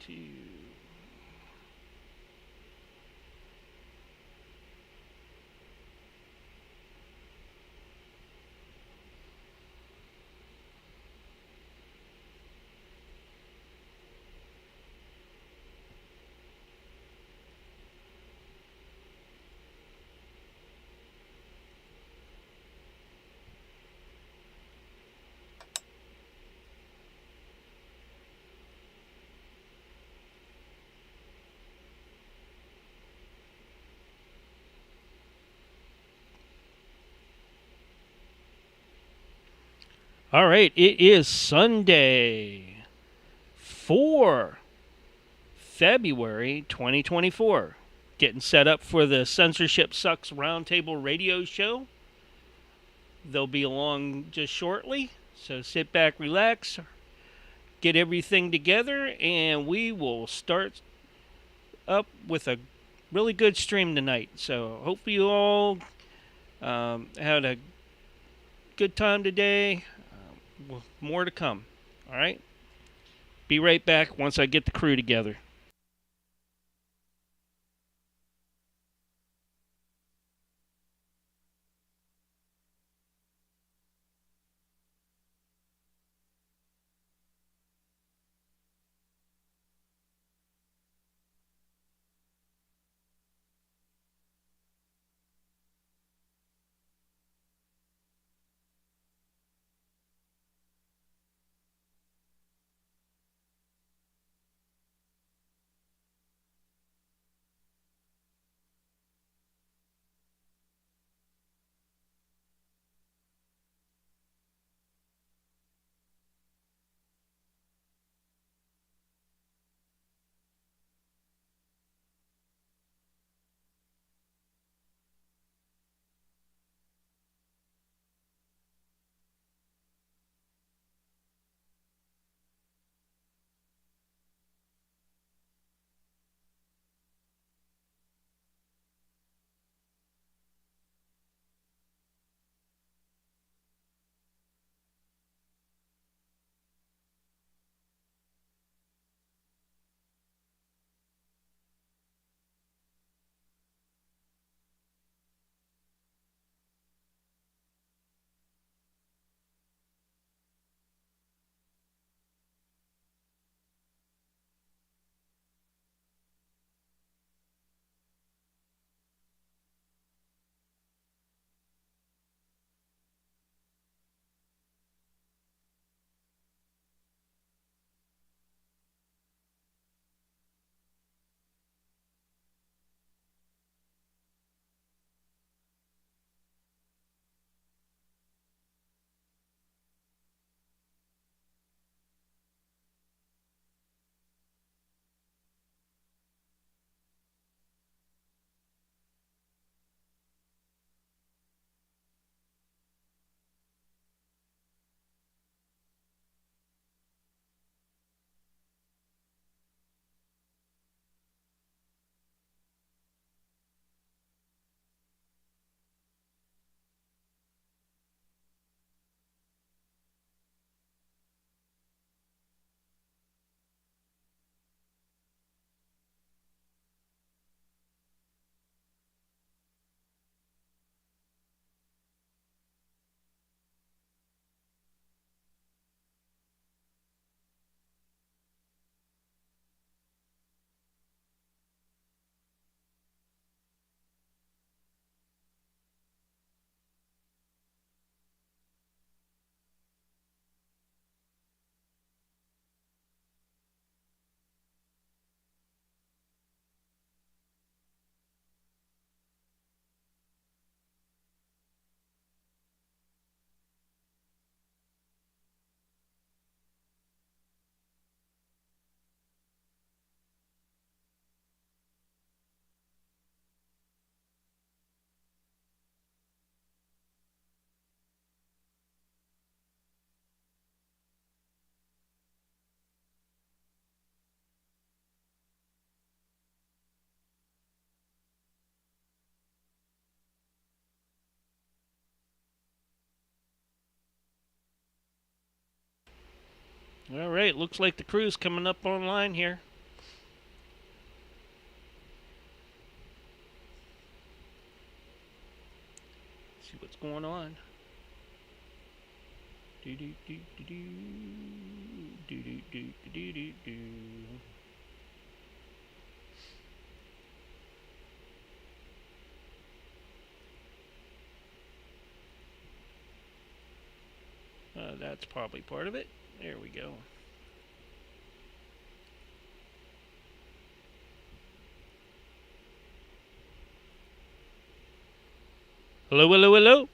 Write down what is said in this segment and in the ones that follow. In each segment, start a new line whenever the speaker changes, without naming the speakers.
2. All right, it is Sunday, 4 February 2024. Getting set up for the Censorship Sucks Roundtable radio show. They'll be along just shortly, so sit back, relax, get everything together, and we will start up with a really good stream tonight. So hope you all had a good time today. More to come. All right? Be right back once I get the crew together. All right, looks like the crew's coming up online here. going on. Do do do do do do do do do do do. That's probably part of it. There we go. Hello, hello, hello.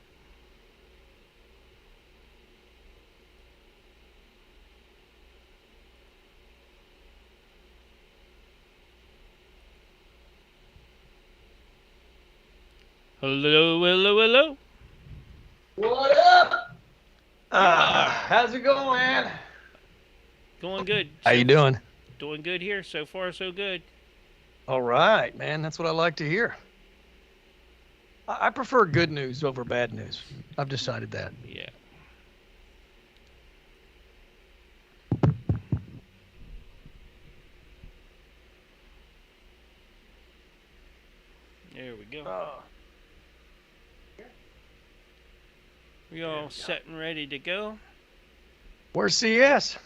Hello, hello, hello.
What up? How's it going, man?
Going good.
How you doing?
Doing good here. So far, so good.
All right, man. That's what I like to hear. I prefer good news over bad news. I've decided that.
Yeah. There we go. We all set and ready to go.
Where's CS?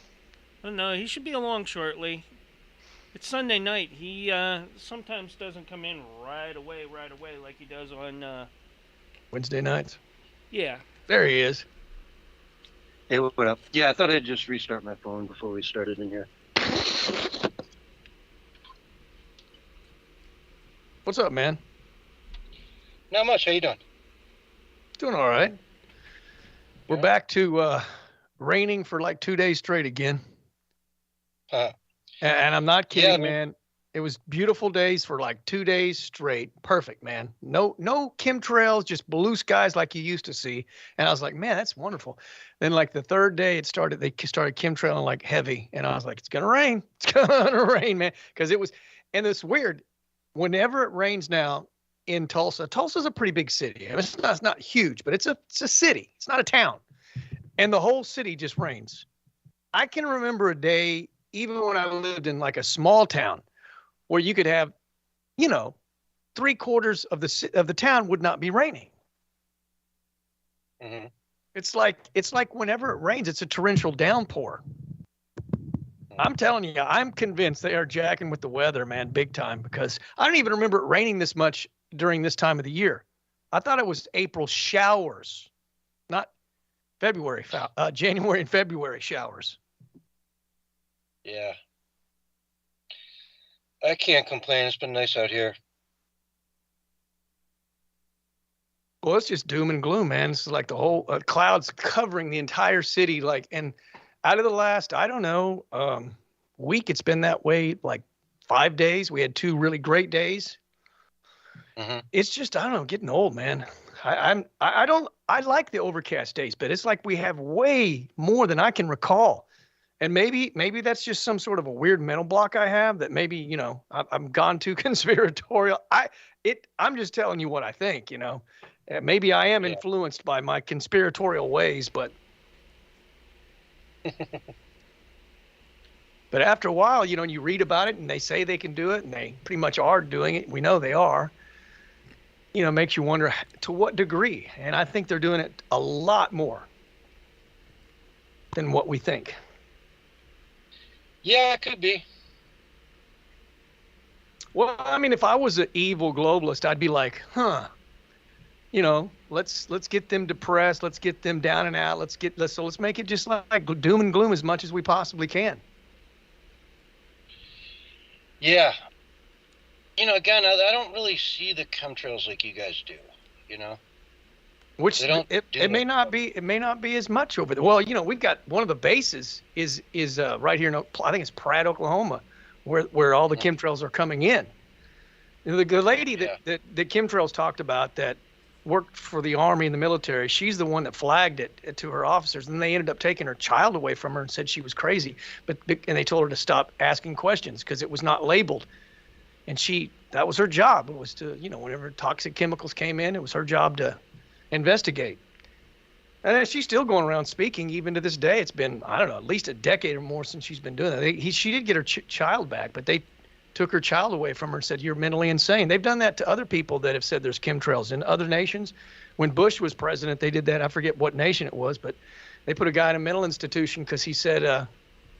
Oh, no, he should be along shortly. It's Sunday night. He sometimes doesn't come in right away like he does on
Wednesday nights?
Yeah.
There he is.
Hey, what up? Yeah, I thought I'd just restart my phone before we started in here.
What's up, man?
Not much. How you doing?
Doing all right. We're back to raining for like 2 days straight again. And I'm not kidding, man. It was beautiful days for like 2 days straight. Perfect, man. No chemtrails, just blue skies like you used to see. And I was like, man, that's wonderful. Then like the third day, they started chemtrailing like heavy. And I was like, it's going to rain. It's going to rain, man. Because it was, and it's weird. Whenever it rains now in Tulsa's a pretty big city. It's not huge, but it's a city. It's not a town. And the whole city just rains. I can remember a day, even when I lived in like a small town, where you could have, 3/4 of the town would not be raining.
Mm-hmm.
It's like whenever it rains, it's a torrential downpour. I'm telling you, I'm convinced they are jacking with the weather, man, big time, because I don't even remember it raining this much during this time of the year. I thought it was April showers, not February, January and February showers.
Yeah. I can't complain. It's been nice out here.
Well, it's just doom and gloom, man. It's like the whole clouds covering the entire city. And out of the last, I don't know, week, it's been that way like 5 days. We had 2 really great days.
Mm-hmm.
It's just, I don't know, getting old, man. I like the overcast days, but it's like we have way more than I can recall. And maybe that's just some sort of a weird mental block I have that maybe, I'm gone too conspiratorial. I'm just telling you what I think, Maybe I am influenced by my conspiratorial ways, but but after a while, you read about it and they say they can do it and they pretty much are doing it. We know they are. Makes you wonder to what degree. And I think they're doing it a lot more than what we think.
Yeah, it could be.
Well, I mean, if I was an evil globalist, I'd be like, let's get them depressed. Let's get them down and out. Let's make it just like doom and gloom as much as we possibly can.
Yeah. Again, I don't really see the chemtrails like you guys do,
Which it may not be as much over there. Well, we've got one of the bases is right here in, I think it's Pratt, Oklahoma, where all the chemtrails are coming in. The lady that chemtrails talked about that worked for the Army and the military, she's the one that flagged it to her officers, and they ended up taking her child away from her and said she was crazy. And they told her to stop asking questions because it was not labeled. And that was her job. It was to, whenever toxic chemicals came in, it was her job to investigate. And she's still going around speaking even to this day. It's been, I don't know, at least a decade or more since she's been doing that. She did get her child back, but they took her child away from her and said, you're mentally insane. They've done that to other people that have said there's chemtrails in other nations. when Bush was president, they did that. I forget what nation it was, but they put a guy in a mental institution because he said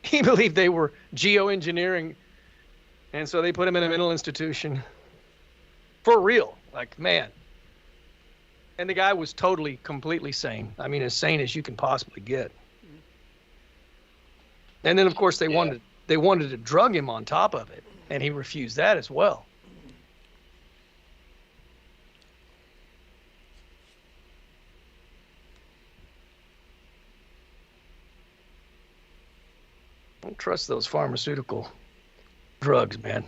he believed they were geoengineering. And so they put him in a mental institution for real. Like, man. And the guy was totally, completely sane. I mean, as sane as you can possibly get. And then, of course, they wanted to drug him on top of it. And he refused that as well. Don't trust those pharmaceutical drugs, man.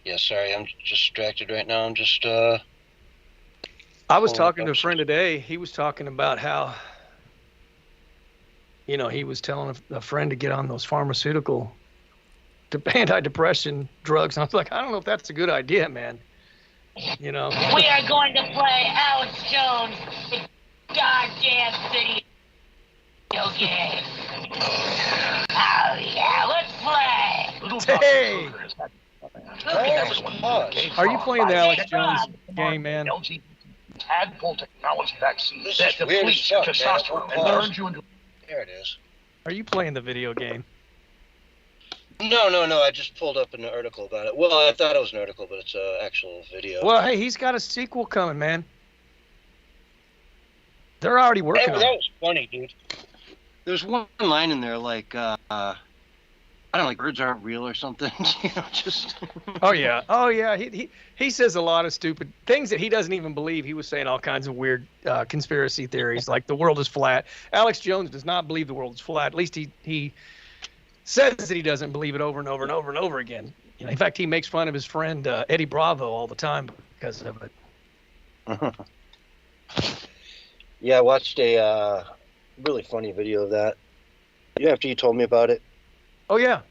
Yeah, sorry, I'm distracted right now. I'm just
I was talking to a friend today. He was talking about how, you know, he was telling a friend to get on those pharmaceutical antidepressant drugs. And I was like, I don't know if that's a good idea, man. You know.
We are going to play Alex Jones, the goddamn video game. Oh yeah, let's play.
Hey. Are you playing the Alex Jones game, man?
Tadpole technology vaccine
This
that
is weird
depletes
as fuck,
testosterone
man.
and turns you into.
There it is.
Are you playing the video game?
No. I just pulled up an article about it. Well, I thought it was an article, but it's an actual video.
Well, hey, he's got a sequel coming, man. They're already working on it.
That was funny, dude.
There's one line in there like, I don't know, like birds aren't real or something. You know, just.
Oh yeah. He says a lot of stupid things that he doesn't even believe. He was saying all kinds of weird conspiracy theories, like the world is flat. Alex Jones does not believe the world is flat. At least he says that he doesn't believe it over and over and over and over again. You know, in fact, he makes fun of his friend Eddie Bravo all the time because of it.
Yeah, I watched a really funny video of that. After you told me about it.
Oh yeah.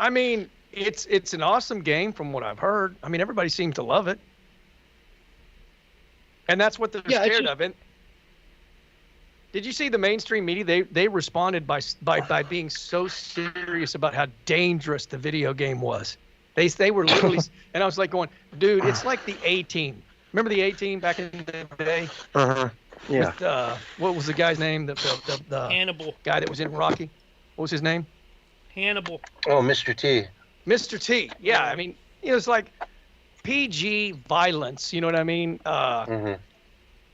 I mean, it's an awesome game from what I've heard. I mean, everybody seems to love it, and that's what they're scared of. And did you see the mainstream media? They responded by being so serious about how dangerous the video game was. They were literally, and I was like going, dude, it's like the A-Team. Remember the A-Team back in the day?
Yeah.
With, what was the guy's name? The
Hannibal.
guy that was in Rocky. What was his name?
Hannibal.
Oh, Mr. T.
Mr. T. Yeah, I mean, it was like PG violence. You know what I mean?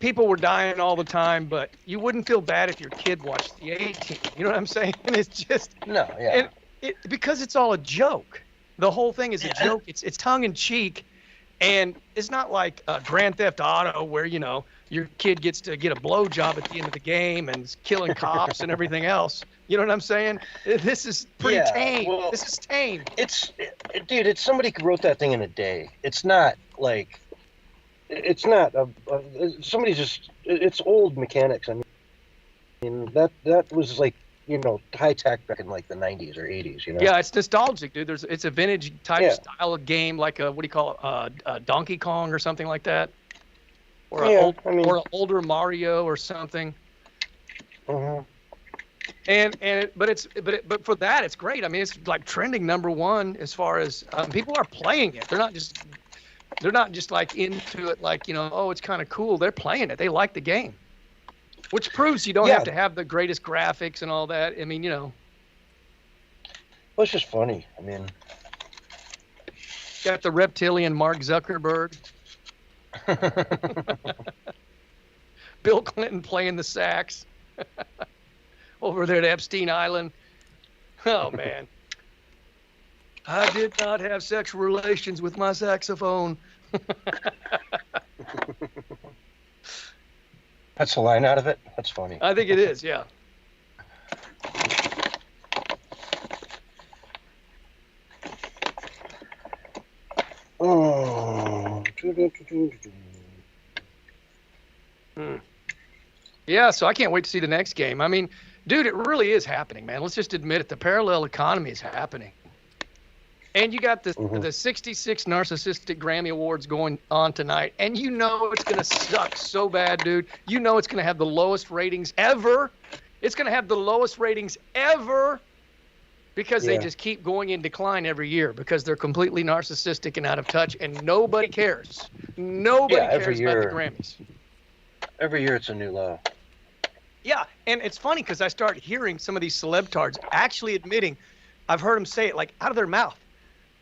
People were dying all the time, but you wouldn't feel bad if your kid watched the A-Team. You know what I'm saying? And it's just because it's all a joke. The whole thing is a joke. It's tongue in cheek, and it's not like Grand Theft Auto where your kid gets to get a blowjob at the end of the game and is killing cops and everything else. You know what I'm saying? This is pretty tame. Well, this is tame.
It's somebody wrote that thing in a day. It's not like, it's not somebody just. It's old mechanics. I mean that was like high tech back in like the 90s or 80s.
Yeah, it's nostalgic, dude. It's a vintage type style of game, like a Donkey Kong or something like that. Or an older Mario or something. But for that it's great. I mean, it's like trending #1 as far as people are playing it. They're not just like into it like it's kind of cool. They're playing it. They like the game, which proves you don't have to have the greatest graphics and all that. I mean,
well, it's just funny. I mean,
got the reptilian Mark Zuckerberg. Bill Clinton playing the sax over there at Epstein Island. Oh man, I did not have sexual relations with my saxophone.
That's a line out of it. That's funny.
I think it is, yeah. Yeah, so I can't wait to see the next game. I mean, dude, it really is happening, man. Let's just admit it. The parallel economy is happening. And you got the 66 narcissistic Grammy Awards going on tonight, and it's going to suck so bad, dude. It's going to have the lowest ratings ever. It's going to have the lowest ratings ever. Because they just keep going in decline every year because they're completely narcissistic and out of touch, and nobody cares. Nobody cares about the Grammys.
Every year it's a new low.
Yeah, and it's funny because I start hearing some of these celebtards actually admitting, I've heard them say it like out of their mouth,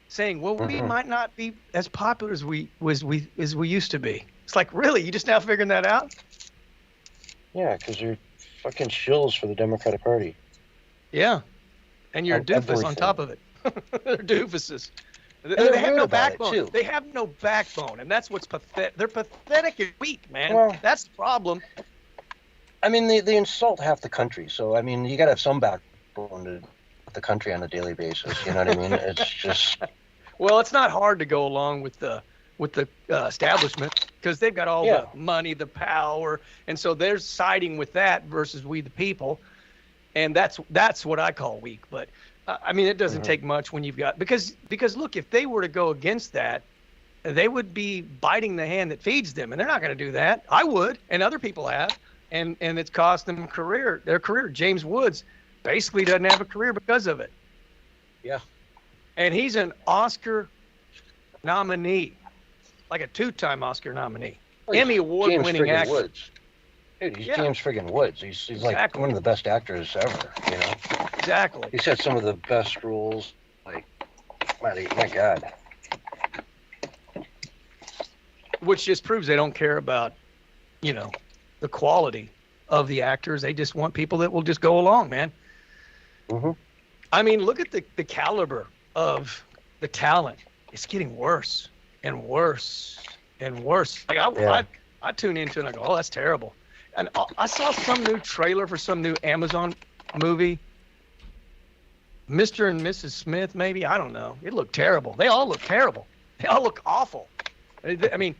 saying, "Well, we might not be as popular as we used to be." It's like, really? You just now figuring that out?
Yeah, because you're fucking shills for the Democratic Party.
Yeah. And you're a doofus on top of it. They're doofuses. They have no backbone. They have no backbone, and that's what's pathetic. They're pathetic and weak, man. Well, that's the problem.
I mean, they insult half the country, so I mean, you got to have some backbone to the country on a daily basis. You know what I mean? It's just.
Well, it's not hard to go along with the establishment because they've got all the money, the power, and so they're siding with that versus we the people. And that's what I call weak. But I mean, it doesn't take much when you've got because look, if they were to go against that, they would be biting the hand that feeds them, and they're not going to do that. I would, and other people have, and it's cost them their career. James Woods basically doesn't have a career because of it.
Yeah,
and he's an Oscar nominee, like a 2-time Oscar nominee, Emmy award-winning actor.
Woods. Dude, he's James friggin' Woods. He's like one of the best actors ever, you know?
Exactly.
He's had some of the best roles. Like, my God.
Which just proves they don't care about, the quality of the actors. They just want people that will just go along, man.
Mm-hmm.
I mean, look at the caliber of the talent. It's getting worse and worse and worse. Like I tune into it and I go, oh, that's terrible. And I saw some new trailer for some new Amazon movie. Mr. and Mrs. Smith, maybe. I don't know. It looked terrible. They all look terrible. They all look awful. I mean,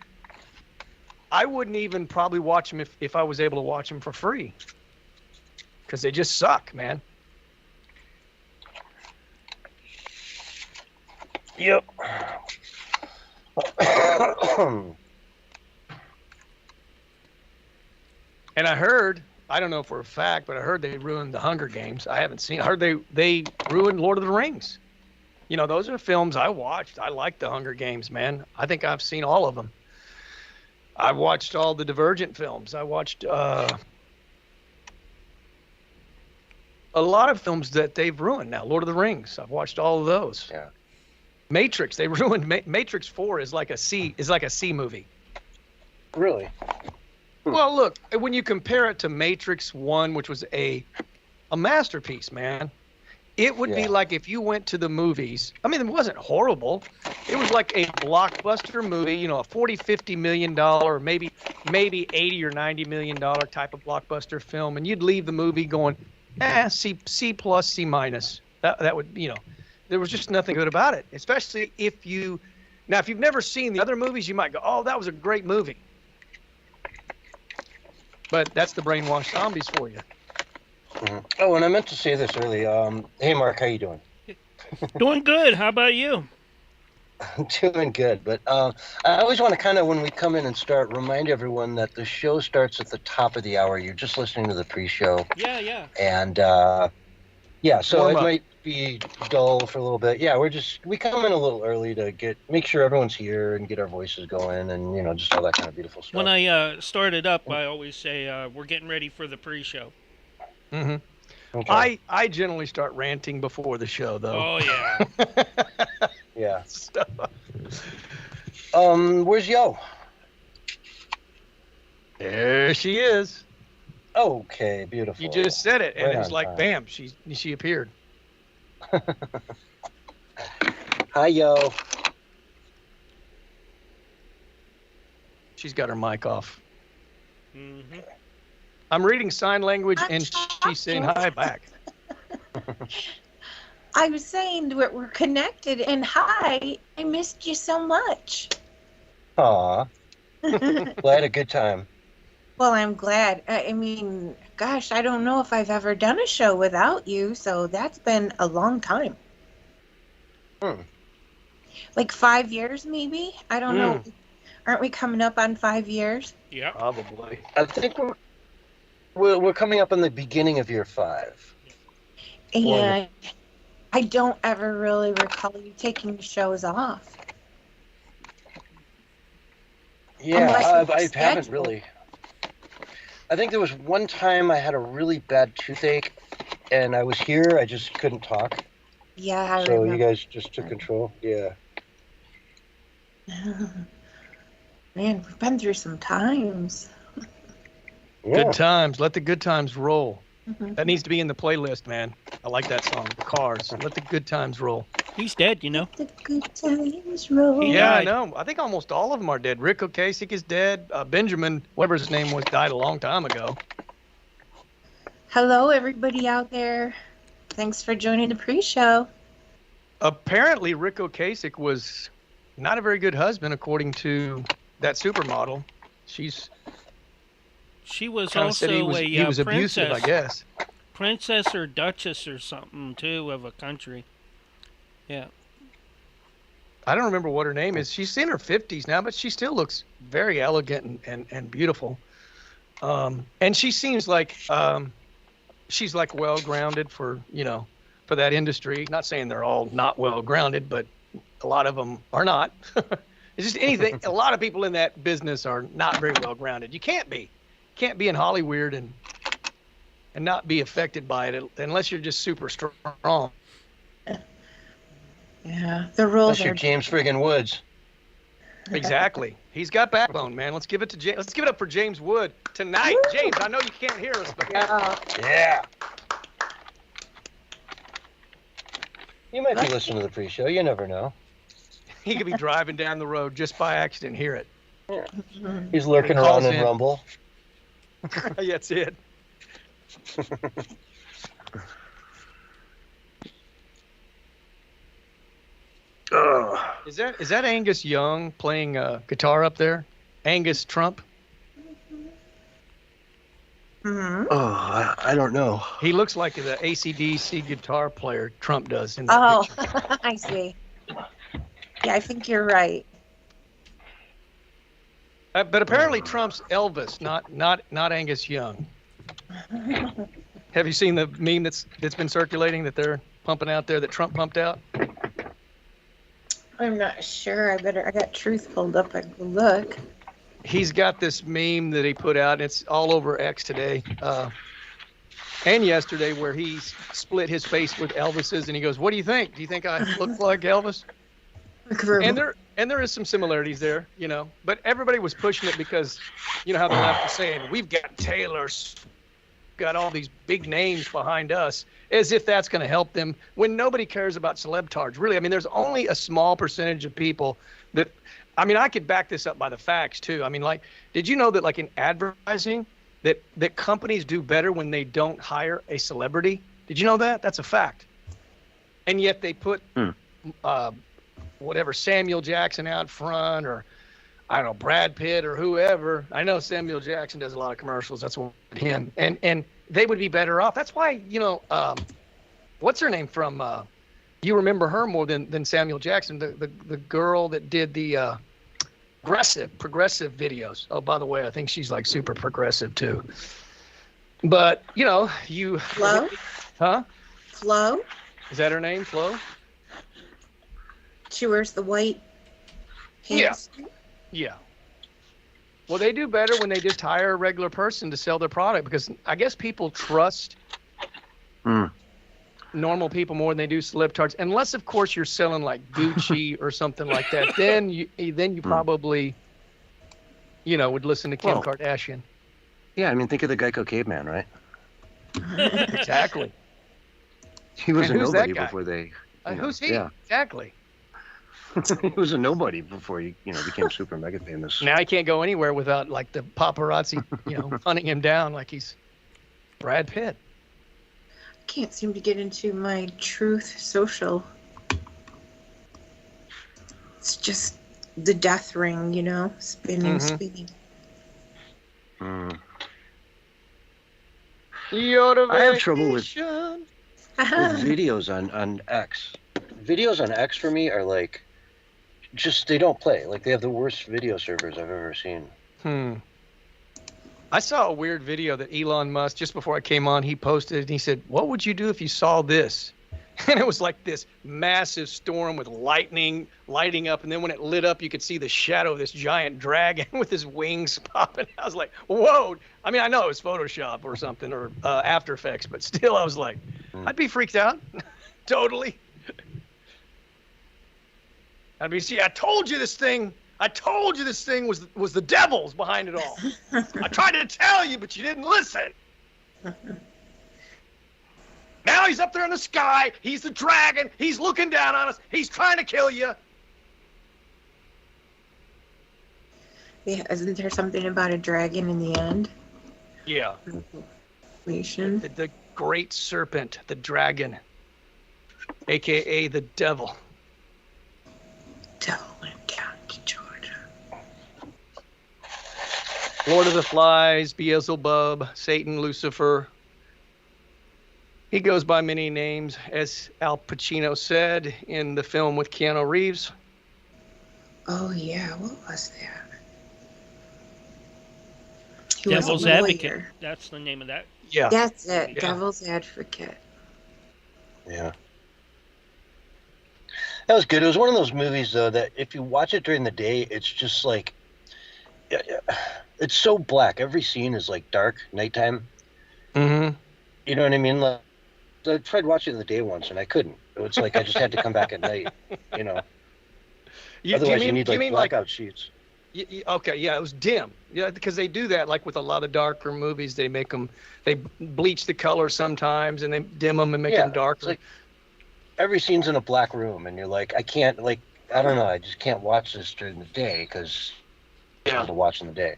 I wouldn't even probably watch them if I was able to watch them for free. Because they just suck, man.
Yep.
And I heard, I don't know for a fact, but I heard they ruined the Hunger Games. I haven't seen. I heard they ruined Lord of the Rings. Those are films I watched. I like the Hunger Games, man. I think I've seen all of them. I watched all the Divergent films. I watched a lot of films that they've ruined now. Lord of the Rings. I've watched all of those.
Yeah.
Matrix. They ruined Matrix 4 is like a C movie.
Really?
Well, look, when you compare it to Matrix 1, which was a masterpiece, man, it would be like if you went to the movies. I mean, it wasn't horrible. It was like a blockbuster movie, a $40-50 million, or maybe $80 or $90 million type of blockbuster film, and you'd leave the movie going, C plus, C minus. That would, there was just nothing good about it. Especially if you've never seen the other movies, you might go, oh, that was a great movie. But that's the brainwashed zombies for you.
Mm-hmm. Oh, and I meant to say this early. Hey, Mark, how you doing?
Doing good. How about you?
I'm doing good. But I always want to kind of, when we come in and start, remind everyone that the show starts at the top of the hour. You're just listening to the pre-show.
Yeah.
And, so it might be dull for a little bit. Yeah, we come in a little early to make sure everyone's here and get our voices going and, just all that kind of beautiful stuff.
When I start it up, I always say we're getting ready for the pre-show.
Mm-hmm. Okay. I generally start ranting before the show, though.
Oh, yeah.
Yeah. Where's Yo?
There she is.
Okay, beautiful.
You just said it, and
right
it was like,
time.
Bam, she appeared.
Hi, Yo.
She's got her mic off.
Mm-hmm.
I'm reading sign language, and she's saying hi back.
I was saying we're connected, and hi, I missed you so much.
Aw. Well, I had a good time.
Well, I'm glad. I mean, gosh, I don't know if I've ever done a show without you, so that's been a long time. Like 5 years, maybe? I don't know. Aren't we coming up on 5 years?
Yeah.
Probably.
I think we're coming up on the beginning of year 5.
And I don't ever really recall you taking shows off.
Yeah, I haven't really. I think there was one time I had a really bad toothache, and I was here. I just couldn't talk.
Yeah, I
so
remember.
You guys just took control. Yeah.
Man, we've been through some times.
Yeah.
Good times. Let the good times roll. That needs to be in the playlist, man. I like that song, The Cars. Let the good times roll.
He's dead, you know.
Let the good times roll.
Yeah, I know. I think almost all of them are dead. Rick Ocasek is dead. Benjamin, whatever his name was, died a long time ago.
Hello, everybody out there. Thanks for joining the pre-show.
Apparently, Rick Ocasek was not a very good husband, according to that supermodel. She
was also
he was
a
abusive,
princess.
I guess.
Princess or duchess or something, too, of a country. Yeah.
I don't remember what her name is. She's in her 50s now, but she still looks very elegant and beautiful. And she seems like she's like well-grounded for that industry. Not saying they're all not well-grounded, but a lot of them are not. It's just anything. A lot of people in that business are not very well-grounded. You can't be in Hollywood and not be affected by it unless you're just super strong.
Yeah, the rules
Unless you're James friggin' Woods.
Exactly. He's got backbone, man. Let's give it to James. Let's give it up for James Wood tonight.
Woo!
James, I know you can't hear us, but
Yeah. You might be listening to the pre-show. You never know.
he could be driving down the road just by accident and hear it.
Yeah. He's lurking
He calls
around in
in. Rumble.
Rumble.
That's it. Is that Angus Young playing guitar up there? Angus Trump?
Mm-hmm.
Oh, I don't know.
He looks like the AC/DC guitar player Trump does in that picture.
I see. Yeah, I think you're right.
But apparently Trump's Elvis, not Angus Young. Have you seen the meme that's been circulating that they're pumping out there that Trump pumped out?
I'm not sure. I got Truth pulled up. I can look.
He's got this meme that he put out, and it's all over X today and yesterday, where he split his face with Elvis's, and he goes, "What do you think? Do you think I look like Elvis?" And there is some similarities there, But everybody was pushing it because, how the left was saying, we've got Taylor's, got all these big names behind us, as if that's going to help them when nobody cares about celebtards. Really, I mean, there's only a small percentage of people that, I could back this up by the facts too. Did you know that like in advertising that companies do better when they don't hire a celebrity? Did you know that? That's a fact. And yet they put whatever Samuel Jackson out front, or I don't know, Brad Pitt or whoever. I know Samuel Jackson does a lot of commercials. That's what him. And they would be better off. That's why, what's her name from you remember her more than Samuel Jackson, the girl that did the progressive videos. Oh, by the way, I think she's like super progressive too. But,
Flo?
Huh?
Flo?
Is that her name, Flo?
She wears the white pants.
Yeah. Well, they do better when they just hire a regular person to sell their product, because I guess people trust normal people more than they do celebtards, unless of course you're selling like Gucci or something like that. Then you probably would listen to Kim Kardashian.
Yeah, think of the Geico caveman, right?
Exactly.
He was
And
a
who's
nobody
that guy?
before they.
Who's he?
Yeah.
Exactly.
He was a nobody before he became super mega famous.
Now he can't go anywhere without like the paparazzi, hunting him down like he's Brad Pitt.
I can't seem to get into my Truth social. It's just the death ring, spinning.
I have trouble with videos on X. Videos on X for me are like, they don't play. Like they have the worst video servers I've ever seen.
I saw a weird video that Elon Musk, just before I came on, he posted, and he said, "What would you do if you saw this?" And it was like this massive storm with lightning lighting up. And then when it lit up, you could see the shadow of this giant dragon with his wings popping. I was like, whoa. I mean, I know it was Photoshop or something or After Effects, but still I was like, I'd be freaked out. Totally. I'd be, see, I told you this thing was the devil's behind it all. I tried to tell you, but you didn't listen. Now he's up there in the sky. He's the dragon. He's looking down on us. He's trying to kill you.
Yeah, isn't there something about a dragon in the end?
Yeah.
Revelation.
The great serpent, the dragon, a.k.a. the devil.
Devil in County, Georgia.
Lord of the Flies, Beelzebub, Satan, Lucifer. He goes by many names, as Al Pacino said in the film with Keanu Reeves.
Oh, yeah. What was that? He was
Devil's
a lawyer.
Advocate. That's the name of that.
Yeah.
That's it.
Yeah.
Devil's Advocate.
Yeah. That was good. It was one of those movies, though, that if you watch it during the day, it's just like, it's so black. Every scene is like dark, nighttime.
Mm-hmm.
You know what I mean? Like, I tried watching it in the day once, and I couldn't. It was like I just had to come back at night, you know. Otherwise, you need like blackout sheets.
Okay, yeah, it was dim. Yeah, because they do that, like with a lot of darker movies. They bleach the color sometimes, and they dim them and make them darker.
It's like every scene's in a black room, and you're like, I can't, like, I don't know, I just can't watch this during the day because I have to watch in the day.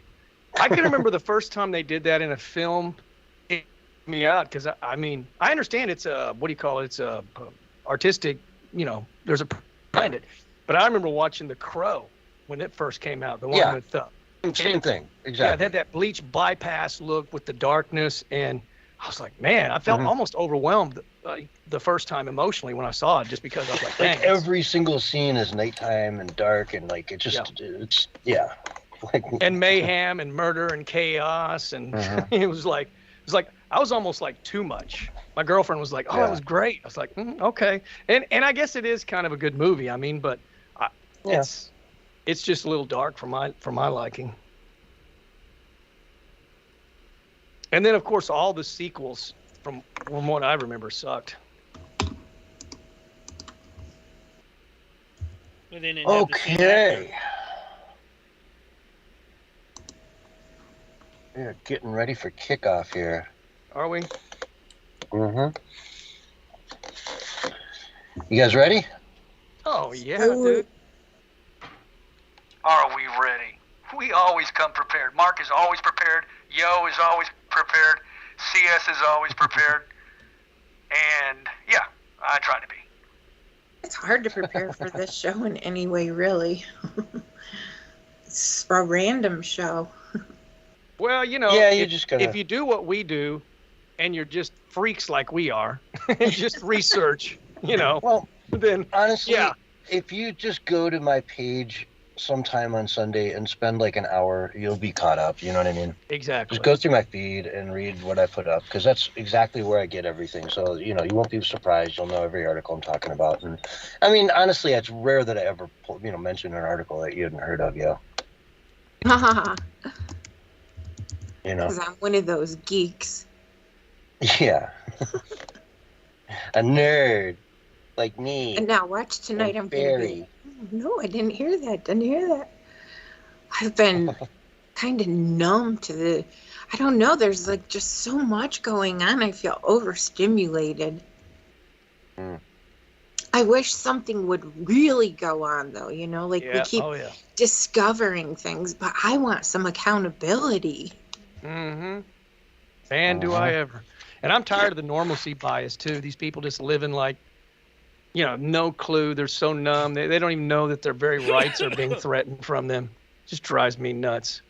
I can remember the first time they did that in a film. It freaked me out because I mean, I understand it's a, what do you call it? It's a artistic, you know, there's a behind it. But I remember watching The Crow when it first came out. The one with
same thing, exactly.
Yeah, it had that bleach bypass look with the darkness, and I was like, man, I felt almost overwhelmed the first time emotionally when I saw it, just because I was like,
like every single scene is nighttime and dark, and like it just it's like,
and mayhem and murder and chaos, and it was like I was almost like too much. My girlfriend was like, "Oh, it was great." I was like, "Okay," and I guess it is kind of a good movie. I mean, but it's just a little dark for my liking. And then, of course, all the sequels from what I remember sucked.
Okay. We're getting ready for kickoff here.
Are we?
Mm-hmm. You guys ready?
Oh, yeah, dude.
Are we ready? We always come prepared. Mark is always prepared. Yo is always prepared. CS is always prepared. And, yeah, I try to be.
It's hard to prepare for this show in any way, really. It's a random show.
Well, you know, if you do what we do, and you're just freaks like we are, and just research, you know.
Well,
then
honestly, if you just go to my page sometime on Sunday and spend like an hour, you'll be caught up. You know what I mean?
Exactly.
Just go through my feed and read what I put up, because that's exactly where I get everything. So, you know, you won't be surprised. You'll know every article I'm talking about. And I mean, honestly, it's rare that I ever, mention an article that you hadn't heard of, yo. You know,
because I'm one of those geeks.
Yeah. A nerd like me.
And now watch tonight. I'm going to be... No, I didn't hear that. I've been kind of numb to the... I don't know. There's like just so much going on. I feel overstimulated. I wish something would really go on, though. You know, like we keep discovering things, but I want some accountability.
Mm-hmm. And do I ever. And I'm tired of the normalcy bias, too. These people just living like, you know, no clue. They're so numb. They don't even know that their very rights are being threatened from them. Just drives me nuts.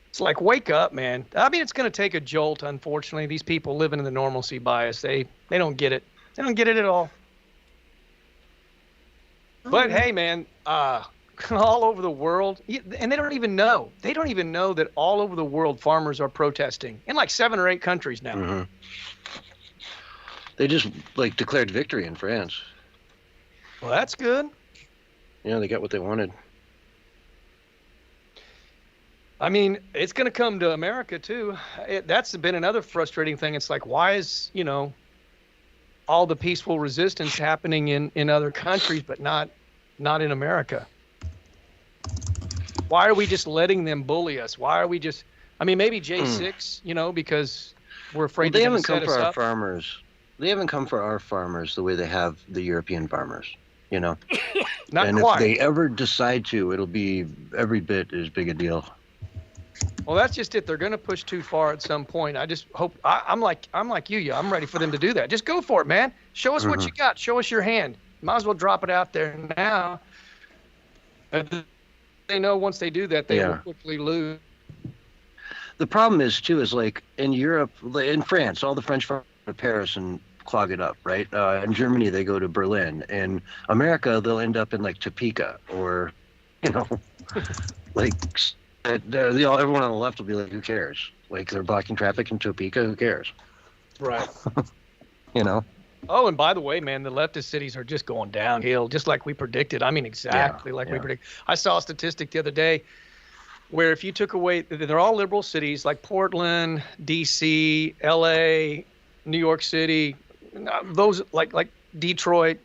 It's like, wake up, man. I mean, it's going to take a jolt, unfortunately. These people living in the normalcy bias, they don't get it. They don't get it at all. But, hey, man, all over the world, and they don't even know. They don't even know that all over the world farmers are protesting in like 7 or 8 countries now.
They just like declared victory in France.
Well, that's good.
Yeah, they got what they wanted.
I mean, it's going to come to America too. That's been another frustrating thing. It's like, why is, all the peaceful resistance happening in other countries, but not in America? Why are we just letting them bully us? Why are we just, maybe J6, because we're afraid
they
they're
haven't
going to
come
set
for
us
our
up.
farmers. They haven't come for our farmers the way they have the European farmers,
Not
and
quite.
if they ever decide to, it'll be every bit as big a deal.
Well, that's just it. They're going to push too far at some point. I just hope. I'm like you. I'm ready for them to do that. Just go for it, man. Show us what you got. Show us your hand. Might as well drop it out there now. They know once they do that, they will quickly lose.
The problem is too is like in Europe, in France, all the French farmers go to Paris and clog it up, right? In Germany, they go to Berlin. In America, they'll end up in like Topeka or, like. Everyone on the left will be like, who cares? Like, they're blocking traffic in Topeka, who cares?
Right.
Oh,
and by the way, man, the leftist cities are just going downhill, just like we predicted. Exactly like we predicted. I saw a statistic the other day where if you took away, they're all liberal cities like Portland, D.C., L.A., New York City, those like Detroit.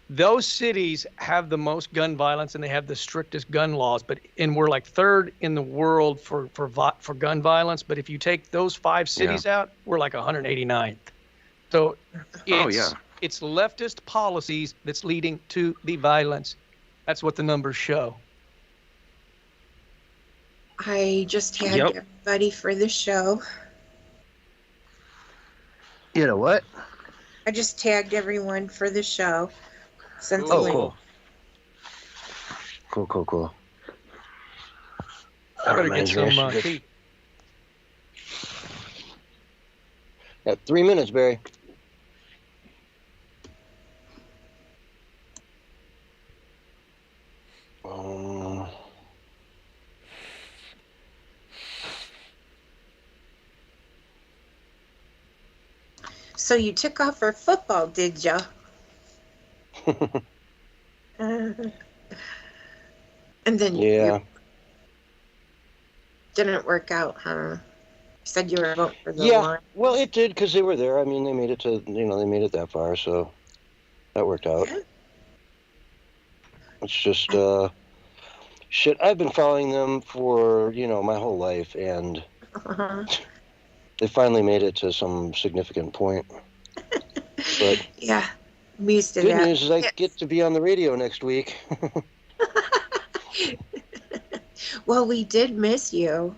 Those cities have the most gun violence and they have the strictest gun laws, and we're like third in the world for gun violence. But if you take those 5 cities out, we're like 189th. So it's leftist policies that's leading to the violence. That's what the numbers show.
I just tagged everybody for the show.
You know what?
I just tagged everyone for the show.
Cool. Cool.
I better get some tea.
Got 3 minutes, Barry.
So you took off for football, did ya? And then you didn't work out, huh? You said you were voting for the Lions.
Well, it did because they were there. They made it to, they made it that far, so that worked out. Yeah. It's just shit. I've been following them for my whole life, and they finally made it to some significant point. But
yeah. Good
news is I get to be on the radio next week.
Well, we did miss you.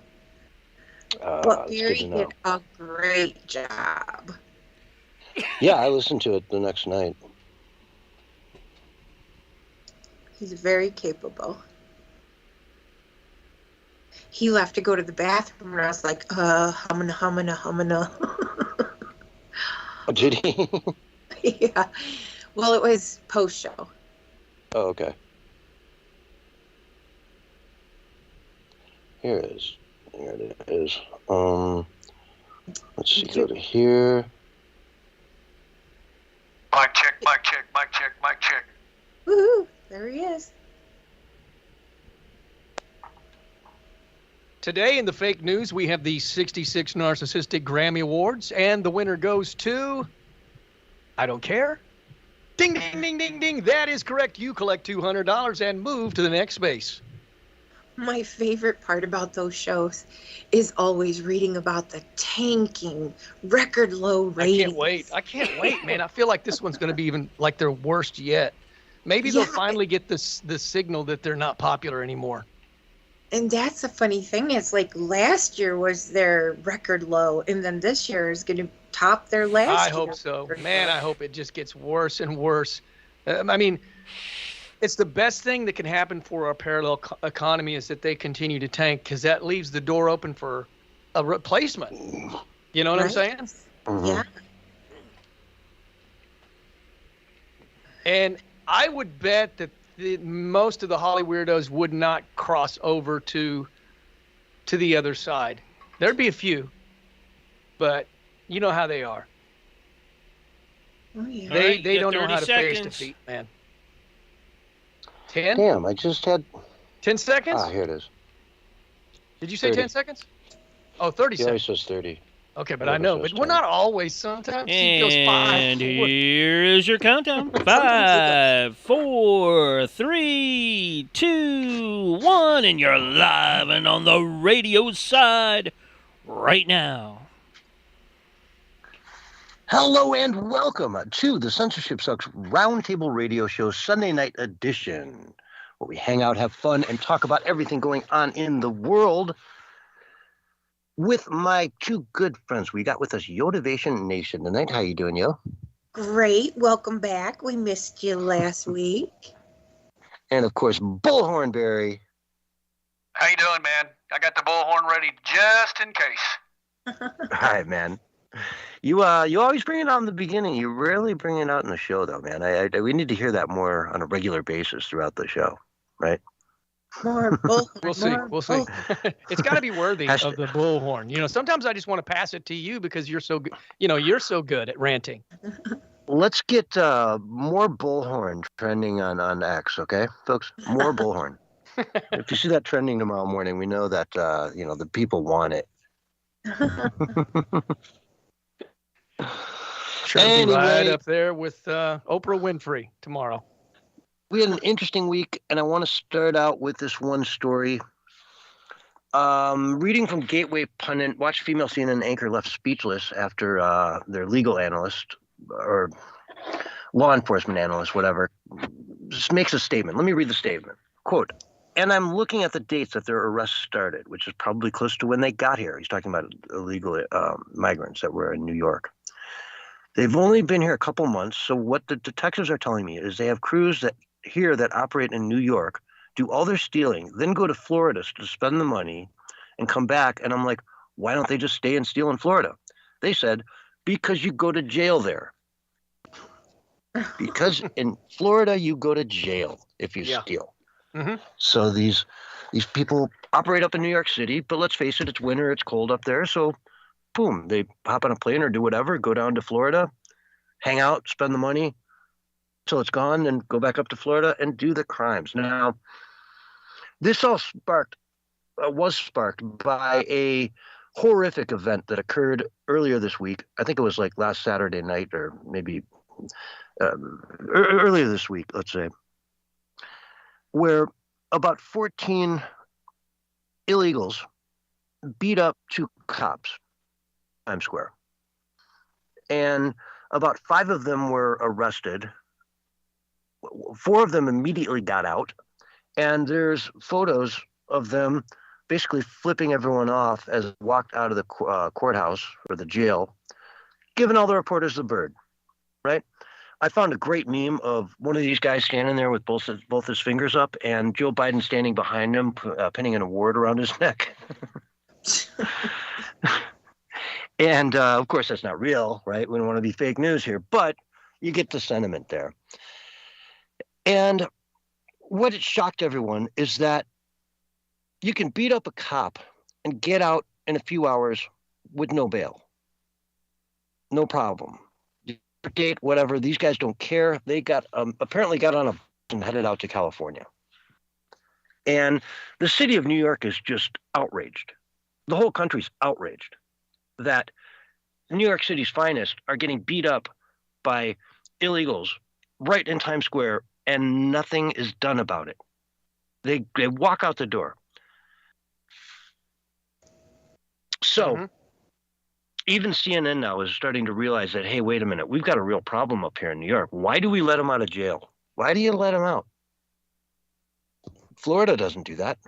But Barry did a great job.
Yeah, I listened to it the next night.
He's very capable. He left to go to the bathroom, and I was like, humana.
Oh, did he?
Yeah. Well, it was post-show.
Oh, okay. Here it is. Here it is. Let's see. Go to here.
Mic check.
Woohoo! There he is.
Today in the fake news, we have the 66 Narcissistic Grammy Awards, and the winner goes to... I don't care. Ding, ding, ding, ding, ding. That is correct. You collect $200 and move to the next space.
My favorite part about those shows is always reading about the tanking, record low ratings.
I can't wait, man. I feel like this one's going to be even like their worst yet. Maybe they'll finally get this signal that they're not popular anymore.
And that's the funny thing. It's like last year was their record low, and then this year is going to top their last year.
I hope so. Man, I hope it just gets worse and worse. It's the best thing that can happen for our parallel economy is that they continue to tank, because that leaves the door open for a replacement. You know what I'm saying?
Mm-hmm.
Yeah.
And I would bet that most of the Holly weirdos would not cross over to the other side. There'd be a few, but you know how they are.
Oh, yeah.
All right,
They
you got
don't know
30
how to face
seconds.
defeat, man. 10?
Damn, I just had.
10 seconds?
Ah, here it is.
Did you say
30.
10 seconds? Oh, 30
He always
seconds.
says 30.
Okay, but
Never
I know.
says
But we're
10.
not always. Sometimes he goes 5,
And
4.
here is your countdown.
Sometimes he does.
5, 4, 3, 2, 1, and you're live and on the radio side right now.
Hello and welcome to the Censorship Sucks Roundtable Radio Show Sunday Night Edition, where we hang out, have fun, and talk about everything going on in the world with my two good friends. We got with us Yotivation Nation tonight. How you doing, Yo?
Great. Welcome back. We missed you last week.
And of course, Bullhorn Barry.
How you doing, man? I got the bullhorn ready just in case.
All right, man. You always bring it out in the beginning. You rarely bring it out in the show, though, man. We need to hear that more on a regular basis throughout the show, right?
More bullhorn.
We'll see.
more
We'll see.
bullhorn.
It's got to be worthy of the bullhorn. You know, sometimes I just want to pass it to you because you're so good. You know, you're so good at ranting.
Let's get more Bullhorn trending on X, okay, folks? More Bullhorn. If you see that trending tomorrow morning, we know that the people want it.
Sure,
Anyway.
right up there with Oprah Winfrey tomorrow.
We had an interesting week, and I want to start out with this one story. Reading from Gateway Pundit, watch female CNN anchor left speechless after their legal analyst or law enforcement analyst, whatever, just makes a statement. Let me read the statement. Quote, and I'm looking at the dates that their arrest started, which is probably close to when they got here. He's talking about illegal migrants that were in New York. They've only been here a couple months, so what the detectives are telling me is they have crews that operate in New York, do all their stealing, then go to Florida to spend the money and come back. And I'm like, why don't they just stay and steal in Florida? They said, because you go to jail there. Because in Florida, you go to jail if you steal.
Mm-hmm.
So these people operate up in New York City, but let's face it, it's winter, it's cold up there. So boom, they hop on a plane or do whatever, go down to Florida, hang out, spend the money till it's gone, and go back up to Florida and do the crimes. Now, this all was sparked by a horrific event that occurred earlier this week. I think it was like last Saturday night or maybe earlier this week, let's say, where about 14 illegals beat up 2 cops in Times Square. And about 5 of them were arrested. 4 of them immediately got out. And there's photos of them basically flipping everyone off as they walked out of the courthouse or the jail, giving all the reporters the bird, right? I found a great meme of one of these guys standing there with both his fingers up and Joe Biden standing behind him, pinning an award around his neck. And, of course, that's not real, right? We don't want to be fake news here, but you get the sentiment there. And what it shocked everyone is that you can beat up a cop and get out in a few hours with no bail. No problem. Date, whatever. These guys don't care. They got apparently got on a bus and headed out to California. And the city of New York is just outraged. The whole country's outraged that New York City's finest are getting beat up by illegals right in Times Square, and nothing is done about it. They walk out the door. So even CNN now is starting to realize that, hey, wait a minute, we've got a real problem up here in New York. Why do we let them out of jail? Why do you let them out? Florida doesn't do that.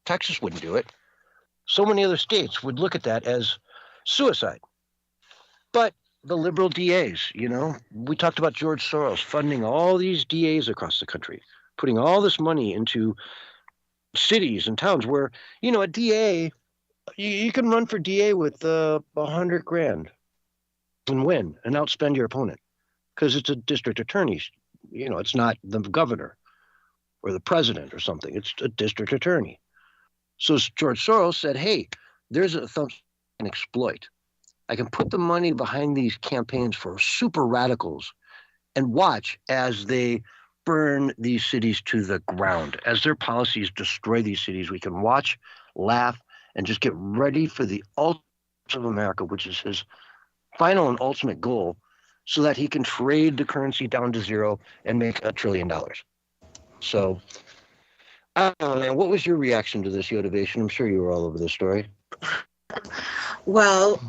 Texas wouldn't do it. So many other states would look at that as suicide. But the liberal DAs, we talked about George Soros funding all these DAs across the country, putting all this money into cities and towns where, a DA, you can run for DA with $100,000 and win and outspend your opponent because it's a district attorney. It's not the governor or the president or something. It's a district attorney. So George Soros said, hey, there's a thumb and exploit. I can put the money behind these campaigns for super radicals and watch as they burn these cities to the ground. As their policies destroy these cities, we can watch, laugh, and just get ready for the ultimate of America, which is his final and ultimate goal, so that he can trade the currency down to zero and make $1 trillion. So, I don't know, man, what was your reaction to this motivation? I'm sure you were all over this story.
Well,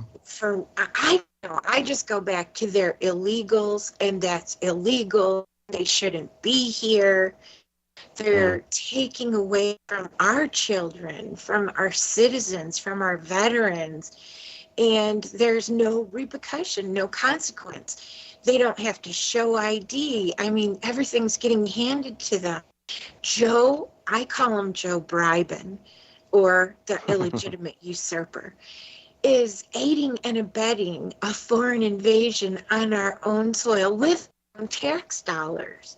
I just go back to their illegals, and that's illegal. They shouldn't be here. They're taking away from our children, from our citizens, from our veterans, and there's no repercussion, no consequence. They don't have to show ID. I mean, everything's getting handed to them. Joe, I call him Joe Bribin, or the illegitimate usurper, is aiding and abetting a foreign invasion on our own soil with tax dollars.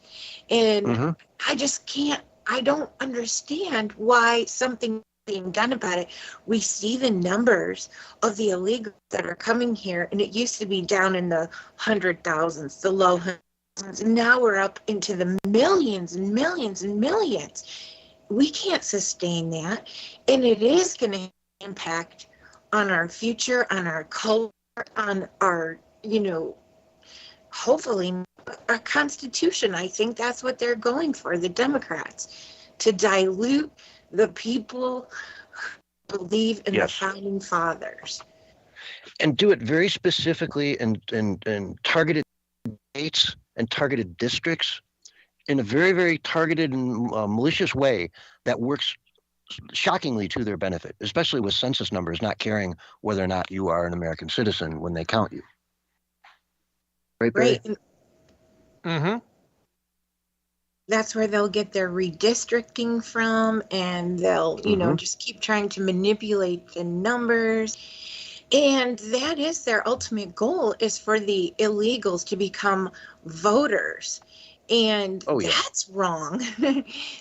And I don't understand why something being done about it. We see the numbers of the illegals that are coming here, and it used to be down in the 100,000s, the low hundreds, and now we're up into the millions and millions and millions. We can't sustain that, and it is going to impact on our future, on our culture, on our, hopefully our Constitution. I think that's what they're going for, the Democrats, to dilute the people who believe in the founding fathers.
And do it very specifically and targeted states and targeted districts in a very, very targeted and malicious way that works shockingly to their benefit, especially with census numbers not caring whether or not you are an American citizen when they count you. Right, Barry?
Right.
Mm-hmm.
That's where they'll get their redistricting from, and they'll, just keep trying to manipulate the numbers. And that is their ultimate goal, is for the illegals to become voters. And that's wrong.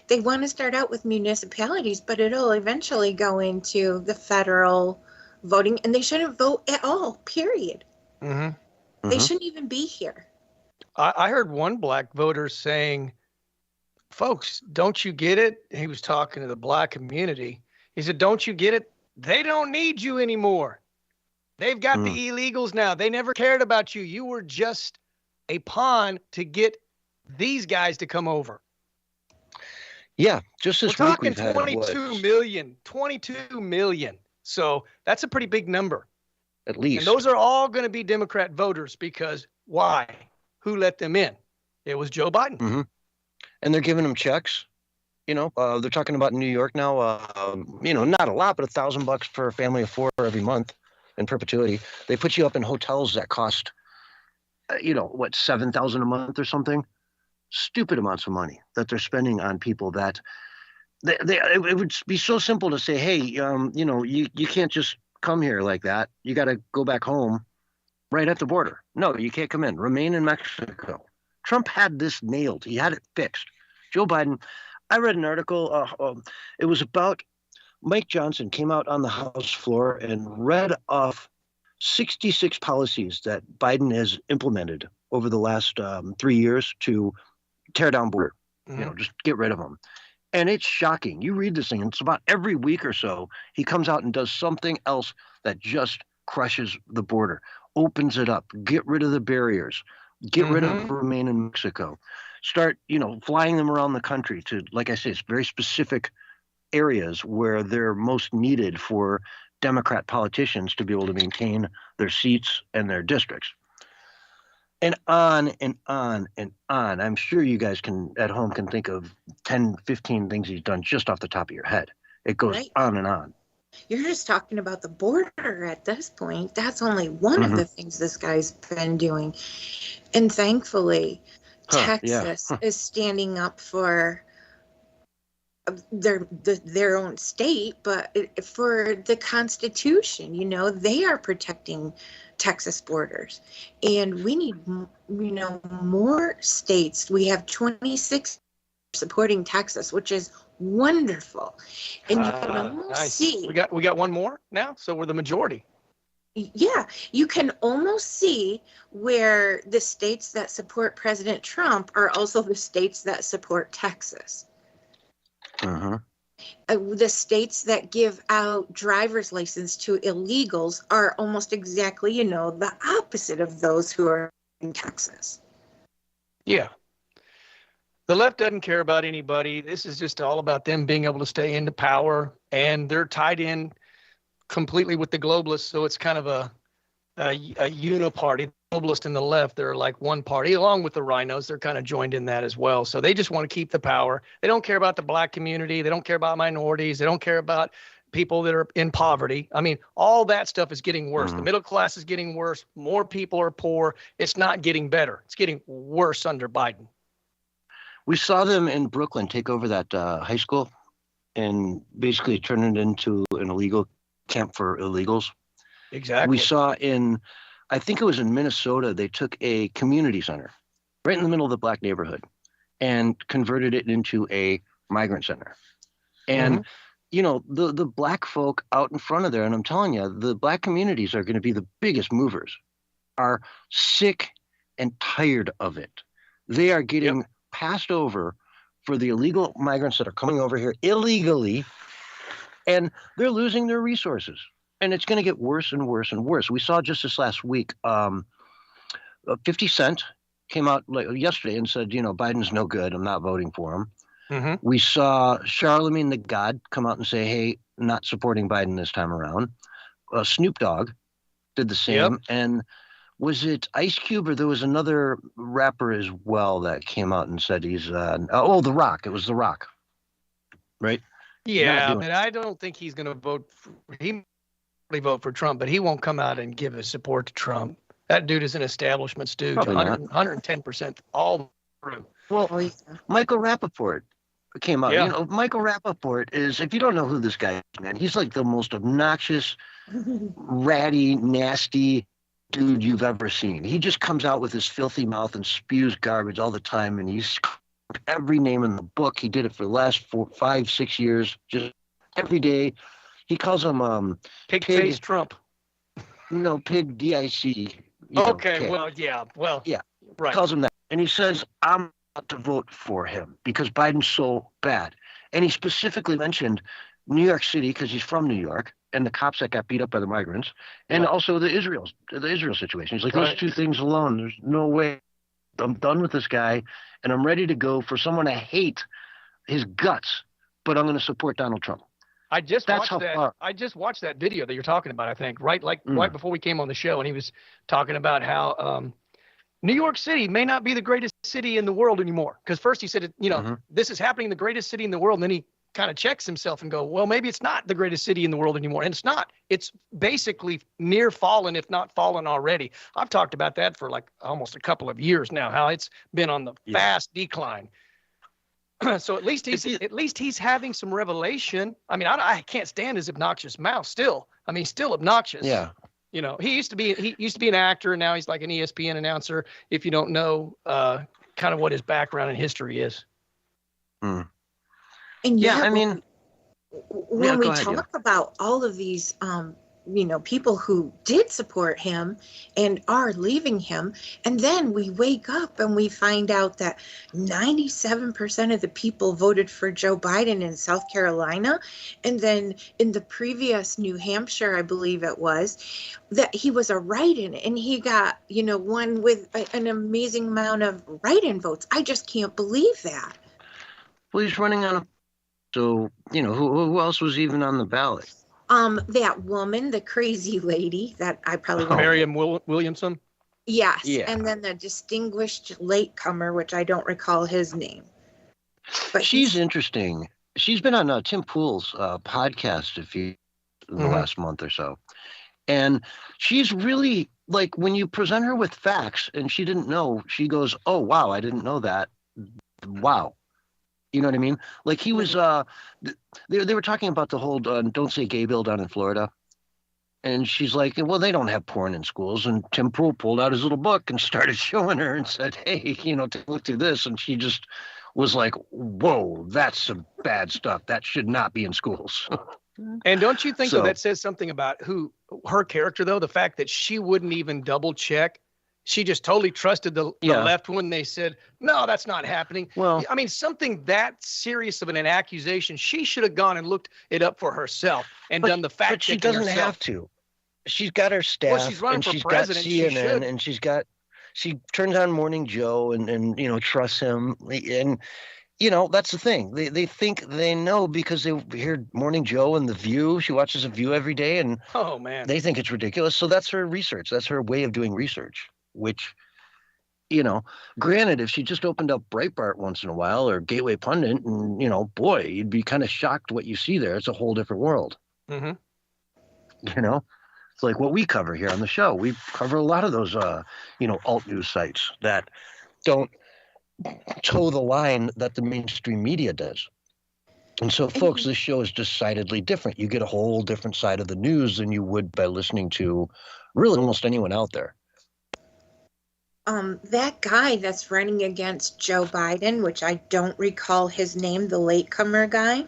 They want to start out with municipalities, but it'll eventually go into the federal voting, and they shouldn't vote at all, period.
Mm-hmm.
They shouldn't even be here.
I heard one black voter saying, folks, don't you get it? He was talking to the black community. He said, don't you get it? They don't need you anymore. They've got the illegals now. They never cared about you. You were just a pawn to get these guys to come over.
Yeah, just this
we're
week
talking
we've had
22 million. So that's a pretty big number.
At least.
And those are all going to be Democrat voters, because why? Who let them in? It was Joe Biden.
Mm-hmm. And they're giving them checks. They're talking about in New York now, not a lot, but $1,000 for a family of 4 every month in perpetuity. They put you up in hotels that cost, $7,000 a month or something. Stupid amounts of money that they're spending on people that it would be so simple to say, hey, you can't just come here like that. You got to go back home right at the border. No, you can't come in. Remain in Mexico. Trump had this nailed. He had it fixed. Joe Biden, I read an article. It was about Mike Johnson came out on the House floor and read off 66 policies that Biden has implemented over the last 3 years to tear down border, just get rid of them. And it's shocking. You read this thing, and it's about every week or so, he comes out and does something else that just crushes the border, opens it up, get rid of the barriers, get rid of remain in Mexico, start, flying them around the country to, like I say, it's very specific areas where they're most needed for Democrat politicians to be able to maintain their seats and their districts. And on and on and on. I'm sure you guys at home can think of 10, 15 things he's done just off the top of your head. It goes on and on.
You're just talking about the border at this point. That's only one of the things this guy's been doing. And thankfully, Texas is standing up for their own state, but for the Constitution. They are protecting Texas borders, and we need more states. We have 26 supporting Texas, which is wonderful, and you can almost see
we got one more now, so we're the majority.
Yeah, you can almost see where the states that support President Trump are also the states that support Texas.
Uh-huh.
The states that give out driver's license to illegals are almost exactly, the opposite of those who are in Texas.
Yeah. The left doesn't care about anybody. This is just all about them being able to stay into power, and they're tied in completely with the globalists. So it's kind of a uniparty. The globalists and the left, they're like one party, along with the rhinos. They're kind of joined in that as well. So they just want to keep the power. They don't care about the black community. They don't care about minorities. They don't care about people that are in poverty. I mean, all that stuff is getting worse. The middle class is getting worse. More people are poor. It's not getting better. It's getting worse under Biden.
We saw them in Brooklyn take over that high school and basically turn it into an illegal camp for illegals.
Exactly.
We saw I think it was in Minnesota, they took a community center right in the middle of the black neighborhood and converted it into a migrant center. And, the black folk out in front of there, and I'm telling you, the black communities are going to be the biggest movers, are sick and tired of it. They are getting passed over for the illegal migrants that are coming over here illegally, and they're losing their resources. And it's going to get worse and worse and worse. We saw just this last week, 50 Cent came out yesterday and said, Biden's no good. I'm not voting for him. We saw Charlemagne the God come out and say, hey, not supporting Biden this time around. Snoop Dogg did the same. And was it Ice Cube, or there was another rapper as well that came out and said he's The Rock. It was The Rock, right?
Yeah, but I don't think he's going to vote. He may vote for Trump, but he won't come out and give his support to Trump. That dude is an establishment stooge, 110% all through.
Well, Michael Rappaport came out. Michael Rappaport is, if you don't know who this guy is, man, he's like the most obnoxious, ratty, nasty dude you've ever seen. He just comes out with his filthy mouth and spews garbage all the time, and he's every name in the book. He did it for the last 4, 5, 6 years, just every day. He calls him
Pig Face Trump.
No, Pig DIC.
Okay, well, yeah, right.
He calls him that, and he says, I'm about to vote for him because Biden's so bad. And he specifically mentioned New York City because he's from New York, and the cops that got beat up by the migrants, and also the Israel situation. He's like, those two things alone, there's no way. I'm done with this guy, and I'm ready to go for someone I hate his guts, but I'm going to support Donald Trump.
I just watched that video that you're talking about, I think, right before we came on the show, and he was talking about how New York City may not be the greatest city in the world anymore. Because first he said, this is happening in the greatest city in the world, and then he kind of checks himself and go, well, maybe it's not the greatest city in the world anymore. And it's not. It's basically near fallen, if not fallen already. I've talked about that for like almost a couple of years now, how it's been on the fast decline. So at least he's having some revelation. I mean, I can't stand his obnoxious mouth still. I mean, still obnoxious.
Yeah.
He used to be an actor, and now he's like an ESPN announcer. If you don't know kind of what his background and history is.
And
I mean,
when we talk about all of these, people who did support him and are leaving him, and then we wake up and we find out that 97% of the people voted for Joe Biden in South Carolina, and then in the previous New Hampshire, I believe it was, that he was a write-in, and he got, one with an amazing amount of write-in votes. I just can't believe that.
Well, he's running on so, who else was even on the ballot?
That woman, the crazy lady that I probably won't.
Mariam Williamson?
Yes.
Yeah.
And then the distinguished latecomer, which I don't recall his name. But
she's interesting. She's been on Tim Pool's podcast in the last month or so. And she's really, like, when you present her with facts and she didn't know, she goes, oh, wow, I didn't know that. Wow. You know what I mean? Like he was, they were talking about the whole Don't Say Gay bill down in Florida. And she's like, well, they don't have porn in schools. And Tim Pool pulled out his little book and started showing her and said, hey, take a look through this. And she just was like, whoa, that's some bad stuff. That should not be in schools.
And don't you think
So-
though that says something about her character though? The fact that she wouldn't even double check. She just totally trusted the left when they said, no, that's not happening.
Well,
I mean, something that serious of an accusation, she should have gone and looked it up for herself and done the fact checking
But she doesn't
herself.
have to. She's got her staff,
Well, she's running
and
for
she's got
president, she
CNN,
should.
and she turns on Morning Joe and trusts him. And, that's the thing. They think they know because they hear Morning Joe and The View. She watches The View every day, and
Oh, man.
they think it's ridiculous. So that's her research. That's her way of doing research, which, granted, if she just opened up Breitbart once in a while or Gateway Pundit, and, boy, you'd be kind of shocked what you see there. It's a whole different world.
Mm-hmm.
It's like what we cover here on the show. We cover a lot of those, alt news sites that don't toe the line that the mainstream media does. And so, folks, this show is decidedly different. You get a whole different side of the news than you would by listening to really almost anyone out there.
That guy that's running against Joe Biden, which I don't recall his name, the latecomer guy,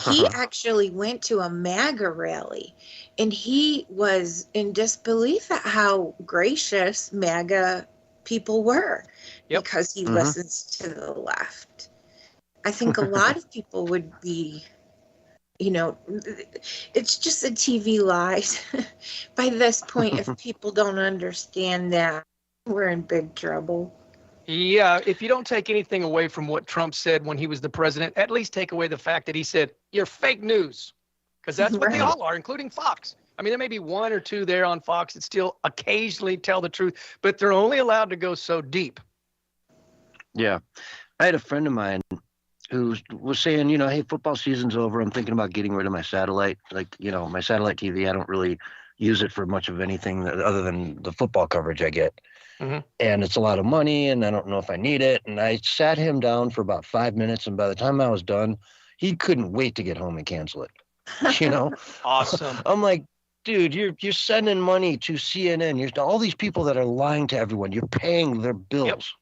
he actually went to a MAGA rally, and he was in disbelief at how gracious MAGA people were because he listens to the left. I think a lot of people would be, it's just a TV lies. By this point, if people don't understand that, we're in big trouble.
Yeah, if you don't take anything away from what Trump said when he was the president, at least take away the fact that he said, you're fake news. Because that's what they all are, including Fox. I mean, there may be one or two there on Fox that still occasionally tell the truth, but they're only allowed to go so deep.
Yeah. I had a friend of mine who was saying, hey, football season's over. I'm thinking about getting rid of my satellite. Like, my satellite TV, I don't really use it for much of anything other than the football coverage I get.
Mm-hmm.
And it's a lot of money, and I don't know if I need it. And I sat him down for about 5 minutes, and by the time I was done, he couldn't wait to get home and cancel it.
Awesome.
I'm like, dude, you're sending money to CNN. You're all these people that are lying to everyone. You're paying their bills.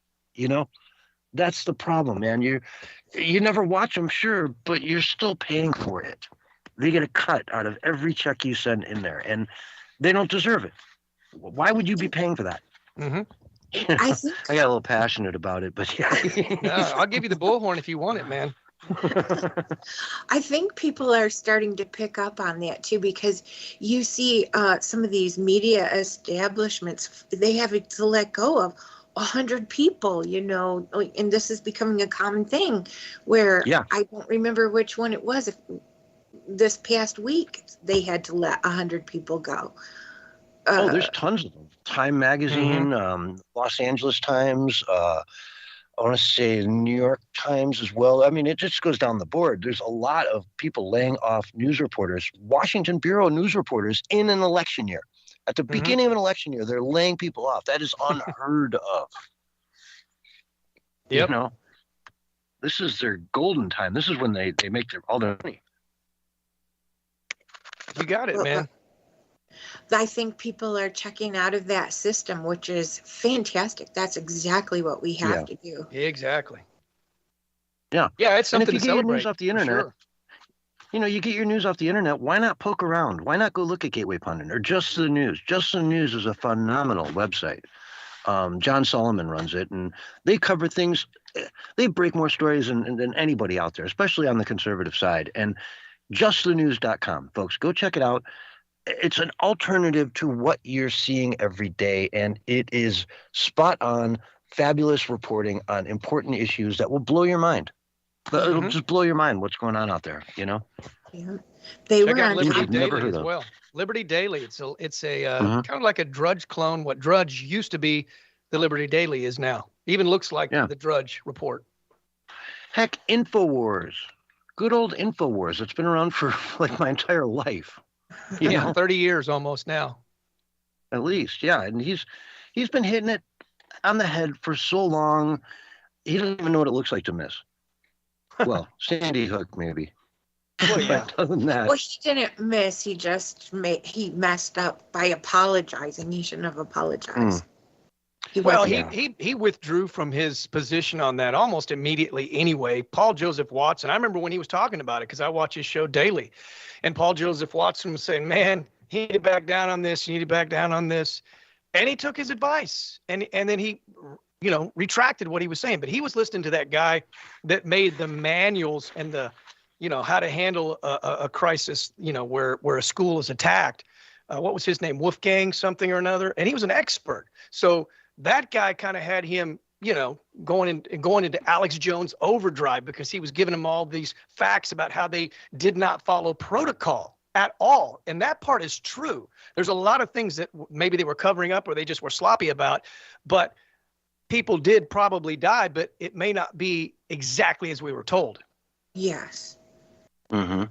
That's the problem, man. You never watch them, sure, but you're still paying for it. They get a cut out of every check you send in there, and they don't deserve it. Why would you be paying for that?
Mm-hmm.
I think
I got a little passionate about it, but yeah.
I'll give you the bullhorn if you want it, man.
I think people are starting to pick up on that too, because you see some of these media establishments, they have to let go of 100 people, and this is becoming a common thing where I don't remember which one it was. This past week, they had to let 100 people go.
There's tons of them. Time Magazine, Los Angeles Times, I want to say New York Times as well. I mean, it just goes down the board. There's a lot of people laying off news reporters, Washington Bureau news reporters in an election year. At the beginning of an election year, they're laying people off. That is unheard of.
Yep.
This is their golden time. This is when they make all their money.
You got it, man.
I think people are checking out of that system, which is fantastic. That's exactly what we have to do.
Exactly.
Yeah.
Yeah, it's something
and if you
to
get
celebrate.
your news off the internet, you get your news off the internet, why not poke around? Why not go look at Gateway Pundit or Just the News? Just the News is a phenomenal website. John Solomon runs it, and they cover things. They break more stories than anybody out there, especially on the conservative side. And justthenews.com, folks, go check it out. It's an alternative to what you're seeing every day, and it is spot on, fabulous reporting on important issues that will blow your mind. It'll just blow your mind what's going on out there,
Yeah. They
Check
were
out
on
Liberty
I've never
Daily
heard
as
of.
well. Liberty Daily. It's a kind of like a Drudge clone. What Drudge used to be, the Liberty Daily is now. Even looks like the Drudge report.
Heck, InfoWars. Good old InfoWars. It's been around for like my entire life. You know?
30 years almost now.
At least, yeah. And he's been hitting it on the head for so long, he doesn't even know what it looks like to miss. Well, Sandy Hook, maybe.
Well, yeah.
But other than that,
Well, he didn't miss. He just he messed up by apologizing. He shouldn't have apologized.
Well, he withdrew from his position on that almost immediately anyway. Paul Joseph Watson, I remember when he was talking about it because I watch his show daily. And Paul Joseph Watson was saying, man, you need to back down on this. You need to back down on this. And he took his advice. And then he, retracted what he was saying. But he was listening to that guy that made the manuals and the, how to handle a crisis, where a school is attacked. What was his name? Wolfgang something or another. And he was an expert. So that guy kind of had him, going into Alex Jones overdrive because he was giving him all these facts about how they did not follow protocol at all. And that part is true. There's a lot of things that maybe they were covering up or they just were sloppy about, but people did probably die, but it may not be exactly as we were told.
Yes.
Mm-hmm.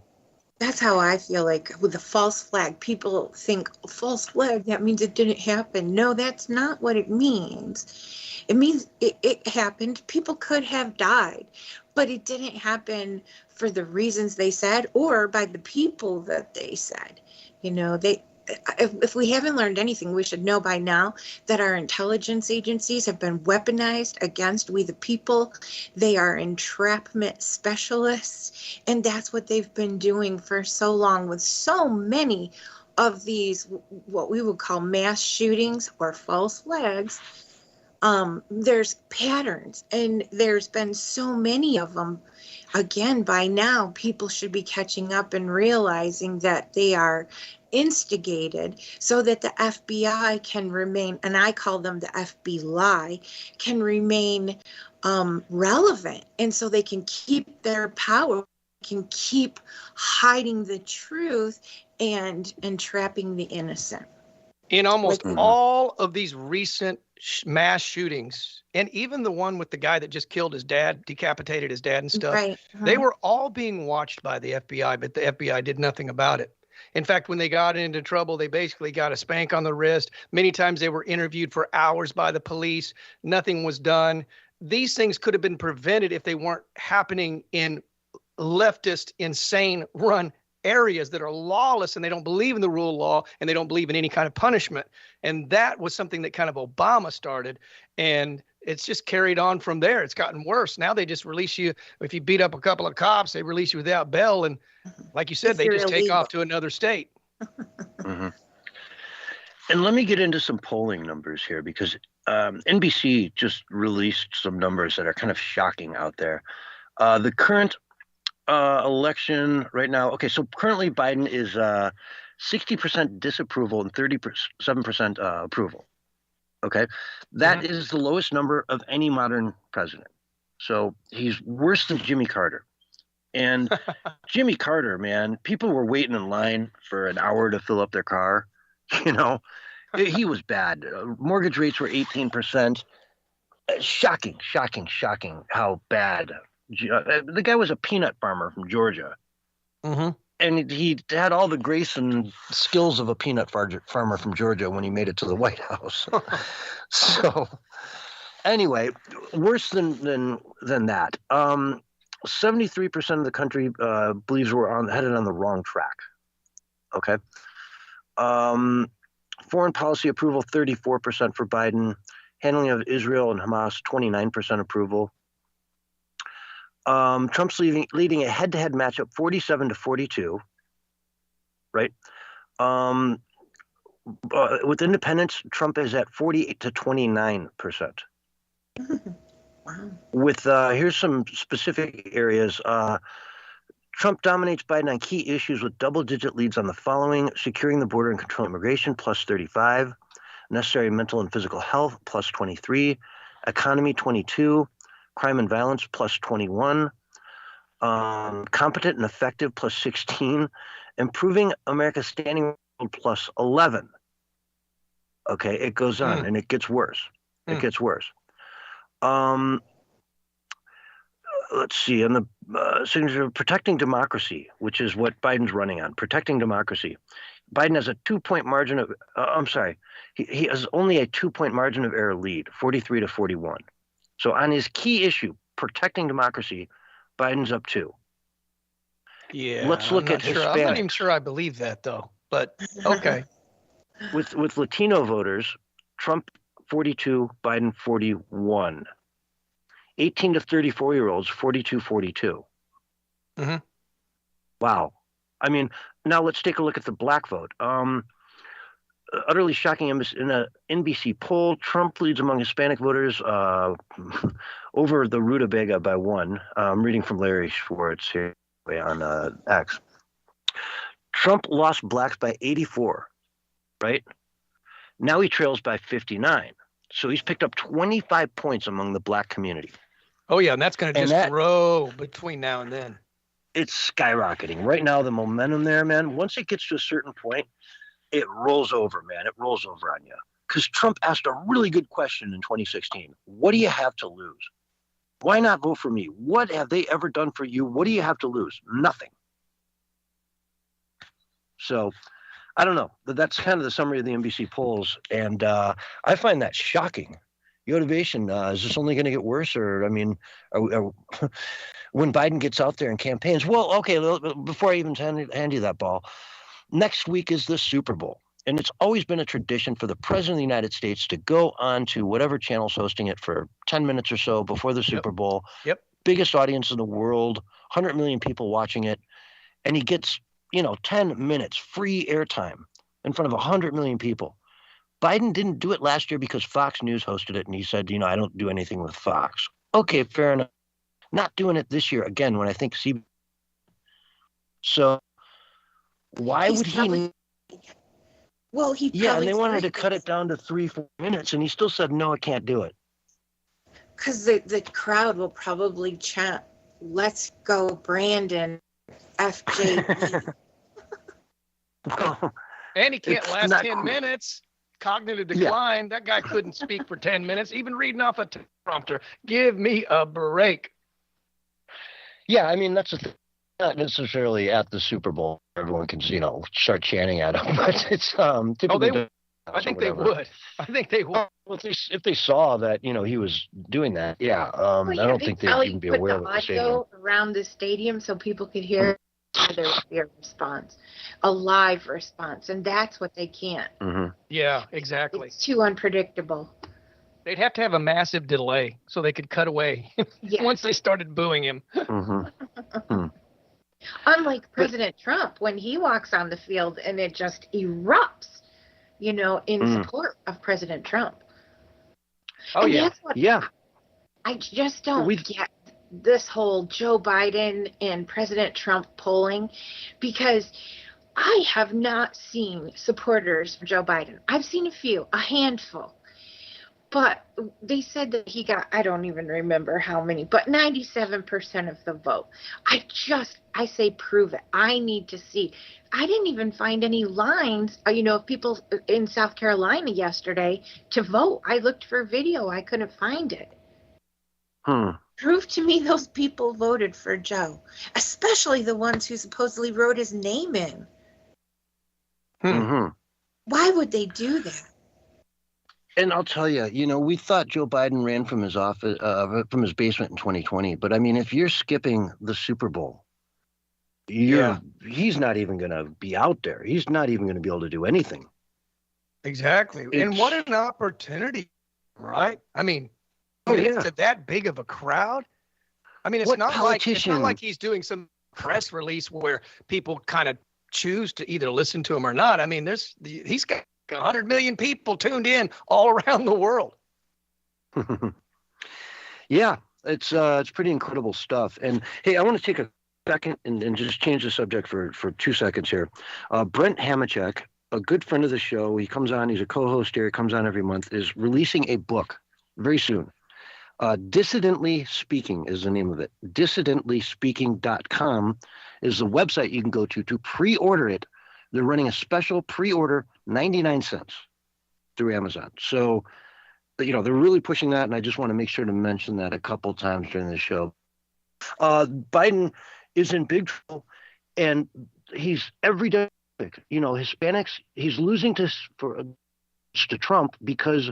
That's how I feel like with the false flag. People think false flag, that means it didn't happen. No, that's not what it means. It means it happened. People could have died, but it didn't happen for the reasons they said or by the people that they said. If we haven't learned anything, we should know by now that our intelligence agencies have been weaponized against we the people. They are entrapment specialists, and that's what they've been doing for so long with so many of these, what we would call mass shootings or false flags. There's patterns, and there's been so many of them. Again, by now, people should be catching up and realizing that they are instigated so that the FBI can remain, and I call them the FB lie, can remain relevant. And so they can keep their power, can keep hiding the truth and entrapping the innocent.
In almost all of these recent mass shootings, and even the one with the guy that just killed his dad, decapitated his dad and stuff,
right.
They were all being watched by the FBI, but the FBI did nothing about it. In fact, when they got into trouble, they basically got a spank on the wrist. Many times they were interviewed for hours by the police. Nothing was done. These things could have been prevented if they weren't happening in leftist, insane run areas that are lawless, and they don't believe in the rule of law, and they don't believe in any kind of punishment. And that was something that kind of Obama started, and it's just carried on from there. It's gotten worse. Now they just release you. If you beat up a couple of cops, they release you without bail. And like you said, they just take off to another state.
Mm-hmm. And let me get into some polling numbers here, because NBC just released some numbers that are kind of shocking out there. The current election right now. Okay, so currently Biden is 60% disapproval and 37% approval. Okay, that is the lowest number of any modern president. So he's worse than Jimmy Carter. And Jimmy Carter, man, people were waiting in line for an hour to fill up their car. He was bad. Mortgage rates were 18%. Shocking how bad. The guy was a peanut farmer from Georgia. Mm-hmm. And he had all the grace and skills of a peanut farmer from Georgia when he made it to the White House. So anyway, worse than that. 73% of the country believes we're headed on the wrong track. Okay. Foreign policy approval, 34% for Biden. Handling of Israel and Hamas, 29% approval. Trump's leading a head-to-head matchup 47-42, right? With independents, Trump is at 48-29%. Wow. With here's some specific areas. Trump dominates Biden on key issues with double-digit leads on the following: securing the border and controlling immigration, plus 35; necessary mental and physical health, plus 23; economy, 22; crime and violence, plus 21; competent and effective, plus 16; improving America's standing, plus 11. Okay, it goes on, and it gets worse. It gets worse. Let's see, on the signature, protecting democracy, which is what Biden's running on, protecting democracy. Biden has a 2-point margin of, he has only a 2-point margin of error lead, 43-41. So on his key issue, protecting democracy, Biden's up 2.
Yeah.
Let's look at Hispanics.
I'm not even sure I believe that, though, but okay.
With Latino voters, Trump 42, Biden 41. 18 to 34-year-olds, 42-42.
Mm-hmm.
Wow. I mean, now let's take a look at the black vote. Utterly shocking in an NBC poll, Trump leads among Hispanic voters over the rutabaga by 1. I'm reading from Larry Schwartz here on X. Trump lost blacks by 84, right? Now he trails by 59. So he's picked up 25 points among the black community.
Oh, yeah, and that's going to just grow between now and then.
It's skyrocketing. Right now, the momentum there, man, once it gets to a certain point, it rolls over, man. It rolls over on you. Because Trump asked a really good question in 2016. What do you have to lose? Why not vote for me? What have they ever done for you? What do you have to lose? Nothing. So, I don't know. That's kind of the summary of the NBC polls. And I find that shocking. Motivation, is this only going to get worse? Or, I mean, when Biden gets out there and campaigns, well, okay, before I even hand you that ball, next week is the Super Bowl. And it's always been a tradition for the president of the United States to go on to whatever channel's hosting it for 10 minutes or so before the Super Bowl.
Yep.
Biggest audience in the world, 100 million people watching it. And he gets, 10 minutes free airtime in front of 100 million people. Biden didn't do it last year because Fox News hosted it. And he said, I don't do anything with Fox. Okay, fair enough. Not doing it this year again when I think So why would he?
Well, he
and they wanted to cut it down to 3-4 minutes, and he still said, no, I can't do it.
Because the crowd will probably chant, "Let's go, Brandon, FJB."
And he can't last 10 minutes. Cognitive decline. Yeah. That guy couldn't speak for 10 minutes, even reading off a prompter. Give me a break.
Yeah, I mean, that's not necessarily at the Super Bowl. Everyone can, start chanting at him, but it's typically.
I think they would.
Well, if they saw that, he was doing that, I don't think they'd even be aware of the stadium.
Around the stadium so people could hear their response, a live response, and that's what they can't.
Mm-hmm.
Yeah, exactly.
It's too unpredictable.
They'd have to have a massive delay so they could cut away once they started booing him.
Mm-hmm.
Unlike President Trump, when he walks on the field and it just erupts, in support of President Trump.
Oh,
yeah.
I just don't get this whole Joe Biden and President Trump polling, because I have not seen supporters of Joe Biden. I've seen a handful. But they said that he got, I don't even remember how many, but 97% of the vote. I say prove it. I need to see. I didn't even find any lines, of people in South Carolina yesterday to vote. I looked for video. I couldn't find it. Prove to me those people voted for Joe, especially the ones who supposedly wrote his name in.
Mm-hmm.
Why would they do that?
And I'll tell you, we thought Joe Biden ran from his office, from his basement in 2020. But I mean, if you're skipping the Super Bowl, he's not even going to be out there. He's not even going to be able to do anything.
Exactly. And what an opportunity, right? I mean, to that big of a crowd. I mean, it's not like he's doing some press release where people kind of choose to either listen to him or not. I mean, he's got 100 million people tuned in all around the world.
Yeah, it's pretty incredible stuff. And hey, I want to take a second and just change the subject for 2 seconds here. Brent Hamachek, a good friend of the show, he comes on, he's a co-host here, he comes on every month, is releasing a book very soon. Dissidently Speaking is the name of it. DissidentlySpeaking.com is the website you can go to pre-order it. They're running a special pre-order, 99 cents through Amazon. So, they're really pushing that, and I just want to make sure to mention that a couple times during the show. Biden is in big trouble, and he's every day. Hispanics, he's losing to Trump because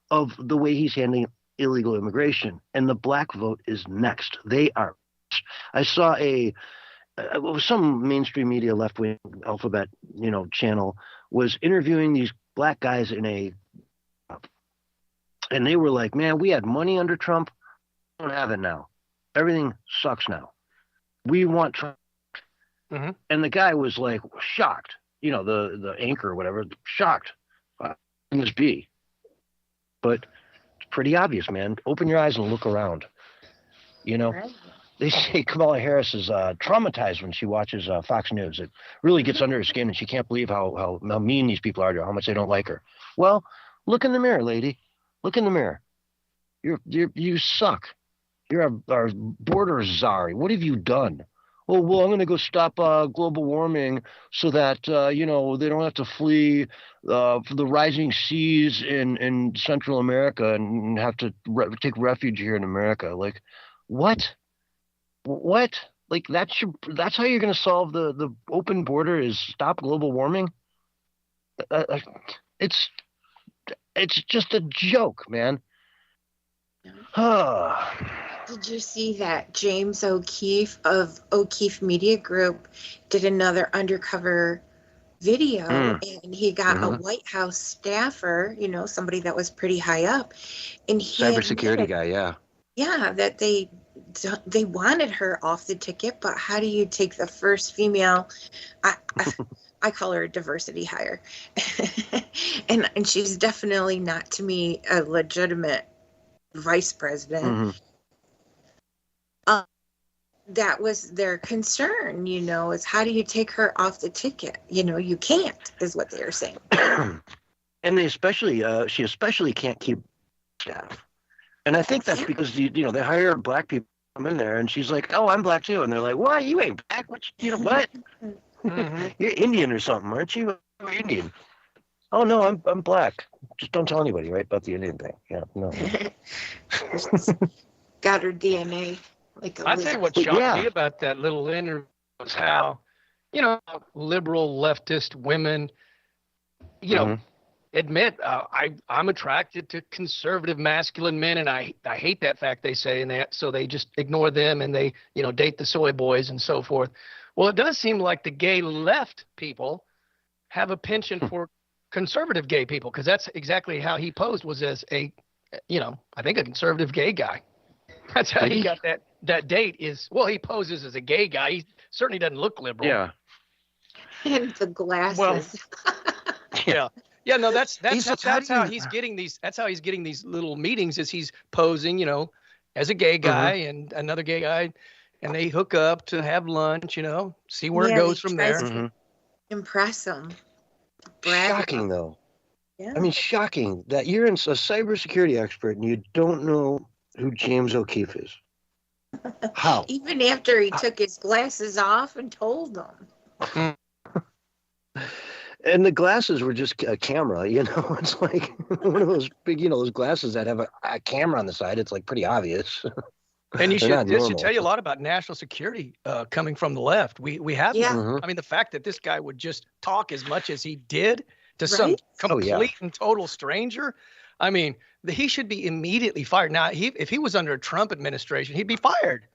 of the way he's handling illegal immigration, and the black vote is next. They are. I saw some mainstream media left-wing alphabet, channel was interviewing these black guys in a And they were like, man, we had money under Trump. We don't have it now. Everything sucks now. We want Trump.
Mm-hmm.
And the guy was like shocked. You know, the anchor or whatever, shocked. Can this be? But it's pretty obvious, man. Open your eyes and look around. You know,
Right.
they say Kamala Harris is traumatized when she watches Fox News. It really gets under her skin, and she can't believe how mean these people are to her, how much they don't like her. Well, look in the mirror, lady. Look in the mirror. You suck. You're our border czar. What have you done? Oh, well, I'm going to go stop global warming so that, you know, they don't have to flee for the rising seas in Central America and have to take refuge here in America. Like, what? What? Like, that's how you're going to solve the open border is stop global warming? It's just a joke, man.
Did you see that James O'Keefe of O'Keefe Media Group did another undercover video, and he got a White House staffer, you know, somebody that was pretty high up, and he
Cybersecurity guy, yeah.
Yeah, that they wanted her off the ticket, but how do you take the first female? I call her a diversity hire, and she's definitely not, to me, a legitimate vice president. That was their concern, you know, is how do you take her off the ticket? You know, you can't, is what they were saying.
And they she especially can't keep staff. And I think that's because, you know, they hire black people to come in there, and she's like, oh, I'm black too. And they're like, why? You ain't black. What? You know what? You're Indian or something, aren't you? You're Indian. Oh, no, I'm black. Just don't tell anybody, right, about the Indian thing. Yeah, no.
Got her DNA.
I tell you what shocked me about that little interview was how, you know, liberal leftist women, you know, admit I'm attracted to conservative masculine men, and I hate that fact, they say, and so they just ignore them and they, you know, date the soy boys and so forth. Well, it does seem like the gay left people have a penchant for conservative gay people, because that's exactly how he posed, was as a, you know, I think a conservative gay guy. That's how he got that date is, well, he poses as a gay guy. He certainly doesn't look liberal.
Yeah.
And the glasses.
Well, yeah, no, that's how he's getting these little meetings, is he's posing, you know, as a gay guy and another gay guy, and they hook up to have lunch, you know, see where it goes from there.
Impress them.
Shocking, though.
Yeah.
I mean, shocking that you're a cybersecurity expert and you don't know who James O'Keefe is. How?
Even after he took his glasses off and told them.
And the glasses were just a camera, you know. It's like one of those big, you know, those glasses that have a camera on the side. It's like pretty obvious.
And this should tell you a lot about national security coming from the left. We have, I mean, the fact that this guy would just talk as much as he did to some complete and total stranger. I mean, he should be immediately fired. Now, if he was under a Trump administration, he'd be fired,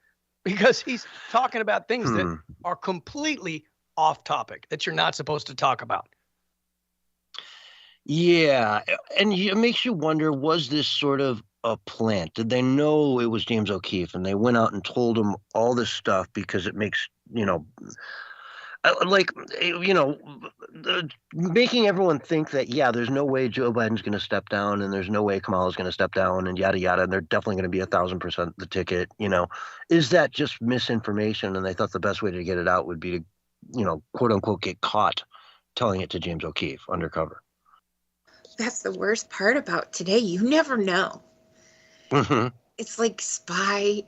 because he's talking about things that are completely off topic, that you're not supposed to talk about.
Yeah, and it makes you wonder, was this sort of a plant? Did they know it was James O'Keefe and they went out and told him all this stuff because it makes, you know, like, you know, making everyone think that, yeah, there's no way Joe Biden's going to step down and there's no way Kamala's going to step down and yada, yada, and they're definitely going to be 1,000% the ticket, you know. Is that just misinformation? And they thought the best way to get it out would be to, you know, quote unquote, get caught telling it to James O'Keefe undercover.
That's the worst part about today. You never know. It's like spy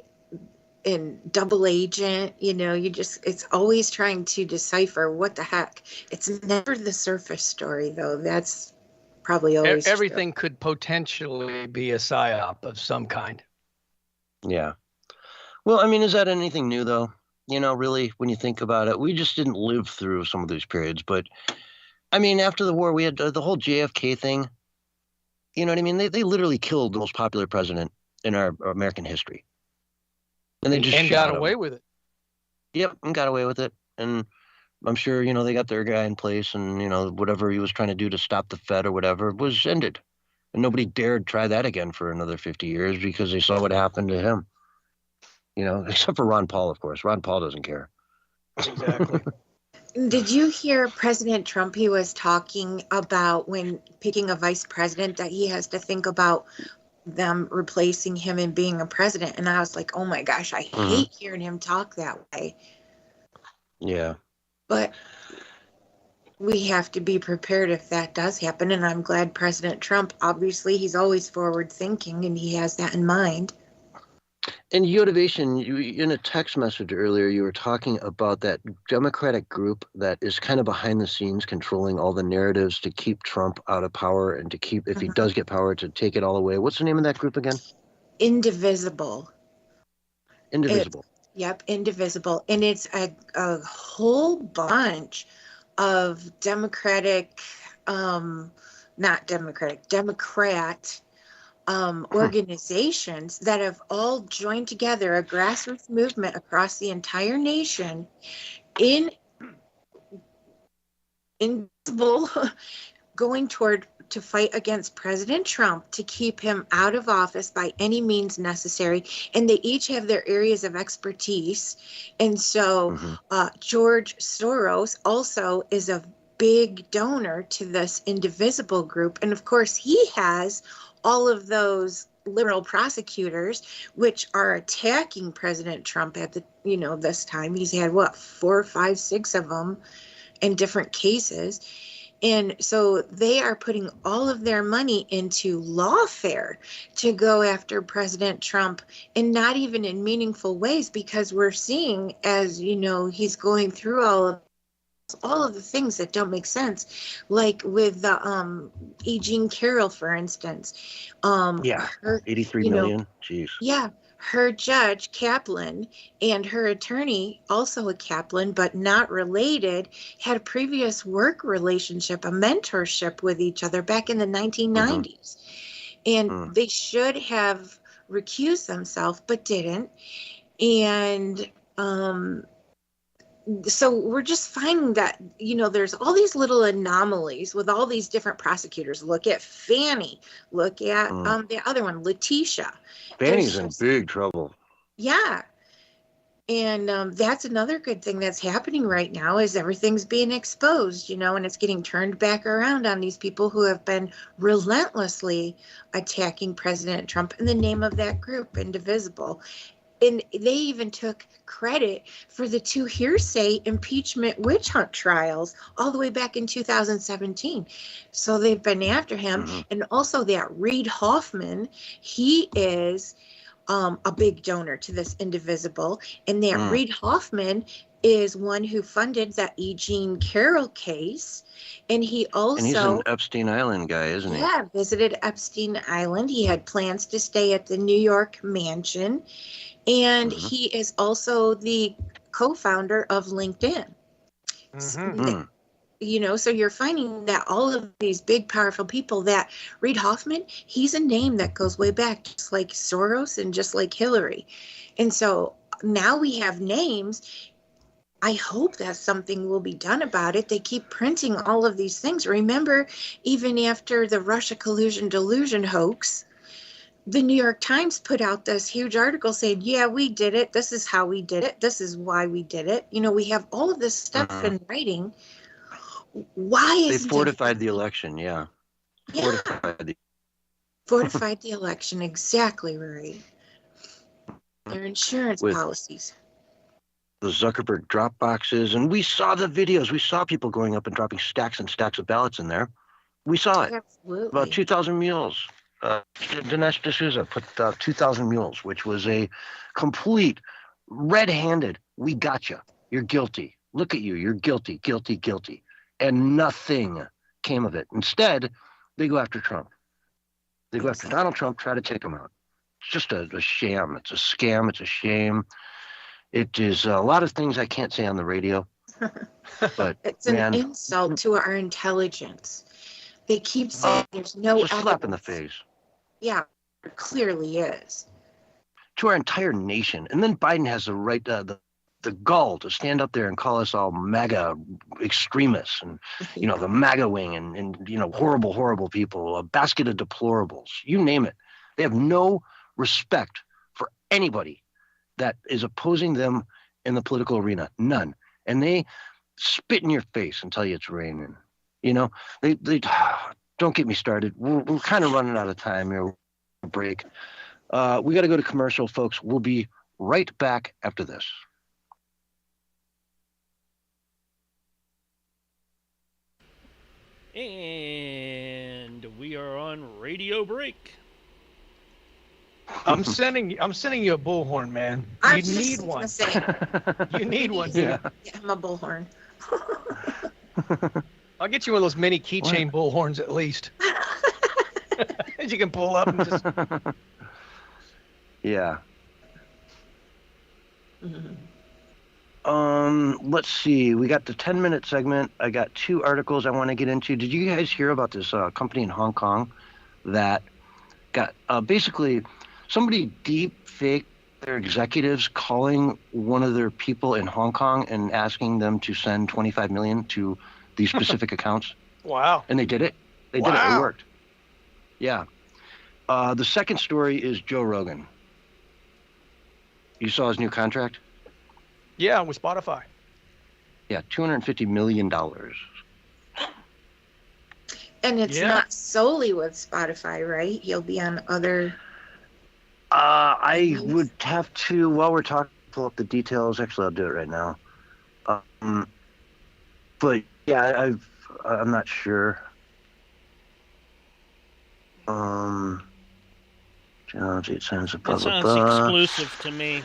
and double agent, you know, it's always trying to decipher what the heck. It's never the surface story, though. That's probably always
everything true. Could potentially be a psyop of some kind.
Yeah. Well, I mean, is that anything new, though? You know, really, when you think about it, we just didn't live through some of these periods. But, I mean, after the war, we had the whole JFK thing. You know what I mean? They literally killed the most popular president in our American history. And they just
got away with it.
Yep, and got away with it. And I'm sure, you know, they got their guy in place, and, you know, whatever he was trying to do to stop the Fed or whatever was ended. And nobody dared try that again for another 50 years because they saw what happened to him. You know, except for Ron Paul, of course. Ron Paul doesn't care.
Exactly.
Did you hear President Trump? He was talking about when picking a vice president that he has to think about them replacing him and being a president. And I was like, oh my gosh, I hate hearing him talk that way.
Yeah.
But we have to be prepared if that does happen. And I'm glad President Trump, obviously, he's always forward thinking and he has that in mind.
In Yotivation, in a text message earlier, you were talking about that Democratic group that is kind of behind the scenes controlling all the narratives to keep Trump out of power and to keep, if he does get power, to take it all away. What's the name of that group again?
Indivisible.
Indivisible.
Yep, Indivisible. And it's a whole bunch of Democrat organizations that have all joined together, a grassroots movement across the entire nation in invisible going to fight against President Trump to keep him out of office by any means necessary. And they each have their areas of expertise. And so George Soros also is a big donor to this Indivisible group. And of course, he has all of those liberal prosecutors, which are attacking President Trump at the, this time. He's had 4, 5, 6 of them in different cases. And so they are putting all of their money into lawfare to go after President Trump, and not even in meaningful ways, because we're seeing, as he's going through all of the things that don't make sense, like with the E. Jean Carroll, for instance.
Her, 83 million. Jeez.
Yeah. Her judge, Kaplan, and her attorney, also a Kaplan, but not related, had a previous work relationship, a mentorship with each other back in the 1990s. And they should have recused themselves, but didn't. And so we're just finding that, there's all these little anomalies with all these different prosecutors. Look at Fannie. Look at the other one, Letitia.
Fannie's in big trouble.
Yeah. And that's another good thing that's happening right now, is everything's being exposed, and it's getting turned back around on these people who have been relentlessly attacking President Trump in the name of that group, Indivisible. And they even took credit for the 2 hearsay impeachment witch hunt trials all the way back in 2017. So they've been after him. And also that Reid Hoffman, he is a big donor to this Indivisible. And that Reid Hoffman is one who funded that E. Jean Carroll case. And he also...
And he's an Epstein Island guy, isn't he?
Yeah, visited Epstein Island. He had plans to stay at the New York mansion. And he is also the co-founder of LinkedIn. So you're finding that all of these big, powerful people, that Reid Hoffman, he's a name that goes way back, just like Soros and just like Hillary. And so now we have names. I hope that something will be done about it. They keep printing all of these things. Remember, even after the Russia collusion delusion hoax, the New York Times put out this huge article saying, yeah, we did it. This is how we did it. This is why we did it. We have all of this stuff in writing. Why is
they fortified the election? Yeah.
Fortified the election. Exactly right. Their insurance policies.
The Zuckerberg drop boxes. And we saw the videos. We saw people going up and dropping stacks and stacks of ballots in there. We saw it.
Absolutely.
About 2,000 mules. Dinesh D'Souza put 2,000 mules, which was a complete red-handed, we got you. You're guilty. Look at you. You're guilty, guilty, guilty. And nothing came of it. Instead, they go after Trump. They go after Donald Trump, try to take him out. It's just a sham. It's a scam. It's a shame. It is a lot of things I can't say on the radio. But
it's an insult to our intelligence. They keep saying there's no
evidence. It's a slap in the face.
Yeah, it clearly is.
To our entire nation. And then Biden has the right, the the gall to stand up there and call us all MAGA extremists and, the MAGA wing and horrible, horrible people, a basket of deplorables, you name it. They have no respect for anybody that is opposing them in the political arena. None. And they spit in your face and tell you it's raining. They don't get me started. We're kind of running out of time here. Break. We got to go to commercial, folks. We'll be right back after this.
And we are on radio break.
I'm sending you a bullhorn, man. You need one. You need one, dude.
Yeah, I'm a bullhorn.
I'll get you one of those mini keychain bullhorns at least. That you can pull up and just.
Yeah. Let's see. We got the 10-minute segment. I got 2 articles I want to get into. Did you guys hear about this company in Hong Kong that got basically somebody deep fake their executives calling one of their people in Hong Kong and asking them to send $25 million to these specific accounts?
Wow.
And they did it. They did it. It worked. Yeah. The second story is Joe Rogan. You saw his new contract?
Yeah, with Spotify.
Yeah, $250 million.
And it's not solely with Spotify, right? He'll be on other.
I would have to, while we're talking, pull up the details. Actually, I'll do it right now. But yeah, I'm not sure. Jones, 8 cents, blah,
That
blah,
sounds
blah.
exclusive to me.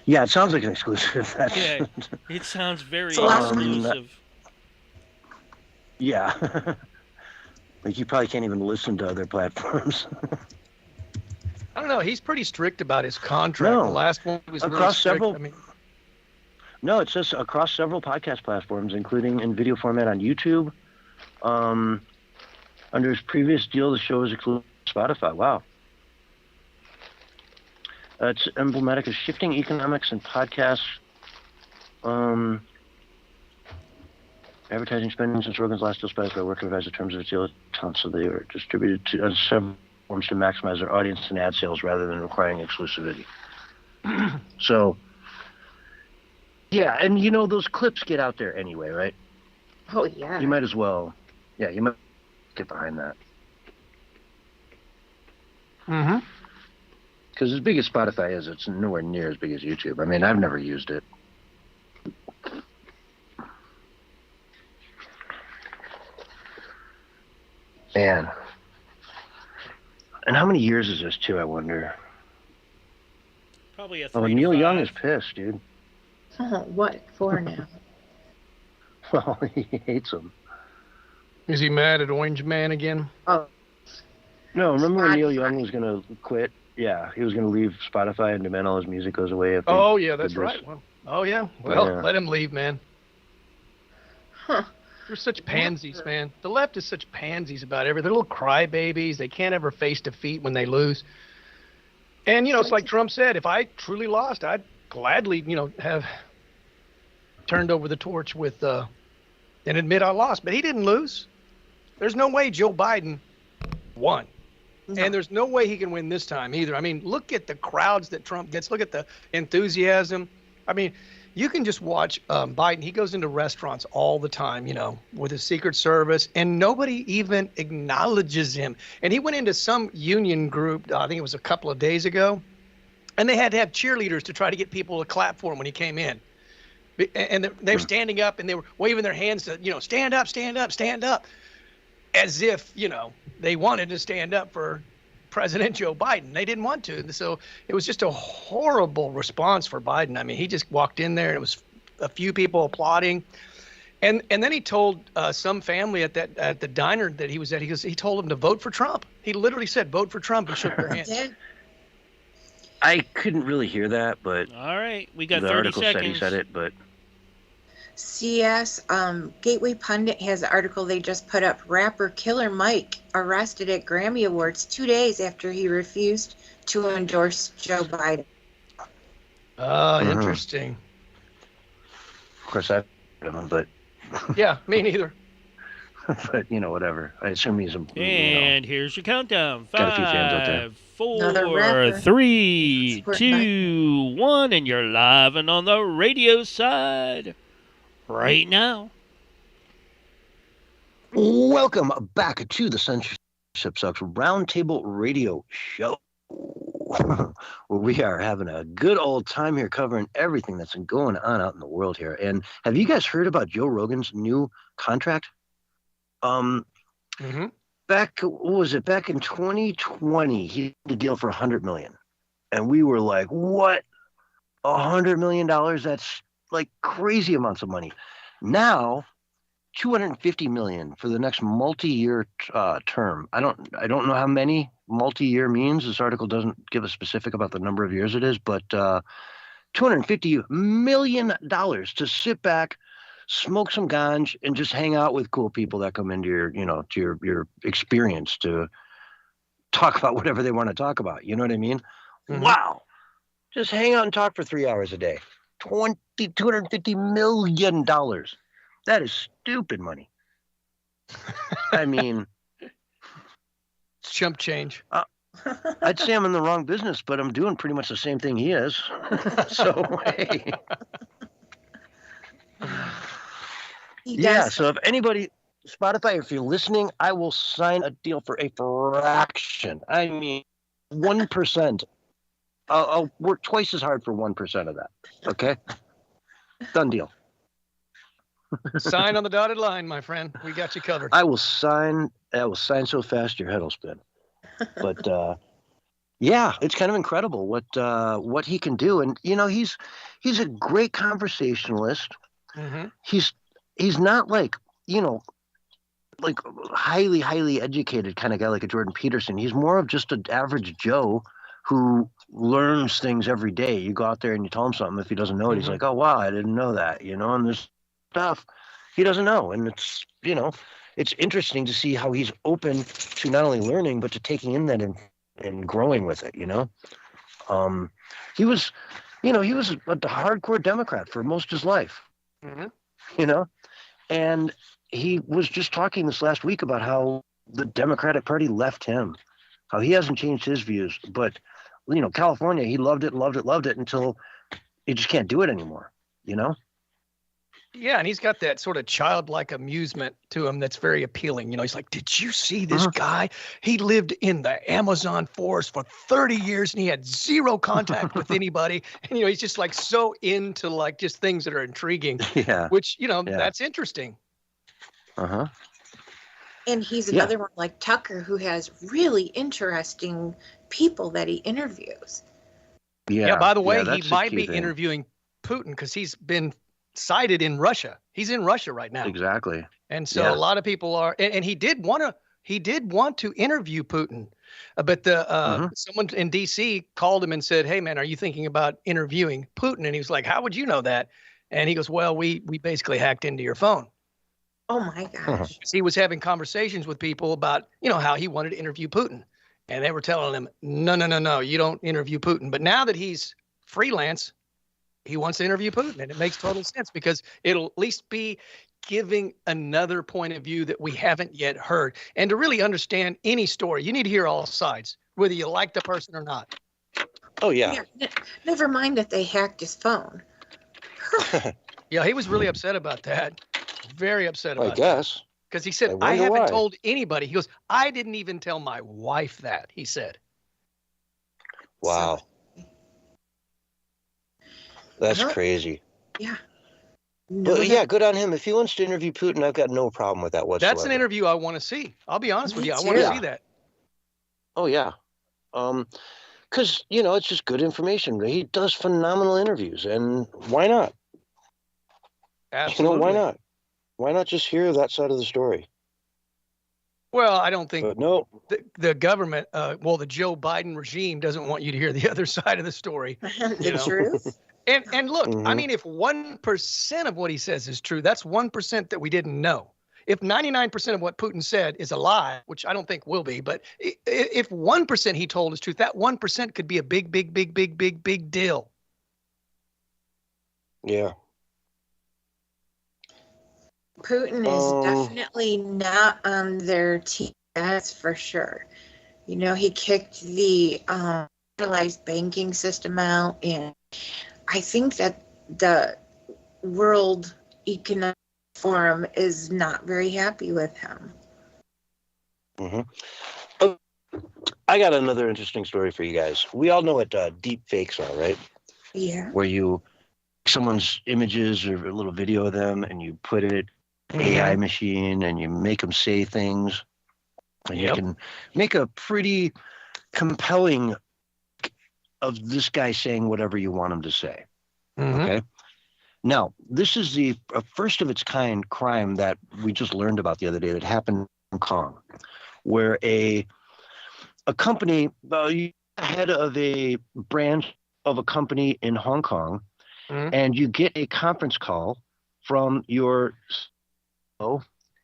Yeah, it sounds like an exclusive.
Yeah, it sounds very exclusive.
Yeah. Like you probably can't even listen to other platforms.
I don't know. He's pretty strict about his contract.
No.
The last one was
Across
really strict.
several.
I mean,
No, it says across several podcast platforms, including in video format on YouTube. Under his previous deal, the show was exclusive to Spotify. Wow. It's emblematic of shifting economics and podcasts. Advertising spending since Rogan's last deal, Spotify work revised the terms of its deal so they were distributed to several forms to maximize their audience and ad sales rather than requiring exclusivity. So, yeah, and those clips get out there anyway, right?
Oh, yeah.
You might as well, you might get behind that.
mm-hmm.
Because as big as Spotify is, it's nowhere near as big as YouTube. I mean, I've never used it. Man. And how many years is this, too, I wonder?
Probably a 3 to
Neil
5.
Young is pissed, dude.
Oh, what for now?
Well, he hates him.
Is he mad at Orange Man again?
Oh.
No, remember when Neil Young was going to quit? Yeah, he was going to leave Spotify and demand all his music goes away.
Oh, yeah, that's right. Well, oh, yeah. Well,
Yeah.
let him leave, man.
Huh.
They're such pansies, man. The left is such pansies about everything. They're little crybabies. They can't ever face defeat when they lose. And, it's like Trump said, if I truly lost, I'd gladly, have turned over the torch with, and admit I lost. But he didn't lose. There's no way Joe Biden won. No. And there's no way he can win this time either. I mean, look at the crowds that Trump gets. Look at the enthusiasm. I mean, you can just watch Biden. He goes into restaurants all the time, with his Secret Service, and nobody even acknowledges him. And he went into some union group, I think it was a couple of days ago, and they had to have cheerleaders to try to get people to clap for him when he came in. And they were standing up, and they were waving their hands to, stand up, stand up, stand up, as if, they wanted to stand up for President Joe Biden. They didn't want to. So it was just a horrible response for Biden. I mean, he just walked in there and it was a few people applauding. And then he told some family at the diner that he was at, he told them to vote for Trump. He literally said, vote for Trump, and shook their hands.
I couldn't really hear that, but
all right, we got
the
30
article
seconds.
said he said it, but
CS Gateway Pundit has an article they just put up. Rapper Killer Mike arrested at Grammy Awards 2 days after he refused to endorse Joe Biden.
Oh, interesting.
Of course, I don't, but
yeah, me neither.
But whatever. I assume he's a.
And here's your countdown:
got a few fans out there.
5, 4, 3, 2, 1, and you're live and on the radio side right now.
Welcome back to the Censorship Sucks Roundtable Radio Show, where we are having a good old time here covering everything that's been going on out in the world here. And have you guys heard about Joe Rogan's new contract? Back, what was it? Back in 2020, he did a deal for $100 million, and we were like, "What? $100 million? That's like crazy amounts of money." Now, $250 million for the next multi-year term. I don't know how many multi-year means. This article doesn't give a specific about the number of years it is, but $250 million to sit back, smoke some ganj, and just hang out with cool people that come into your, to your experience to talk about whatever they want to talk about. You know what I mean? Wow. Just hang out and talk for 3 hours a day. $250 million. That is stupid money. I mean,
it's chump change.
I'd say I'm in the wrong business, but I'm doing pretty much the same thing he is. So, hey. Yeah, so if anybody, Spotify, if you're listening, I will sign a deal for a fraction. I mean, 1%. I'll work twice as hard for 1% of that. Okay? Done deal.
Sign on the dotted line, my friend. We got you covered.
I will sign so fast your head will spin. But yeah, it's kind of incredible what he can do. And he's a great conversationalist. He's not like highly educated kind of guy like a Jordan Peterson. He's more of just an average Joe who learns things every day. You go out there and you tell him something. If he doesn't know it, he's like, "Oh wow, I didn't know that." And there's stuff he doesn't know, and it's it's interesting to see how he's open to not only learning but to taking in that and growing with it. He was a hardcore Democrat for most of his life. And he was just talking this last week about how the Democratic Party left him, how he hasn't changed his views, but California, he loved it until he just can't do it anymore.
Yeah, and he's got that sort of childlike amusement to him that's very appealing. He's like, "Did you see this guy? He lived in the Amazon forest for 30 years and he had zero contact with anybody." And, he's just like so into like just things that are intriguing, which, that's interesting.
And he's another one like Tucker who has really interesting people that he interviews.
Yeah, by the way, he might be interviewing Putin because he's been cited in Russia. He's in Russia right now.
Exactly.
And so a lot of people are, and he did want to interview Putin, but someone in DC called him and said, "Hey man, are you thinking about interviewing Putin?" And he was like, "How would you know that?" And he goes, "Well, we basically hacked into your phone."
Oh my gosh.
He was having conversations with people about, how he wanted to interview Putin. And they were telling him, no, you don't interview Putin. But now that he's freelance, he wants to interview Putin, and it makes total sense because it'll at least be giving another point of view that we haven't yet heard. And to really understand any story, you need to hear all sides, whether you like the person or not.
Oh, yeah.
Never mind that they hacked his phone.
Yeah, he was really upset about that. Very upset about that.
I guess.
Because he said, I haven't told anybody. He goes, I didn't even tell my wife that, he said.
Wow. That's crazy.
Yeah.
Well, yeah, good on him. If he wants to interview Putin, I've got no problem with that whatsoever.
That's an interview I want to see. I'll be honest with you. I want to see that.
Oh, yeah. Because, it's just good information. He does phenomenal interviews, and why not?
Absolutely.
Why not? Why not just hear that side of the story?
Well, I don't think the government, the Joe Biden regime doesn't want you to hear the other side of the story.
The truth.
And look, I mean, if 1% of what he says is true, that's 1% that we didn't know. If 99% of what Putin said is a lie, which I don't think will be, but if 1% he told is truth, that 1% could be a big, big, big, big, big, big deal.
Yeah.
Putin is definitely not on their team. That's for sure. You know, he kicked the centralized banking system out, and I think that the World Economic Forum is not very happy with him.
Mm-hmm. Oh, I got another interesting story for you guys. We all know what deep fakes are, right?
Yeah.
Where you someone's images or a little video of them and you put it AI machine and you make them say things, and you can make a pretty compelling of this guy saying whatever you want him to say. Okay. Now, this is the first of its kind crime that we just learned about the other day that happened in Hong Kong, where a company, head of a branch of a company in Hong Kong, and you get a conference call from your CEO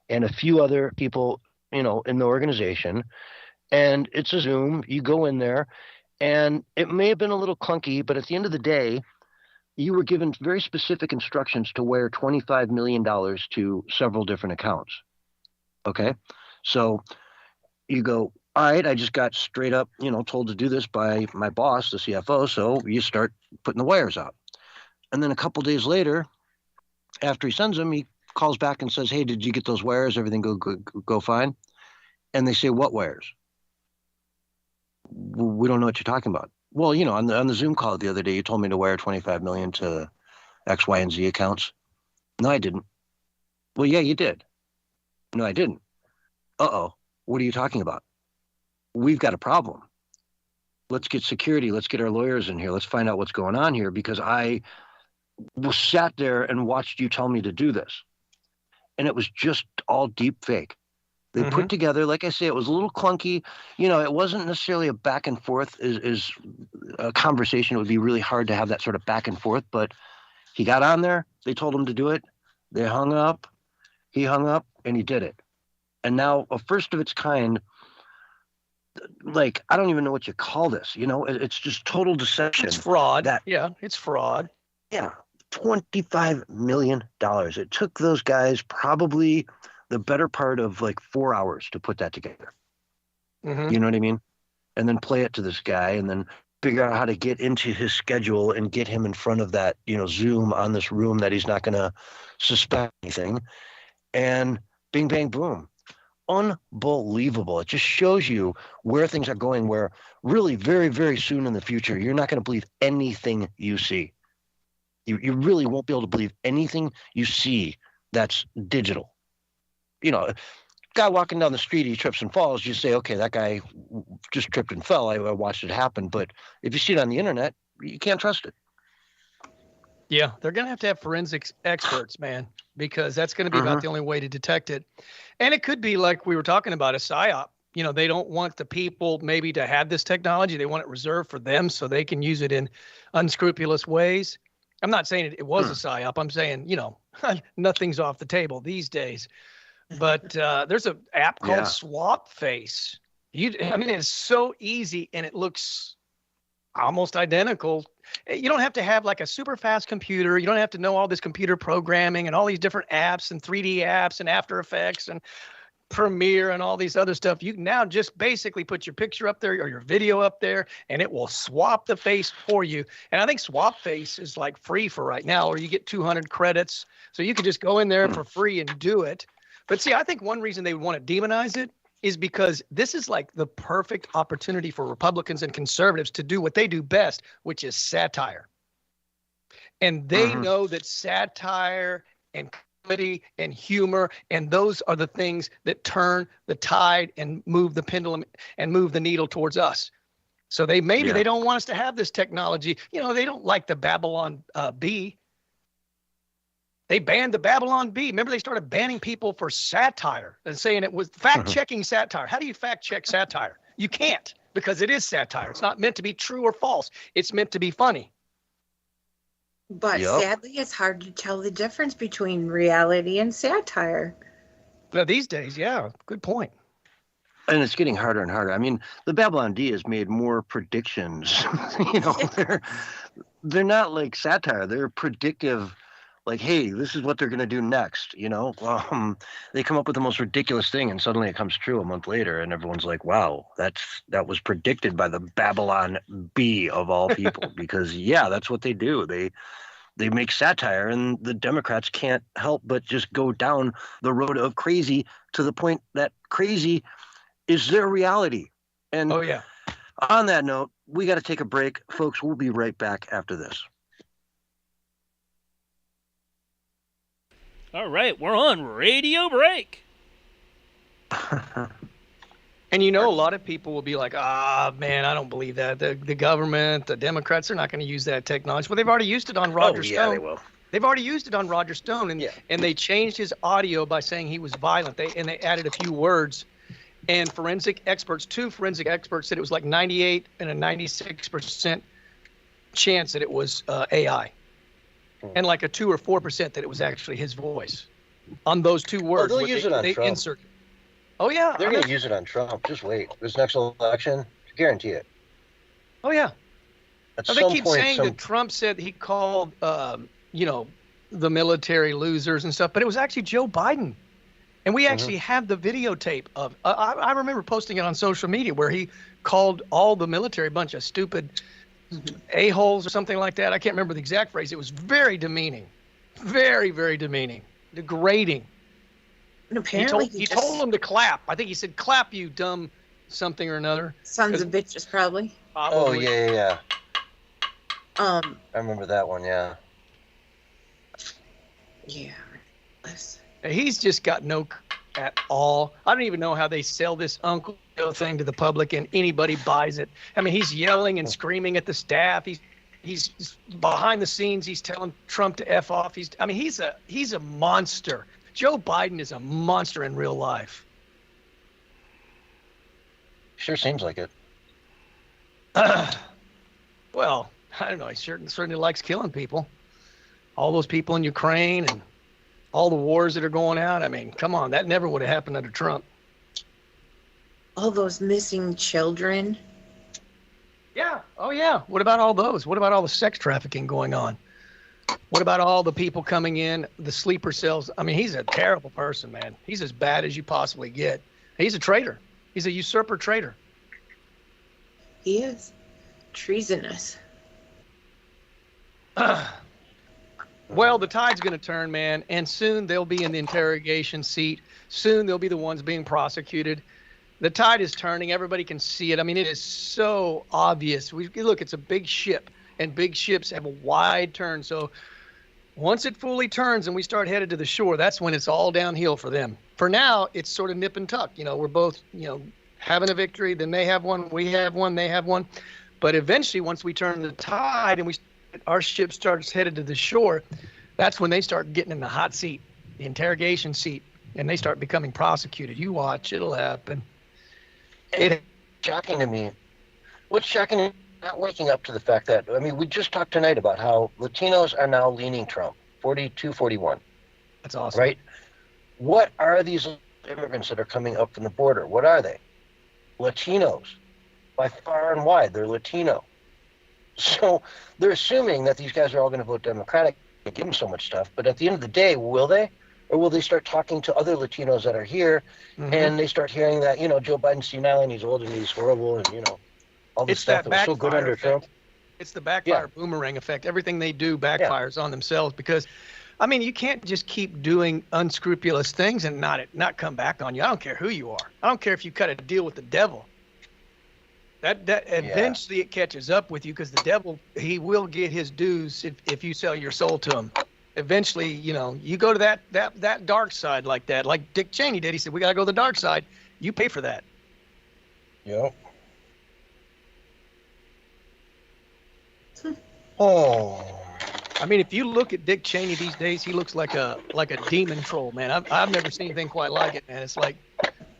and a few other people, in the organization, and it's a Zoom. You go in there, and it may have been a little clunky, but at the end of the day, you were given very specific instructions to wire $25 million to several different accounts. Okay, so you go, all right, I just got straight up, told to do this by my boss, the CFO. So you start putting the wires out. And then a couple days later, after he sends them, he calls back and says, hey, did you get those wires? Everything go fine? And they say, what wires? We don't know what you're talking about. Well, on the Zoom call the other day, you told me to wire 25 million to X, Y, and Z accounts. No, I didn't. Well, yeah, you did. No, I didn't. Uh-oh. What are you talking about? We've got a problem. Let's get security. Let's get our lawyers in here. Let's find out what's going on here, because I sat there and watched you tell me to do this. And it was just all deep fake. They put together, like I say, it was a little clunky. It wasn't necessarily a back and forth is a conversation. It would be really hard to have that sort of back and forth, but he got on there. They told him to do it. They hung up. He hung up, and he did it. And now a first of its kind, like, I don't even know what you call this. It's just total deception.
It's fraud. It's fraud.
Yeah, $25 million. It took those guys probably the better part of like 4 hours to put that together. You know what I mean? And then play it to this guy, and then figure out how to get into his schedule and get him in front of that, Zoom on this room that he's not going to suspect anything. And bing, bang, boom. Unbelievable. It just shows you where things are going, where really very, very soon in the future, you're not going to believe anything you see. You really won't be able to believe anything you see that's digital. Guy walking down the street, he trips and falls, you say, okay, that guy just tripped and fell. I watched it happen. But if you see it on the internet, you can't trust it.
Yeah, they're going to have forensics experts, man, because that's going to be about the only way to detect it. And it could be like we were talking about, a PSYOP. They don't want the people maybe to have this technology. They want it reserved for them so they can use it in unscrupulous ways. I'm not saying it was a PSYOP. I'm saying, nothing's off the table these days. But there's an app called SwapFace. It's so easy, and it looks almost identical. You don't have to have like a super fast computer. You don't have to know all this computer programming and all these different apps and 3D apps and After Effects and Premiere and all these other stuff. You can now just basically put your picture up there or your video up there, and it will swap the face for you. And I think SwapFace is like free for right now, or you get 200 credits. So you could just go in there for free and do it. But see, I think one reason they would want to demonize it is because this is like the perfect opportunity for Republicans and conservatives to do what they do best, which is satire. And they know that satire and comedy and humor, and those are the things that turn the tide and move the pendulum and move the needle towards us. So they don't want us to have this technology. They don't like the Babylon Bee. They banned the Babylon Bee. Remember, they started banning people for satire and saying it was fact-checking satire. How do you fact-check satire? You can't, because it is satire. It's not meant to be true or false. It's meant to be funny.
But sadly, it's hard to tell the difference between reality and satire.
Now, these days, yeah, good point.
And it's getting harder and harder. I mean, the Babylon D has made more predictions. They're not like satire. They're predictive. Like, hey, this is what they're going to do next. They come up with the most ridiculous thing, and suddenly it comes true a month later, and everyone's like, "Wow, that was predicted by the Babylon B of all people." Because that's what they do. They make satire, and the Democrats can't help but just go down the road of crazy to the point that crazy is their reality. And on that note, we got to take a break, folks. We'll be right back after this.
All right, we're on radio break.
And a lot of people will be like, man, I don't believe that. The government, the Democrats, they're not going to use that technology. Well, they've already used it on Roger Stone.
Yeah, they will.
They've already used it on Roger Stone, and they changed his audio by saying he was violent. They added a few words. And two forensic experts said it was like 98 and a 96% chance that it was AI. And like a 2 or 4% that it was actually his voice on those two words.
They'll use it on Trump.
Insert. Oh, yeah.
They're going to use it on Trump. Just wait. This next election, guarantee it.
Oh, yeah.
They
keep saying that Trump said he called, the military losers and stuff, but it was actually Joe Biden. And we actually have the videotape of, I remember posting it on social media where he called all the military a bunch of stupid a-holes or something like that. I can't remember the exact phrase. It was very demeaning. Very, very demeaning. Degrading.
And apparently
he told them to clap. I think he said, "Clap, you dumb something or another."
Sons of bitches, probably.
Oh, yeah. I remember that one, yeah.
Yeah.
He's just got no at all. I don't even know how they sell this Uncle Joe thing to the public and anybody buys it. I mean, he's yelling and screaming at the staff. He's behind the scenes. He's telling Trump to F off. He's a monster. Joe Biden is a monster in real life.
Sure seems like it.
Well, I don't know. He certainly likes killing people. All those people in Ukraine and all the wars that are going out. I mean, come on. That never would have happened under Trump.
All those missing children.
Yeah. Oh, yeah. What about all those? What about all the sex trafficking going on? What about all the people coming in, the sleeper cells? I mean, he's a terrible person, man. He's as bad as you possibly get. He's a traitor. He's a usurper traitor.
He is. Treasonous.
Well, the tide's going to turn, man, and soon they'll be in the interrogation seat. Soon they'll be the ones being prosecuted. The tide is turning. Everybody can see it. I mean, it is so obvious. Look, it's a big ship, and big ships have a wide turn. So once it fully turns and we start headed to the shore, that's when it's all downhill for them. For now, it's sort of nip and tuck. We're both, having a victory. Then they have one, we have one, they have one. But eventually, once we turn the tide and our ship starts headed to the shore, that's when they start getting in the hot seat, the interrogation seat, and they start becoming prosecuted. You watch, it'll happen.
It's shocking to me. What's shocking is not waking up to the fact that, we just talked tonight about how Latinos are now leaning Trump, 42-41.
That's awesome.
Right? What are these immigrants that are coming up from the border? What are they? Latinos. By far and wide, they're Latino. So they're assuming that these guys are all going to vote Democratic, give them so much stuff. But at the end of the day, will they? Or will they start talking to other Latinos that are here, and they start hearing that, Joe Biden's senile and he's old and he's horrible and, all this stuff that was so good under Trump?
It's the backfire boomerang effect. Everything they do backfires on themselves because, you can't just keep doing unscrupulous things and not come back on you. I don't care who you are. I don't care if you cut a deal with the devil. That eventually it catches up with you because the devil, he will get his dues if you sell your soul to him. Eventually, you go to that dark side like that, like Dick Cheney did. He said, "We got to go to the dark side. You pay for that."
Yep. Oh.
If you look at Dick Cheney these days, he looks like a demon troll, man. I've never seen anything quite like it, man. It's like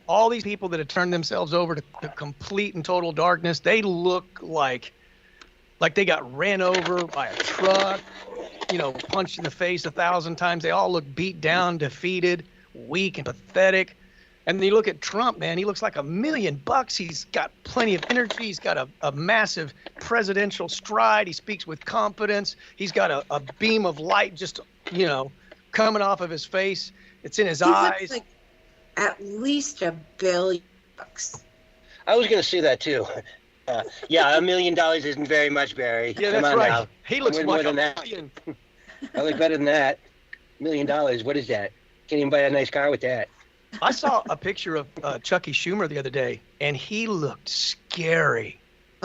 all these people that have turned themselves over to complete and total darkness, they look like they got ran over by a truck, punched in the face 1,000 times. They all look beat down, defeated, weak, and pathetic. And then you look at Trump, man, he looks like $1 million. He's got plenty of energy. He's got a massive presidential stride. He speaks with confidence. He's got a beam of light just, coming off of his face. It's in his eyes.
Looks like at least $1 billion.
I was going to say that too. Yeah, $1 million isn't very much, Barry.
Yeah,
Come
that's
on
right.
now.
He looks
More
like
than
$1
that.
million.
I look better than that. $1 million. What is that? Can't even buy a nice car with that.
I saw a picture of Chucky Schumer the other day, and he looked scary.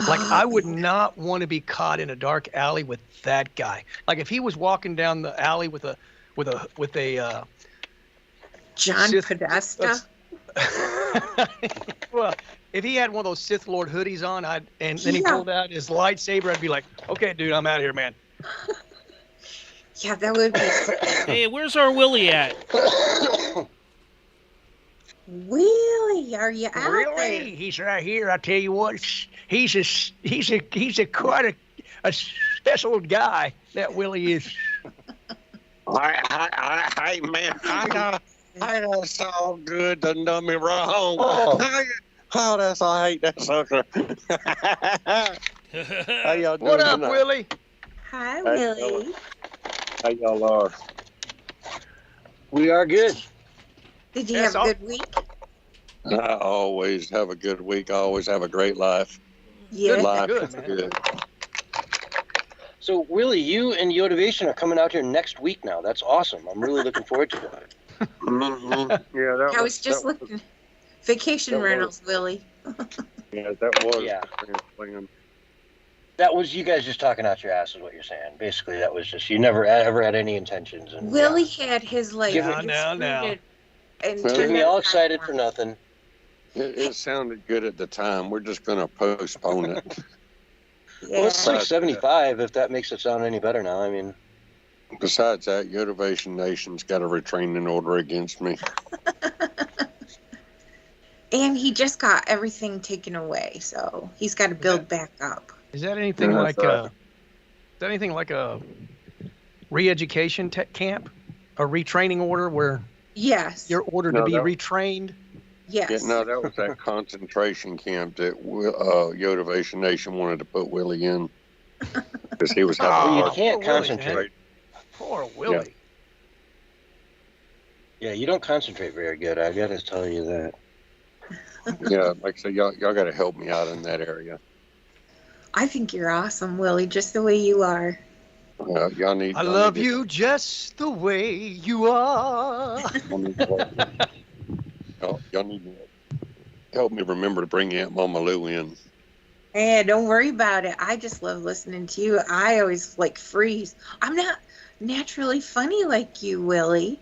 Like, I would not want to be caught in a dark alley with that guy. Like, if he was walking down the alley with a
John Podesta.
Well, if he had one of those Sith Lord hoodies on, and then he pulled out his lightsaber, I'd be like, okay, dude, I'm out of here, man.
Yeah, that would be.
Hey, where's our Willie at?
Willie, are you out
Really?
there?
He's right here. I tell you what, he's quite a special guy. That Willie is.
Hey, man, I know it's all good. Done done me wrong. Oh, I hate that sucker. How y'all doing
What up,
tonight?
Willie?
Hi,
Hey,
Willie.
How y'all are?
We are good.
Did you
Yes,
have a good week?
I always have a good week. I always have a great life.
Yeah.
Life
Good,
is
man.
good.
So, Willie, you and Yotivation are coming out here next week now. That's awesome. I'm really looking forward to it.
Yeah, that
I was just looking. Vacation
that was-
rentals, Willie.
Yeah, that was
Yeah.
the plan.
That was you guys just talking out your ass is what you're saying. Basically, that was just, you never ever had any intentions. And,
Willie had his like.
Give
it- Now.
disputed and
Well,
Get
turned
me
it
all
on.
excited for nothing.
It sounded good at the time. We're just going to postpone it.
Well, it's
Yeah.
like 75, if that makes it sound any better now. I mean,
Besides that, Yotivation Nation's got a restraining order against me.
And he just got everything taken away, so he's got to build back up.
Is that anything
Yeah,
like
that's right.
a re-education camp, a retraining order where
Yes.
you're ordered
No,
to be
that-
retrained?
Yes.
Yeah, no, that was that concentration camp that Yotivation Nation wanted to put Willie in because he was having
Oh,
a
you
hard
can't
poor Willie,
concentrate.
man. Poor Willie.
Yeah, you don't concentrate very good. I got to tell you that.
Yeah, like I said, y'all got to help me out in that area.
I think you're awesome, Willie, just the way you are.
Y'all need.
I love you just the way you are.
Y'all need to help me remember to bring Aunt Mama Lou in.
Hey, don't worry about it. I just love listening to you. I always like freeze. I'm not naturally funny like you, Willie.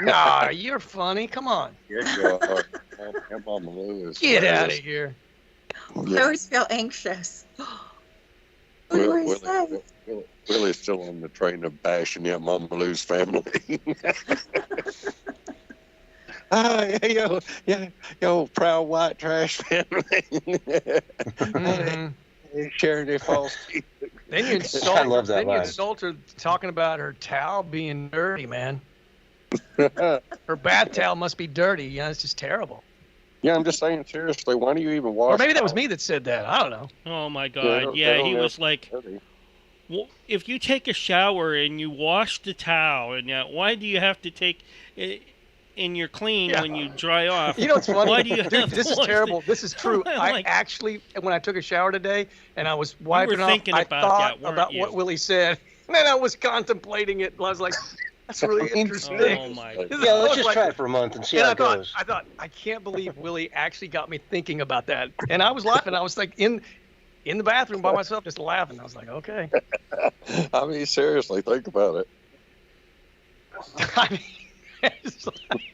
Nah, you're funny. Come on.
Yes, you are. Aunt Mama Lou is.
Get out of here.
I always feel anxious. What do I say?
Willie's still on the train of bashing Aunt Mama Lou's family. Hey, yo, proud white trash family.
Mhm.
Sharing their false teeth.
Then you insult.
I love that
then you
line.
insult her talking about her towel being dirty, man. Her bath towel must be dirty. Yeah, it's just terrible.
Yeah, I'm just saying seriously. Why do you even wash?
Or maybe that was me that said that. I don't know.
Oh my
They
God!
don't- they
Yeah,
don't
he
have-
was like, well, if you take a shower and you wash the towel, and why do you have to take it in your clean
Yeah.
when you dry off?
You know what's funny?
Why do you
Dude,
have to
this is
wash
terrible. This is true.
I'm
I
like-
actually, when I took a shower today and I was wiping off,
thinking
I
about
thought
that, weren't
about
you?
what Willie said. And then I was contemplating it. And I was like, that's really interesting.
Oh my!
This is-
Yeah,
I
let's
was
just
like-
try it for a month and see
And
how
I
it
thought,
goes.
I can't believe Willie actually got me thinking about that. And I was laughing. I was like in the bathroom by myself, just laughing. I was like, okay.
I mean, seriously, think about it.
I mean, it's like-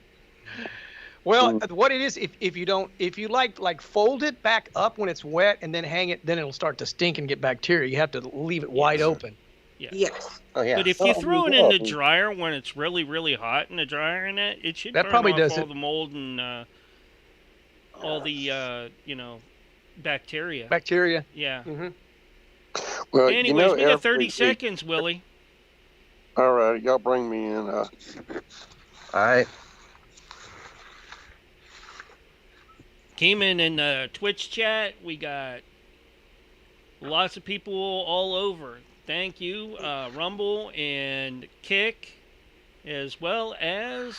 well, what it is, if you like fold it back up when it's wet and then hang it, then it'll start to stink and get bacteria. You have to leave it wide open.
Yes.
Oh, yeah.
But if you throw it in the dryer when it's really, really hot in the dryer, and it should
That
burn
probably
off
does
all
it.
the mold and all the bacteria.
Bacteria.
Yeah.
Hmm.
Well,
Anyways, we got
every
30
week-
seconds, Willie.
All right, y'all bring me in.
All right.
came in the Twitch chat. We got lots of people all over. Thank you, Rumble and Kick, as well as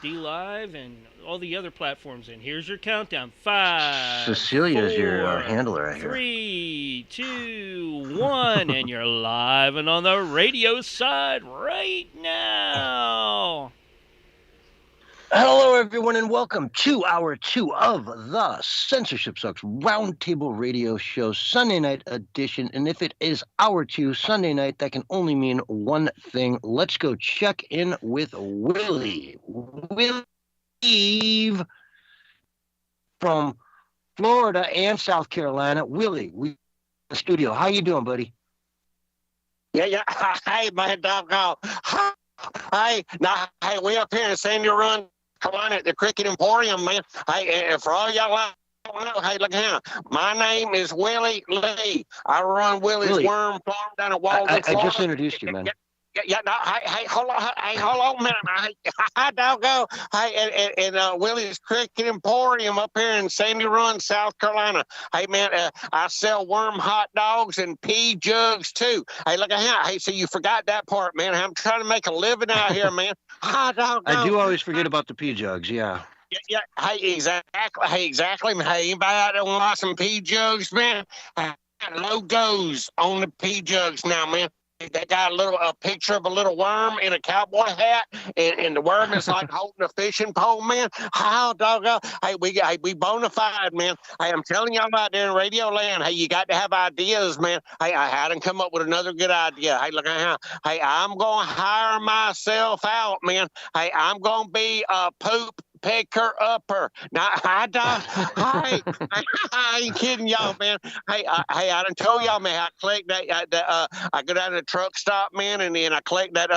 D-Live and all the other platforms. And here's your countdown. 5,
Cecilia's
4,
your handler, I hear.
3, 2, 1, and you're live and on the radio side right now.
Hello, everyone, and welcome to hour 2 of the Censorship Sucks Roundtable Radio Show, Sunday night edition. And if it is hour 2 Sunday night, that can only mean one thing. Let's go check in with Willie. Willie from Florida and South Carolina. Willie, we in the studio. How you doing, buddy?
Yeah. Hey, man, doggone. Hey, now, hey, we up here in Sandy Run, Carolina at the Cricket Emporium, man. Hey, and for all y'all out there, hey, look here. My name is Willie Lee. I run Willie's Worm Farm down at Walden,
I just introduced you, man.
Yeah, no, hey, hold on a minute. Hey, doggone. Hey, and Willie's Cricket Emporium up here in Sandy Run, South Carolina. Hey, man, I sell worm hot dogs and pea jugs, too. Hey, look at here. Hey, so you forgot that part, man. I'm trying to make a living out here, man.
I do always forget about the pea jugs, yeah.
Yeah, hey, exactly. Hey, anybody out there want some pea jugs, man? Logos on the pea jugs now, man. They got a picture of a little worm in a cowboy hat, and the worm is like holding a fishing pole, man. How doggone? Hey, we bona fide, man. Hey, I'm telling y'all out there in Radio Land, hey, you got to have ideas, man. Hey, I hadn't come up with another good idea. Hey, look at how. Hey, I'm gonna hire myself out, man. Hey, I'm gonna be a poop picker upper. Now, I ain't kidding y'all, man. Hey, I done told y'all, man, I collect that. I go down to the truck stop, man, and then I collect that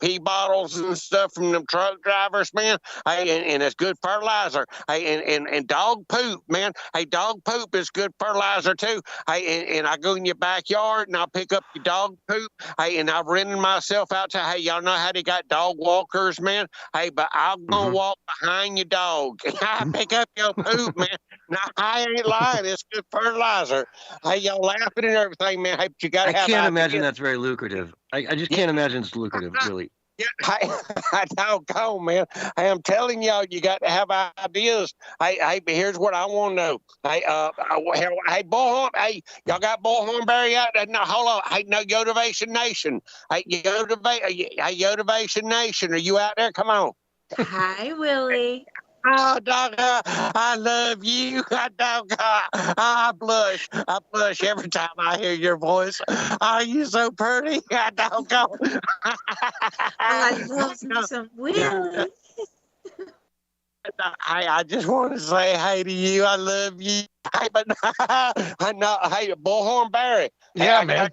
pea bottles and stuff from them truck drivers, man. Hey, and it's good fertilizer. Hey, and dog poop, man. Hey, dog poop is good fertilizer too. Hey, and I go in your backyard and I'll pick up your dog poop. Hey, and I've rented myself out to. Hey, y'all know how they got dog walkers, man. Hey, but I'm gonna walk behind your dog. I pick up your poop, man. Now, I ain't lying. It's good fertilizer. Hey, y'all laughing and everything, man. Hey, but you got to have.
I can't imagine that's very lucrative. I just can't imagine it's lucrative, really.
Yeah, I don't go, man. Hey, I'm telling y'all, you got to have ideas. Hey, but here's what I want to know. Hey, hey, Bullhorn. Hey, y'all got Bullhornberry out there? No, hold on. Hey, no, Yotivation Nation. Hey, Yotivation Nation. Are you out there? Come on.
Hi, Willie.
Oh, dog, I love you. I blush. I blush every time I hear your voice. Oh, you so pretty.
I love some Willie.
I just want to say hey to you. I love you. Hey, but I know. Hey, Bullhorn Barry.
Yeah,
hey,
man.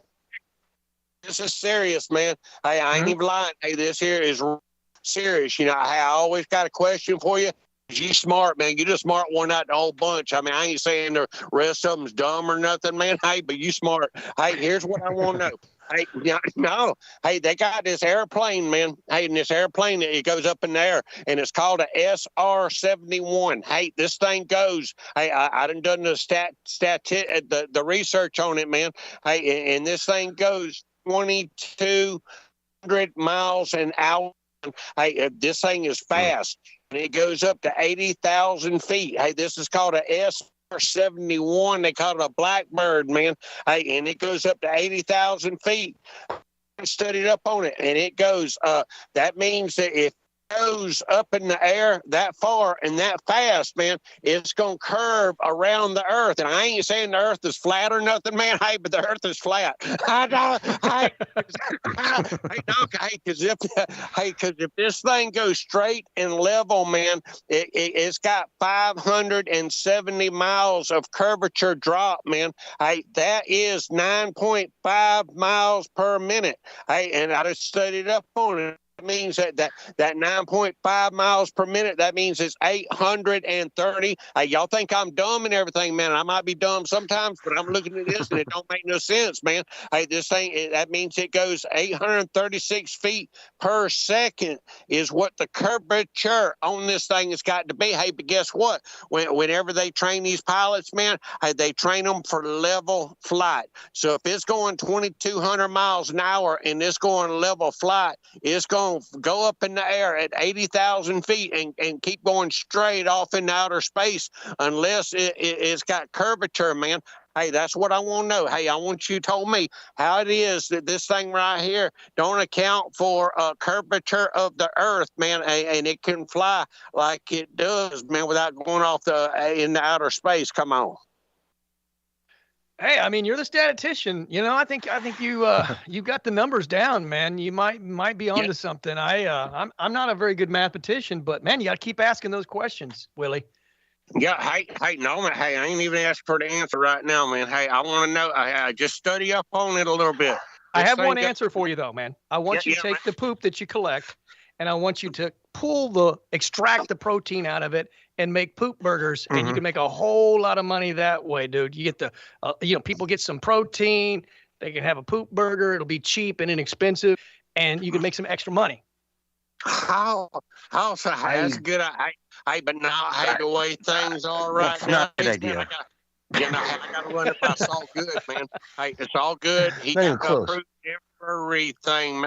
This is serious, man. Hey, I ain't even lying. Hey, this here is serious. You know, hey, I always got a question for you. You smart, man. You the smart one out the whole bunch. I mean, I ain't saying the rest of them's dumb or nothing, man. Hey, but you smart. Hey, here's what I want to know. Hey, no. Hey, they got this airplane, man. Hey, and this airplane, it goes up in the air, and it's called a SR-71. Hey, this thing goes. Hey, I done the research on it, man. Hey, and this thing goes 2,200 miles an hour. Hey, this thing is fast. And it goes up to 80,000 feet. Hey, this is called a SR-71. They call it a Blackbird, man. Hey, and it goes up to 80,000 feet. I studied up on it, and it goes. That means that if it goes up in the air that far and that fast, man, it's gonna curve around the Earth. And I ain't saying the Earth is flat or nothing, man. Hey, but the Earth is flat. Because if this thing goes straight and level, man, it's got 570 miles of curvature drop, man. Hey, that is 9.5 miles per minute. Hey, and I just studied up on it. means that 9.5 miles per minute, that means it's 830. Hey, y'all think I'm dumb and everything, man. I might be dumb sometimes, but I'm looking at this and it don't make no sense, man. Hey, this thing, that means it goes 836 feet per second is what the curvature on this thing has got to be. Hey, but guess what? Whenever they train these pilots, man, hey, they train them for level flight. So if it's going 2,200 miles an hour and it's going level flight, it's going to go up in the air at 80,000 feet and keep going straight off in outer space unless it's got curvature, man. Hey, that's what I want to know. Hey, I want you to tell me how it is that this thing right here don't account for curvature of the Earth, man, and it can fly like it does, man, without going off in the outer space. Come on.
Hey, I mean, you're the statistician. You know, I think you you got the numbers down, man. You might be onto something. I'm not a very good mathematician, but man, you got to keep asking those questions, Willie.
Yeah, hey, no, man. Hey, I ain't even asked for the answer right now, man. Hey, I want to know. I just study up on it a little bit.
I have one answer for you, though, man. I want you to take the poop that you collect, and I want you to extract the protein out of it and make poop burgers, and you can make a whole lot of money that way, dude. You get the, people get some protein. They can have a poop burger. It'll be cheap and inexpensive, and you can make some extra money.
How? So that's good. But now, the way things are right
that's
now.
Not a good idea.
I got to run it by Saul Good, man. Hey, it's all good. He
Not even
got
close.
approved everything.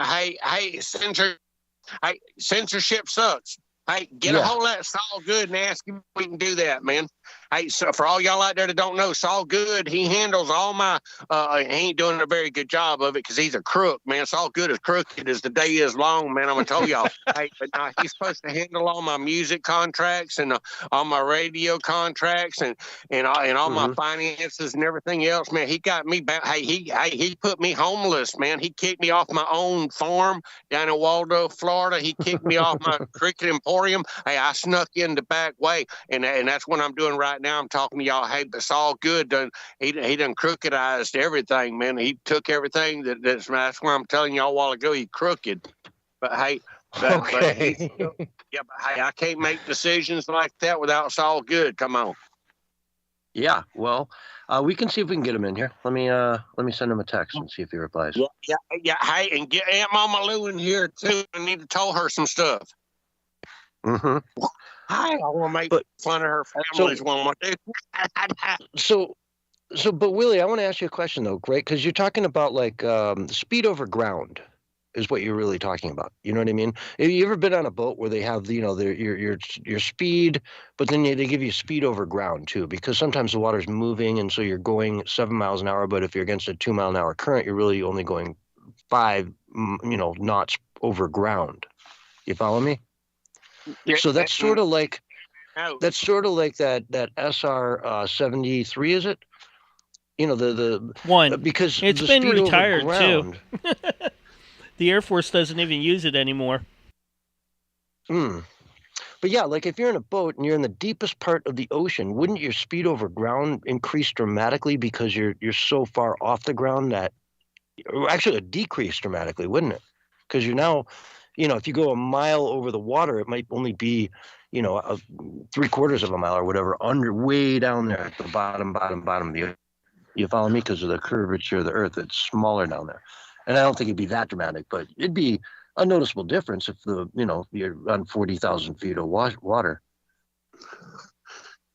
Censorship sucks. Hey, get a hold of that Saul Good and ask him if we can do that, man. Hey, so for all y'all out there that don't know, Saul Good, he handles all my, he ain't doing a very good job of it because he's a crook, man. Saul Good is crooked as the day is long, man. I'm going to tell y'all. Hey, but now he's supposed to handle all my music contracts and all my radio contracts and all my finances and everything else, man. He got me back. Hey, he put me homeless, man. He kicked me off my own farm down in Waldo, Florida. He kicked me off my cricket emporium. Hey, I snuck in the back way, and that's what I'm doing right now. I'm talking to y'all. Hey, but it's all good. He done crookedized everything, man. He took everything that's why I'm telling y'all a while ago he crooked. But hey, but hey, I can't make decisions like that without Saul Good. Come on.
Yeah, well, we can see if we can get him in here. Let me send him a text and see if he replies.
Yeah. Hey, and get Aunt Mama Lou in here too. I need to tell her some stuff.
Mm-hmm.
I want to make fun of her family's one more day.
But Willie, I want to ask you a question though, right? Because you're talking about like speed over ground is what you're really talking about. You know what I mean? Have you ever been on a boat where they have your speed, but then they give you speed over ground too? Because sometimes the water's moving, and so you're going 7 miles an hour, but if you're against a 2 mile an hour current, you're really only going 5 knots over ground. You follow me?
Yeah,
so that's sort of like that SR 73, is it? The
one
because
it's
the
been
speed
retired
over ground,
too. The Air Force doesn't even use it anymore.
But yeah, like if you're in a boat and you're in the deepest part of the ocean, wouldn't your speed over ground increase dramatically because you're so far off the ground that, or actually it decrease dramatically, wouldn't it? Because you're now, if you go a mile over the water, it might only be, 3/4 of a mile or whatever, way down there at the bottom of the earth. You follow me? Because of the curvature of the earth, it's smaller down there. And I don't think it'd be that dramatic, but it'd be a noticeable difference if you're on 40,000 feet of water.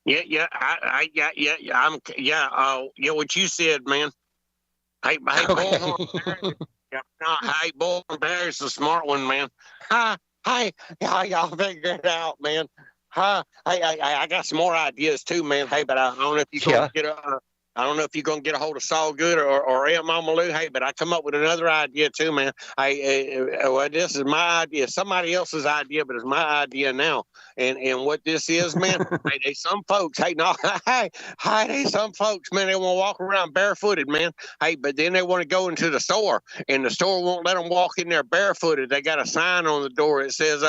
What you said, man. Hey, Bullhorn Barry's the smart one, man. Y'all figure it out, man. I got some more ideas too, man. Hey, but I don't know if you can get I don't know if you're going to get a hold of Saul Good or Aunt Mama Lou. Hey, but I come up with another idea too, man. This is my idea. Somebody else's idea, but it's my idea now. And what this is, man, some folks, some folks, man, they want to walk around barefooted, man. Hey, but then they want to go into the store, and the store won't let them walk in there barefooted. They got a sign on the door. It says,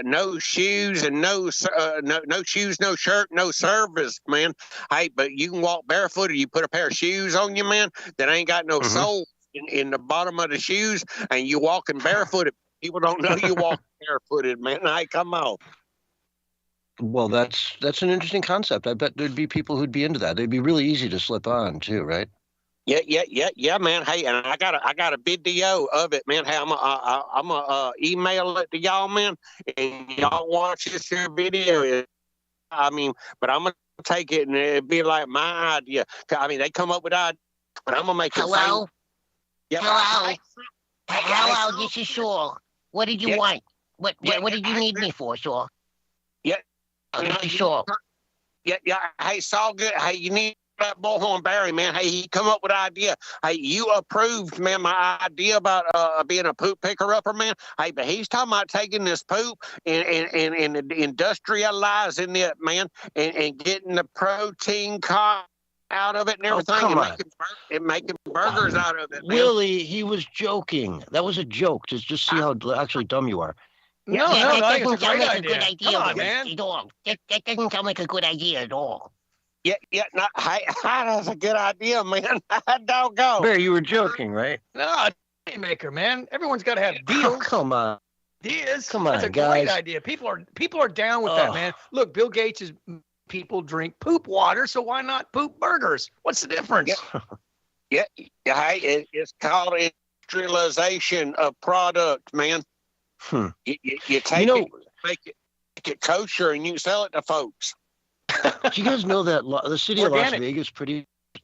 no shoes and no shoes, no shirt, no service, man. Hey, but you can walk barefooted. You put a pair of shoes on you, man, that ain't got no sole in the bottom of the shoes, and you walking barefooted. People don't know you walk barefooted, man. Hey, come on.
Well, that's an interesting concept. I bet there'd be people who'd be into that. They'd be really easy to slip on too, right?
Yeah, man. Hey, and I got a video of it, man. Hey, I'm gonna email it to y'all, man, and y'all watch this here video. I mean, but I'm gonna take it and it'd be like my idea. I mean, they come up with ideas, but I'm gonna make it.
Hello.
Yeah.
Hello. This is Saul. What did you want? What did you need me for, Saul?
Yeah.
This is Saul.
Yeah. Hey, Saul, good. Hey, you need that bullhorn Barry, man. Hey, he come up with an idea. Hey, you approved, man, my idea about being a poop picker upper, man. Hey, but he's talking about taking this poop and industrializing it, man, and getting the protein out of it and everything, and making burgers out of it, man.
Willie, he was joking. That was a joke. Just see how actually dumb you are.
No,
that
it's a
doesn't sound
great
like
idea.
a good idea
Come on, man.
at all. That doesn't sound like a good idea at all.
Yeah, no, hey, that's a good idea, man. Don't go.
Barry, you were joking, right?
No, maker, man. Everyone's got to have deals.
Oh, come on.
Ideas.
Come on,
That's a
guys.
great idea. People are down with that, man. Look, Bill Gates is people drink poop water, so why not poop burgers? What's the difference?
Yeah. Hey, it's called industrialization of product, man. You take it, make it kosher, and you sell it to folks.
Do you guys know that the city
Organic.
of Las Vegas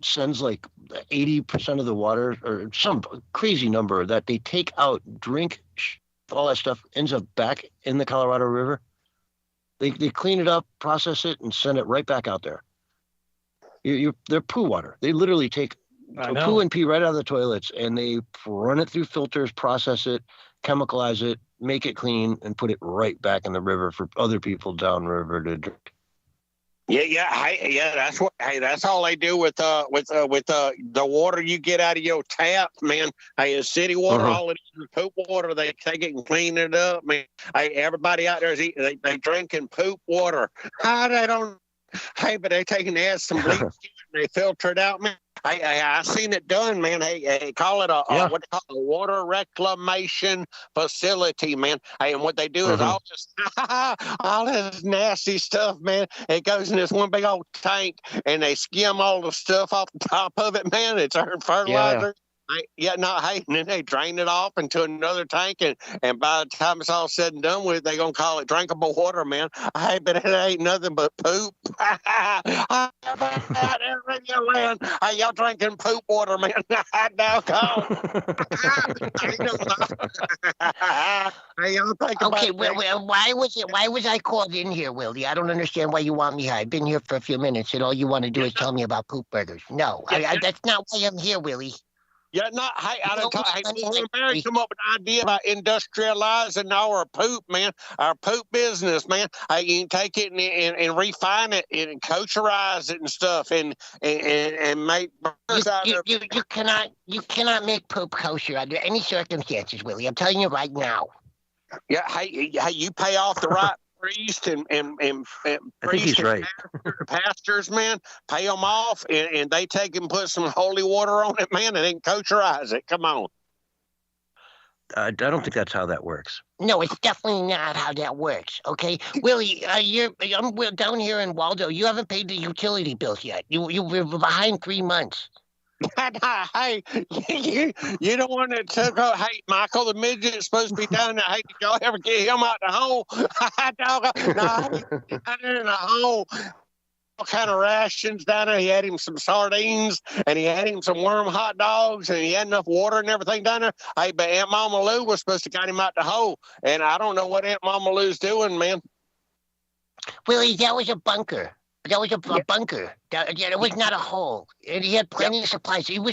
sends like 80% of the water, or some crazy number that they take out, drink, all that stuff ends up back in the Colorado River? They clean it up, process it, and send it right back out there. They're poo water. They literally take poo and pee right out of the toilets, and they run it through filters, process it, chemicalize it, make it clean, and put it right back in the river for other people downriver to drink.
That's all they do with the water you get out of your tap, man. Hey, it's city water, all it is poop water. They take it and clean it up, man. Hey, everybody out there is eating, they drinking poop water. They don't. Hey, but they taking some bleach, they filter it out, man. I seen it done, man. Hey, call it what they call a water reclamation facility, man. Hey, and what they do is all this nasty stuff, man. It goes in this one big old tank, and they skim all the stuff off the top of it, man. It's fertilizer. And then they drain it off into another tank, and by the time it's all said and done with, they're going to call it drinkable water, man. Hey, but it ain't nothing but poop. Hey, y'all drinking poop water, man.
Okay, why was I called in here, Willie? I don't understand why you want me here. I've been here for a few minutes, and all you want to do is tell me about poop burgers. No, that's not why I'm here, Willie.
Yeah, Barry come up with an idea about industrializing our poop, man. Our poop business, man. You can take it and refine it and kosherize it and stuff, and make burgers out of it.
You cannot make poop kosher under any circumstances, Willie. I'm telling you right now.
Yeah, hey, you pay off the right priest and
he's right.
Pastors, man, pay them off, and they take and put some holy water on it, man, and then kosherize it. Come on.
I don't think that's how that works.
No, it's definitely not how that works. Okay, Willie, I'm down here in Waldo. You haven't paid the utility bills yet. You were behind 3 months.
Hey, you the one that took out. Hey, Michael, the midget is supposed to be down there. Hey, did y'all ever get him out the hole? No, out there in the hole. All kind of rations down there. He had him some sardines, and he had him some worm hot dogs, and he had enough water and everything down there. Hey, but Aunt Mama Lou was supposed to got him out the hole, and I don't know what Aunt Mama Lou's doing, man.
Willie, that was a bunker. That was a bunker. It was not a hole. And he had plenty of supplies. You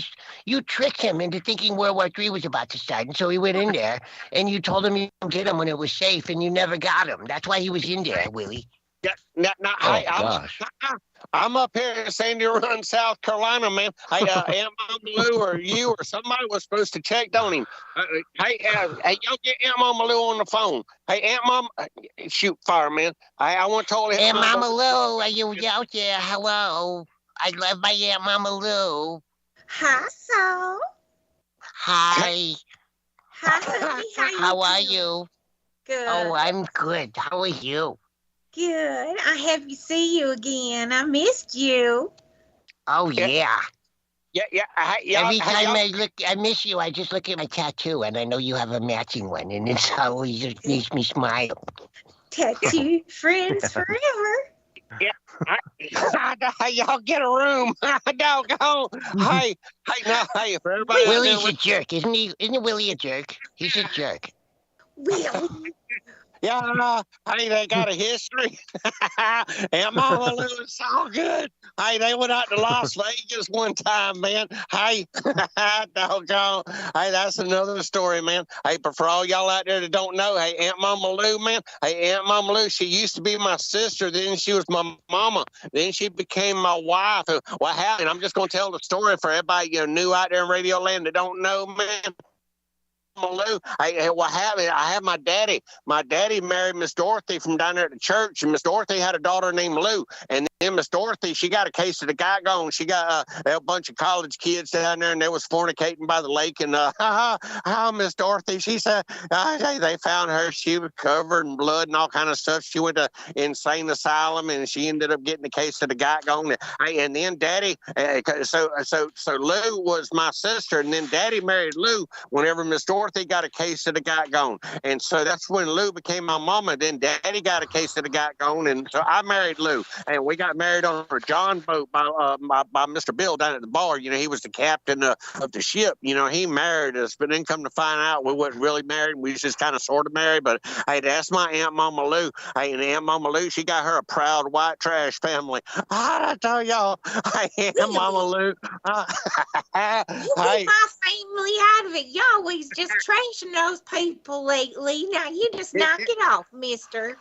tricked him into thinking World War III was about to start. And so he went in there, and you told him you would get him when it was safe, and you never got him. That's why he was in there, Willie.
I'm up here in Sandy Run, South Carolina, man. Hey, Aunt Mama Lou or you or somebody was supposed to check on him. Hey, y'all get Aunt Mama Lou on the phone. Hey, Aunt Mama, shoot fire, man. I want to tell you.
Aunt Mama Lou, are you out there? Hello. I love my Aunt Mama Lou.
Hi, so.
Hi.
Hi, honey.
How are you?
Good.
Oh, I'm good. How are you?
Good. I'm happy to see you again. I missed you.
Oh, yeah.
Yeah.
Every time I miss you, I just look at my tattoo, and I know you have a matching one, and it's always just makes me smile.
Tattoo friends forever.
Yeah. Y'all get a room. Doggone. Hey, for everybody.
Willie's a jerk, isn't he? Isn't Willie a jerk? He's a jerk.
Willie.
Yeah, hey, they got a history. And Mama Lou is so good. Hey, they went out to Las Vegas one time, man. Hey, doggone. Hey, that's another story, man. Hey, but for all y'all out there that don't know, hey, Aunt Mama Lou, man. Hey, Aunt Mama Lou, she used to be my sister. Then she was my mama. Then she became my wife. What happened? I'm just going to tell the story for everybody new out there in Radio Land that don't know, man. Lou, what happened? I have my daddy. My daddy married Miss Dorothy from down there at the church, and Miss Dorothy had a daughter named Lou. And then Miss Dorothy, she got a case of the guy gone. She got a bunch of college kids down there, and they was fornicating by the lake. And Miss Dorothy, she said, they found her. She was covered in blood and all kind of stuff. She went to insane asylum, and she ended up getting a case of the guy gone. And then Daddy, so Lou was my sister, and then Daddy married Lou whenever Miss Dorothy got a case of the got gone. And so that's when Lou became my mama. Then Daddy got a case of the got gone. And so I married Lou. And we got married on a John boat by Mr. Bill down at the bar. He was the captain of the ship. He married us. But then come to find out we wasn't really married. We was just kind of sort of married. But hey, that's my Aunt Mama Lou. Hey, and Aunt Mama Lou, she got her a proud white trash family. I tell y'all, Aunt Mama Lou.
You keep my family out of it. You always just trashing those people lately. Now you just knock it off, mister.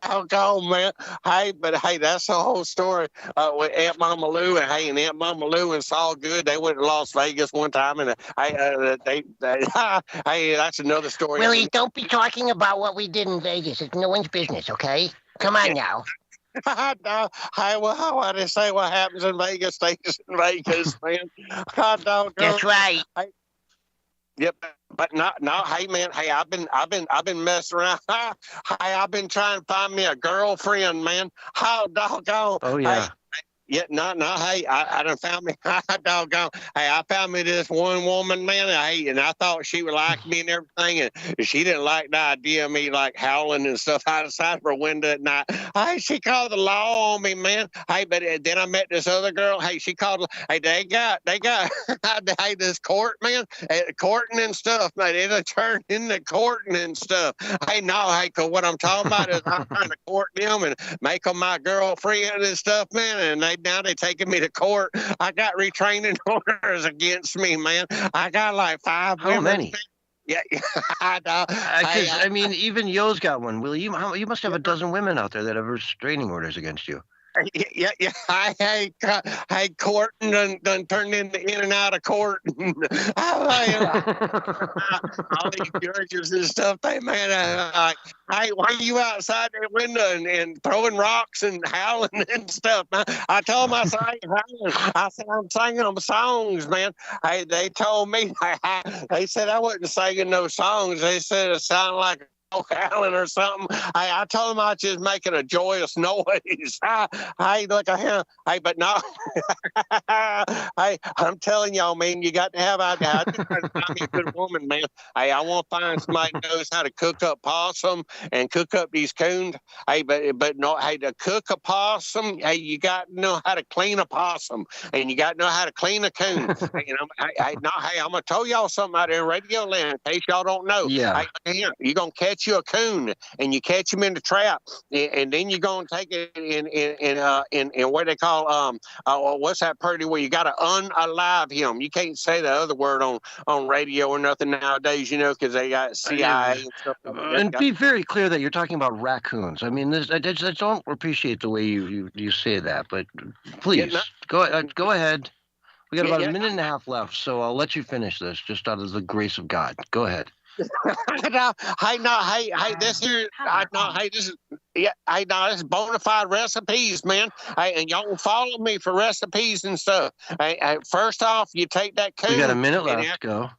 Doggone, man. Hey, that's the whole story with Aunt Mama Lou. And Aunt Mama Lou and Saul Good, they went to Las Vegas one time, and hey, that's another story.
Willie, don't be talking about what we did in Vegas. It's no one's business, okay? Come on now.
No, why they say what happens in Vegas stays in Vegas, man.
That's right.
Yep, but no. Hey, man. Hey, I've been messing around. Hey, I've been trying to find me a girlfriend, man. How doggone?
Oh yeah.
Hey, yeah, no. Hey, I done found me. Doggone. Hey, I found me this one woman, man. Hey, and I thought she would like me and everything, and she didn't like the idea of me like howling and stuff outside of her window at night. Hey, she called the law on me, man. Hey, but then I met this other girl. Hey, she called. Hey, they got. Hey, this court, man, courting and stuff, man. It'll turn into courting and stuff. Hey, no, hey, cause what I'm talking about is I'm trying to court them and make them my girlfriend and stuff, man, and now they taking me to court. I got retraining orders against me, man. I got like 5
How many?
Yeah, I know.
I mean, even Yo's got one. Will you must have a dozen women out there that have restraining orders against you.
Yeah. Hey, courting done turned into in and out of court. All these judges and stuff, they man, hey, why are you outside their window and throwing rocks and howling and stuff, man? I told them I said I'm singing them songs, man. Hey, they told me they said I wasn't singing no songs. They said it sounded like howling or something. I told him I was just making a joyous noise. Hey, look at him. Hey, but no. Hey, I'm telling y'all, man, you got to have a good woman, man. Hey, I want to find somebody that knows how to cook up possum and cook up these coons. Hey, but no, hey, to cook a possum, hey, you got to know how to clean a possum, and you got to know how to clean a coon. I'm gonna tell y'all something out there in Radio Land in case y'all don't know.
Yeah.
Hey, you're gonna catch you a coon and you catch him in the trap, and then you're gonna take it in what they call what's that pretty where you gotta unalive him. You can't say the other word on radio or nothing nowadays, because they got CIA and stuff.
And be very clear that you're talking about raccoons. I mean, I don't appreciate the way you say that, but please go ahead. We got about a minute and a half left, so I'll let you finish this just out of the grace of God. Go ahead.
Hey, this here, this is Yeah, I know it's bona fide recipes, man. And y'all can follow me for recipes and stuff. First off, you take that coon.
We got a minute left. Go.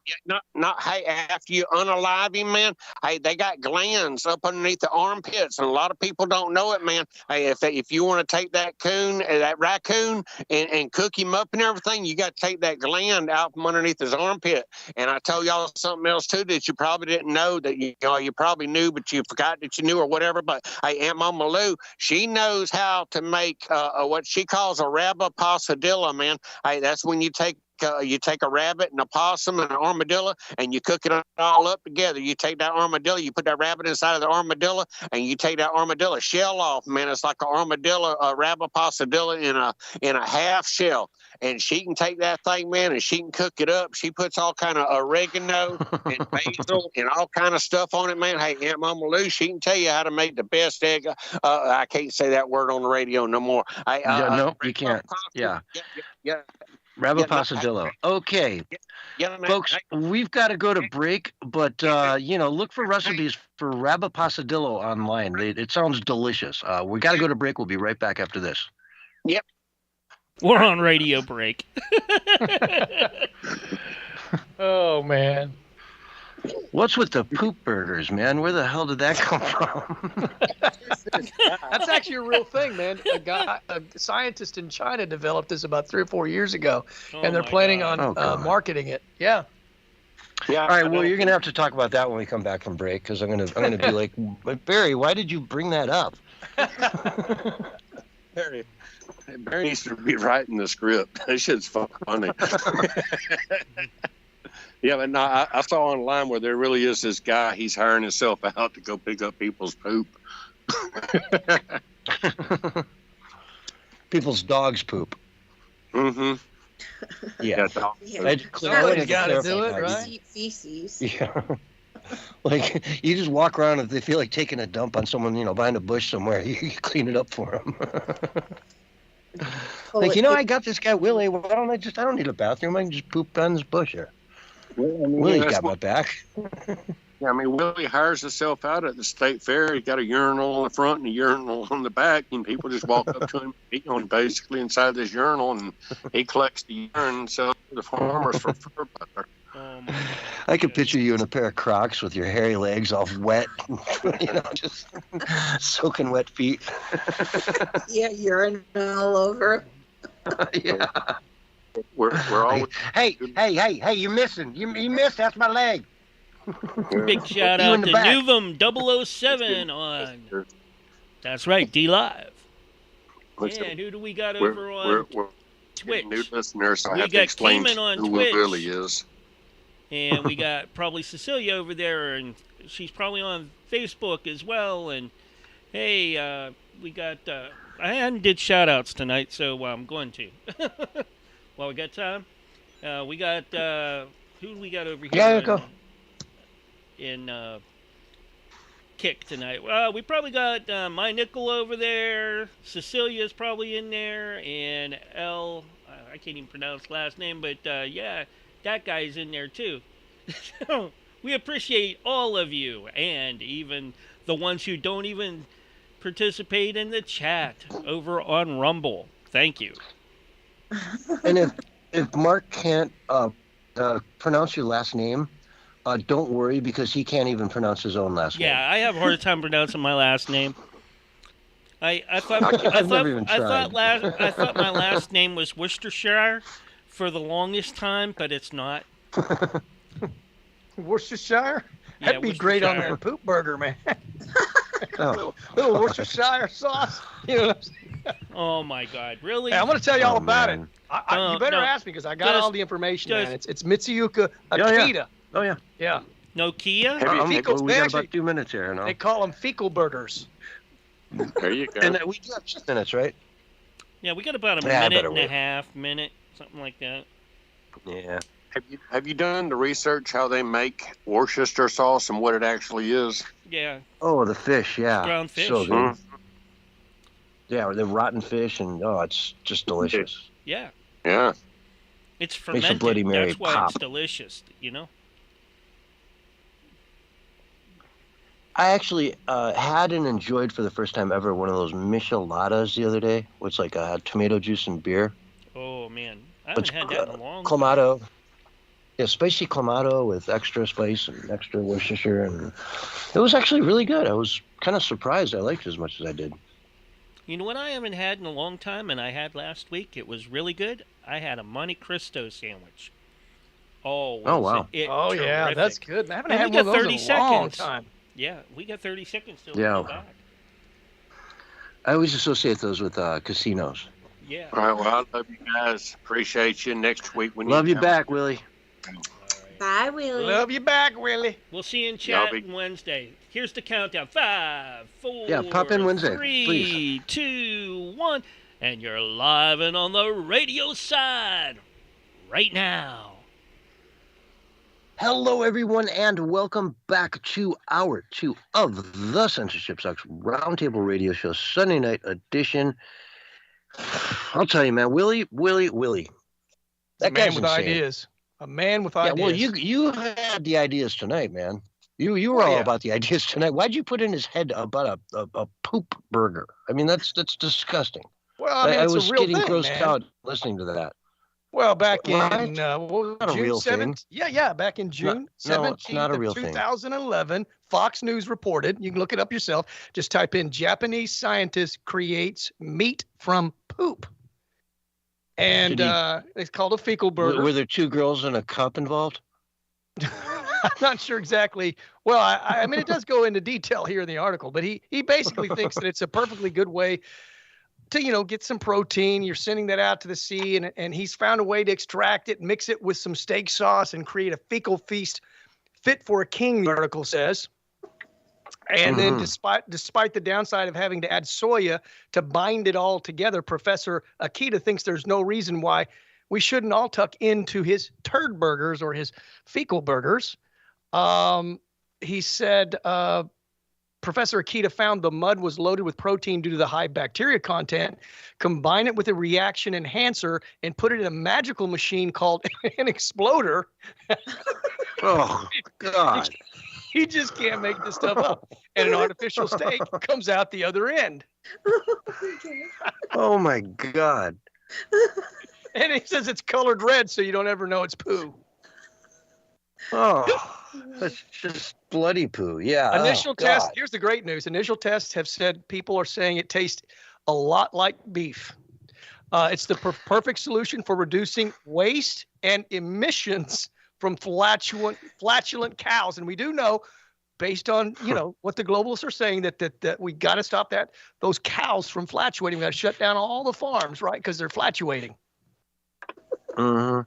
Hey, after you unalive him, man. Hey, they got glands up underneath the armpits, and a lot of people don't know it, man. Hey, if you want to take that coon, that raccoon, and cook him up and everything, you got to take that gland out from underneath his armpit. And I told y'all something else too that you probably didn't know, that you probably knew, but you forgot that you knew or whatever. But hey, Aunt Mama Lou, she knows how to make what she calls a rabapasadilla, man. Hey, that's when you take a rabbit and a possum and an armadillo, and you cook it all up together. You take that armadillo, you put that rabbit inside of the armadillo, and you take that armadillo shell off, man. It's like an armadillo, a rabapasadilla in a half shell. And she can take that thing, man, and she can cook it up. She puts all kind of oregano and basil and all kind of stuff on it, man. Hey, Aunt Mama Lou, she can tell you how to make the best egg. I can't say that word on the radio no more.
No, you can't. Yeah. Rabapasadillo. Okay. Folks, we've got to go to break, but, look for recipes for rabapasadillo online. It sounds delicious. We got to go to break. We'll be right back after this.
Yep.
We're on radio break.
Oh, man.
What's with the poop burgers, man? Where the hell did that come from?
That's actually a real thing, man. A scientist in China developed this about 3 or 4 years ago, and they're planning on marketing it. Yeah.
Yeah. All right. Well, you're gonna have to talk about that when we come back from break, because I'm gonna be like, Barry, why did you bring that up?
Barry needs to be writing the script. That shit's funny. Yeah, but no, I saw online where there really is this guy. He's hiring himself out to go pick up people's poop.
People's dogs' poop.
Mm-hmm.
Yeah.
Somebody's got to do it, right?
Eat feces.
Yeah. Like, you just walk around, if they feel like taking a dump on someone, behind a bush somewhere, you clean it up for them. Like, I got this guy, Willie. Why don't I don't need a bathroom. I can just poop on this bush here.
Well,
Willie's got my back.
Yeah, Willie hires himself out at the state fair. He's got a urinal on the front and a urinal on the back, and people just walk up to him, basically inside this urinal, and he collects the urine and sells it to the farmers for fur butter.
I could picture you in a pair of Crocs with your hairy legs all wet, just soaking wet feet.
Yeah, urine all over.
Yeah.
We're always...
Hey, you're missing. You missed. That's my leg.
Big shout out to Nuvum 007 on. That's right, D Live. And who do we got over on Twitch?
New listeners, so
we got Keeman on
who
Twitch.
Really is.
And we got probably Cecilia over there, and she's probably on Facebook as well. And hey, we got I hadn't did shout outs tonight, so I'm going to. Well, we got time. We got who do we got over here?
Yeah, go.
In Kick tonight. Well, we probably got My Nickel over there. Cecilia's probably in there, and I can't even pronounce last name, but yeah, that guy's in there too. So we appreciate all of you, and even the ones who don't even participate in the chat over on Rumble. Thank you.
And if Mark can't pronounce your last name, don't worry, because he can't even pronounce his own last name.
Yeah, I have a hard time pronouncing my last name. I thought my last name was Worcestershire for the longest time, but it's not.
Worcestershire?
Yeah,
That'd be great on that poop burger, man. little Worcestershire sauce. You know what I'm saying?
Oh my God! Really?
Hey, I'm gonna tell you all about it. You better ask me, because I got all the information, man. It's Mitsuyuka Akita.
Oh yeah.
Yeah.
No Kia?
We got about 2 minutes here. No?
They call them fecal burgers.
There you go.
And we do have 2 minutes, right?
Yeah, we got about a minute and a half, something like that.
Yeah.
Have you done the research how they make Worcester sauce and what it actually is?
Yeah.
Oh, the fish, yeah.
Ground fish.
So good. Yeah, or the rotten fish, and it's just delicious.
Yeah.
Yeah.
It's fermented.
Makes a Bloody Mary
That's why
pop.
it's delicious,
I actually had and enjoyed for the first time ever one of those micheladas the other day, which like tomato juice and beer.
Oh man, I haven't had that in a long time.
Clamato. Yeah, spicy clamato with extra spice and extra Worcestershire, and it was actually really good. I was kind of surprised I liked it as much as I did.
You know what I haven't had in a long time, and I had last week? It was really good. I had a Monte Cristo sandwich. Oh
wow!
Oh
terrific.
Yeah, that's good. I haven't
And
had
we
one
got
of
30
those in a long
seconds.
time.
Yeah, we got 30 seconds till
Yeah.
we go back.
I always associate those with casinos.
Yeah.
All right, well, I love you guys. Appreciate you. Next week when
Love you
come.
back, Willie.
Bye, Willie.
Love you back, Willie.
We'll see you in
Y'all
chat Wednesday. Here's the countdown. 5, 4,
Yeah, pop in Wednesday,
3,
please.
2, 1. And you're live and on the radio side right now.
Hello, everyone, and welcome back to Hour 2 of the Censorship Sucks Roundtable Radio Show, Sunday night edition. I'll tell you, man, Willie. That
man
guy's
with
insane.
ideas. A man with
Yeah,
ideas.
well, you had the ideas tonight, man. You were all about the ideas tonight. Why'd you put in his head about a poop burger? I mean, that's disgusting.
Well, I mean,
I
it's
was
a real
getting
thing,
grossed
man.
out listening to that.
Well, back in
Right?
what was it,
Not a
June
real
7th?
thing.
Yeah, back in June
No, it's
17th
not a
of
real thing.
2011, Fox News reported, you can look it up yourself, just type in Japanese scientist creates meat from poop. And it's called a fecal burger.
Were there two girls in a cup involved?
I'm not sure exactly. Well, I mean, it does go into detail here in the article, but he basically thinks that it's a perfectly good way to, get some protein. You're sending that out to the sea, and he's found a way to extract it, mix it with some steak sauce, and create a fecal feast fit for a king, the article says. And then despite the downside of having to add soya to bind it all together, Professor Akita thinks there's no reason why we shouldn't all tuck into his turd burgers or his fecal burgers. He said Professor Akita found the mud was loaded with protein due to the high bacteria content. Combine it with a reaction enhancer and put it in a magical machine called an exploder.
Oh, God.
He just can't make this stuff up. And an artificial steak comes out the other end.
Oh, my God.
And he says it's colored red so you don't ever know it's poo.
Oh, that's just bloody poo. Yeah.
Initial tests, here's the great news. Initial tests have said people are saying it tastes a lot like beef. It's the perfect solution for reducing waste and emissions from flatulent cows. And we do know, based on, what the globalists are saying, that we got to stop those cows from flatulating. We got to shut down all the farms, right? Because they're flatulating. The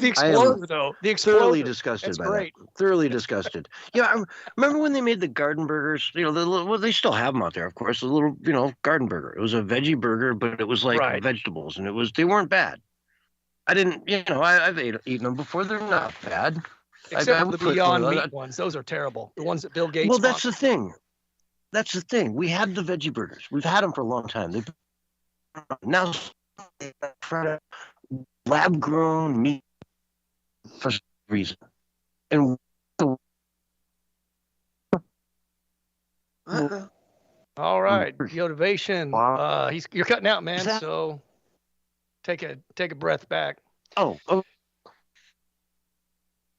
exploder, though. The exploder.
Thoroughly disgusted
That's
by
great.
that. Thoroughly disgusted. Yeah, I remember when they made the garden burgers. They still have them out there, of course. The little, garden burger. It was a veggie burger, but it was like vegetables, and they weren't bad. I didn't, I've eaten them before. They're not bad.
Except the Beyond Meat ones. Those are terrible. The ones that Bill Gates.
Well, that's the thing. That's the thing. We had the veggie burgers. We've had them for a long time. Now lab-grown meat for some reason. And
all right, motivation. You're cutting out, man. So take a breath back.
Oh.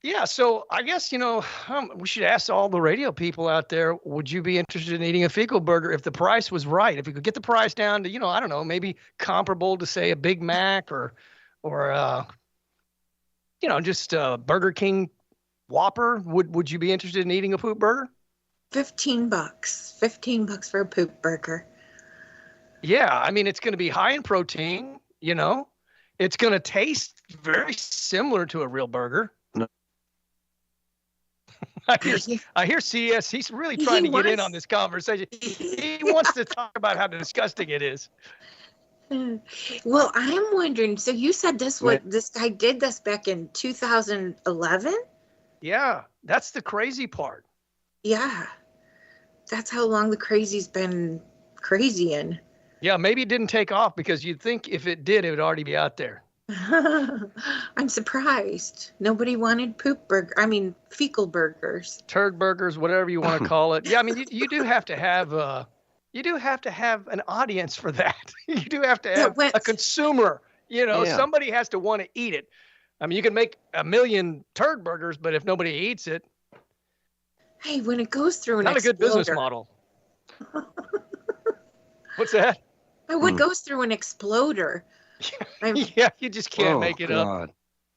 Yeah, so I guess, we should ask all the radio people out there, would you be interested in eating a fecal burger if the price was right? If we could get the price down to, I don't know, maybe comparable to, say, a Big Mac or just a Burger King Whopper, would you be interested in eating a poop burger?
$15. $15 for a poop burger.
Yeah, I mean, it's going to be high in protein, It's going to taste very similar to a real burger. I hear CS. He's really trying to get in on this conversation. He wants to talk about how disgusting it is.
Well, I'm wondering. So you said this guy did this back in 2011?
Yeah, that's the crazy part.
Yeah, that's how long the crazy's been crazying.
Yeah, maybe it didn't take off because you'd think if it did, it would already be out there.
I'm surprised. Nobody wanted fecal burgers.
Turd burgers, whatever you want to call it. Yeah, I mean, you do have to have an audience for that. You do have to have a consumer. Somebody has to want to eat it. I mean, you can make 1 million turd burgers, but if nobody eats it,
hey, when it goes through
not a good business model. What's that?
What goes through an exploder?
Yeah, you just can't make it up.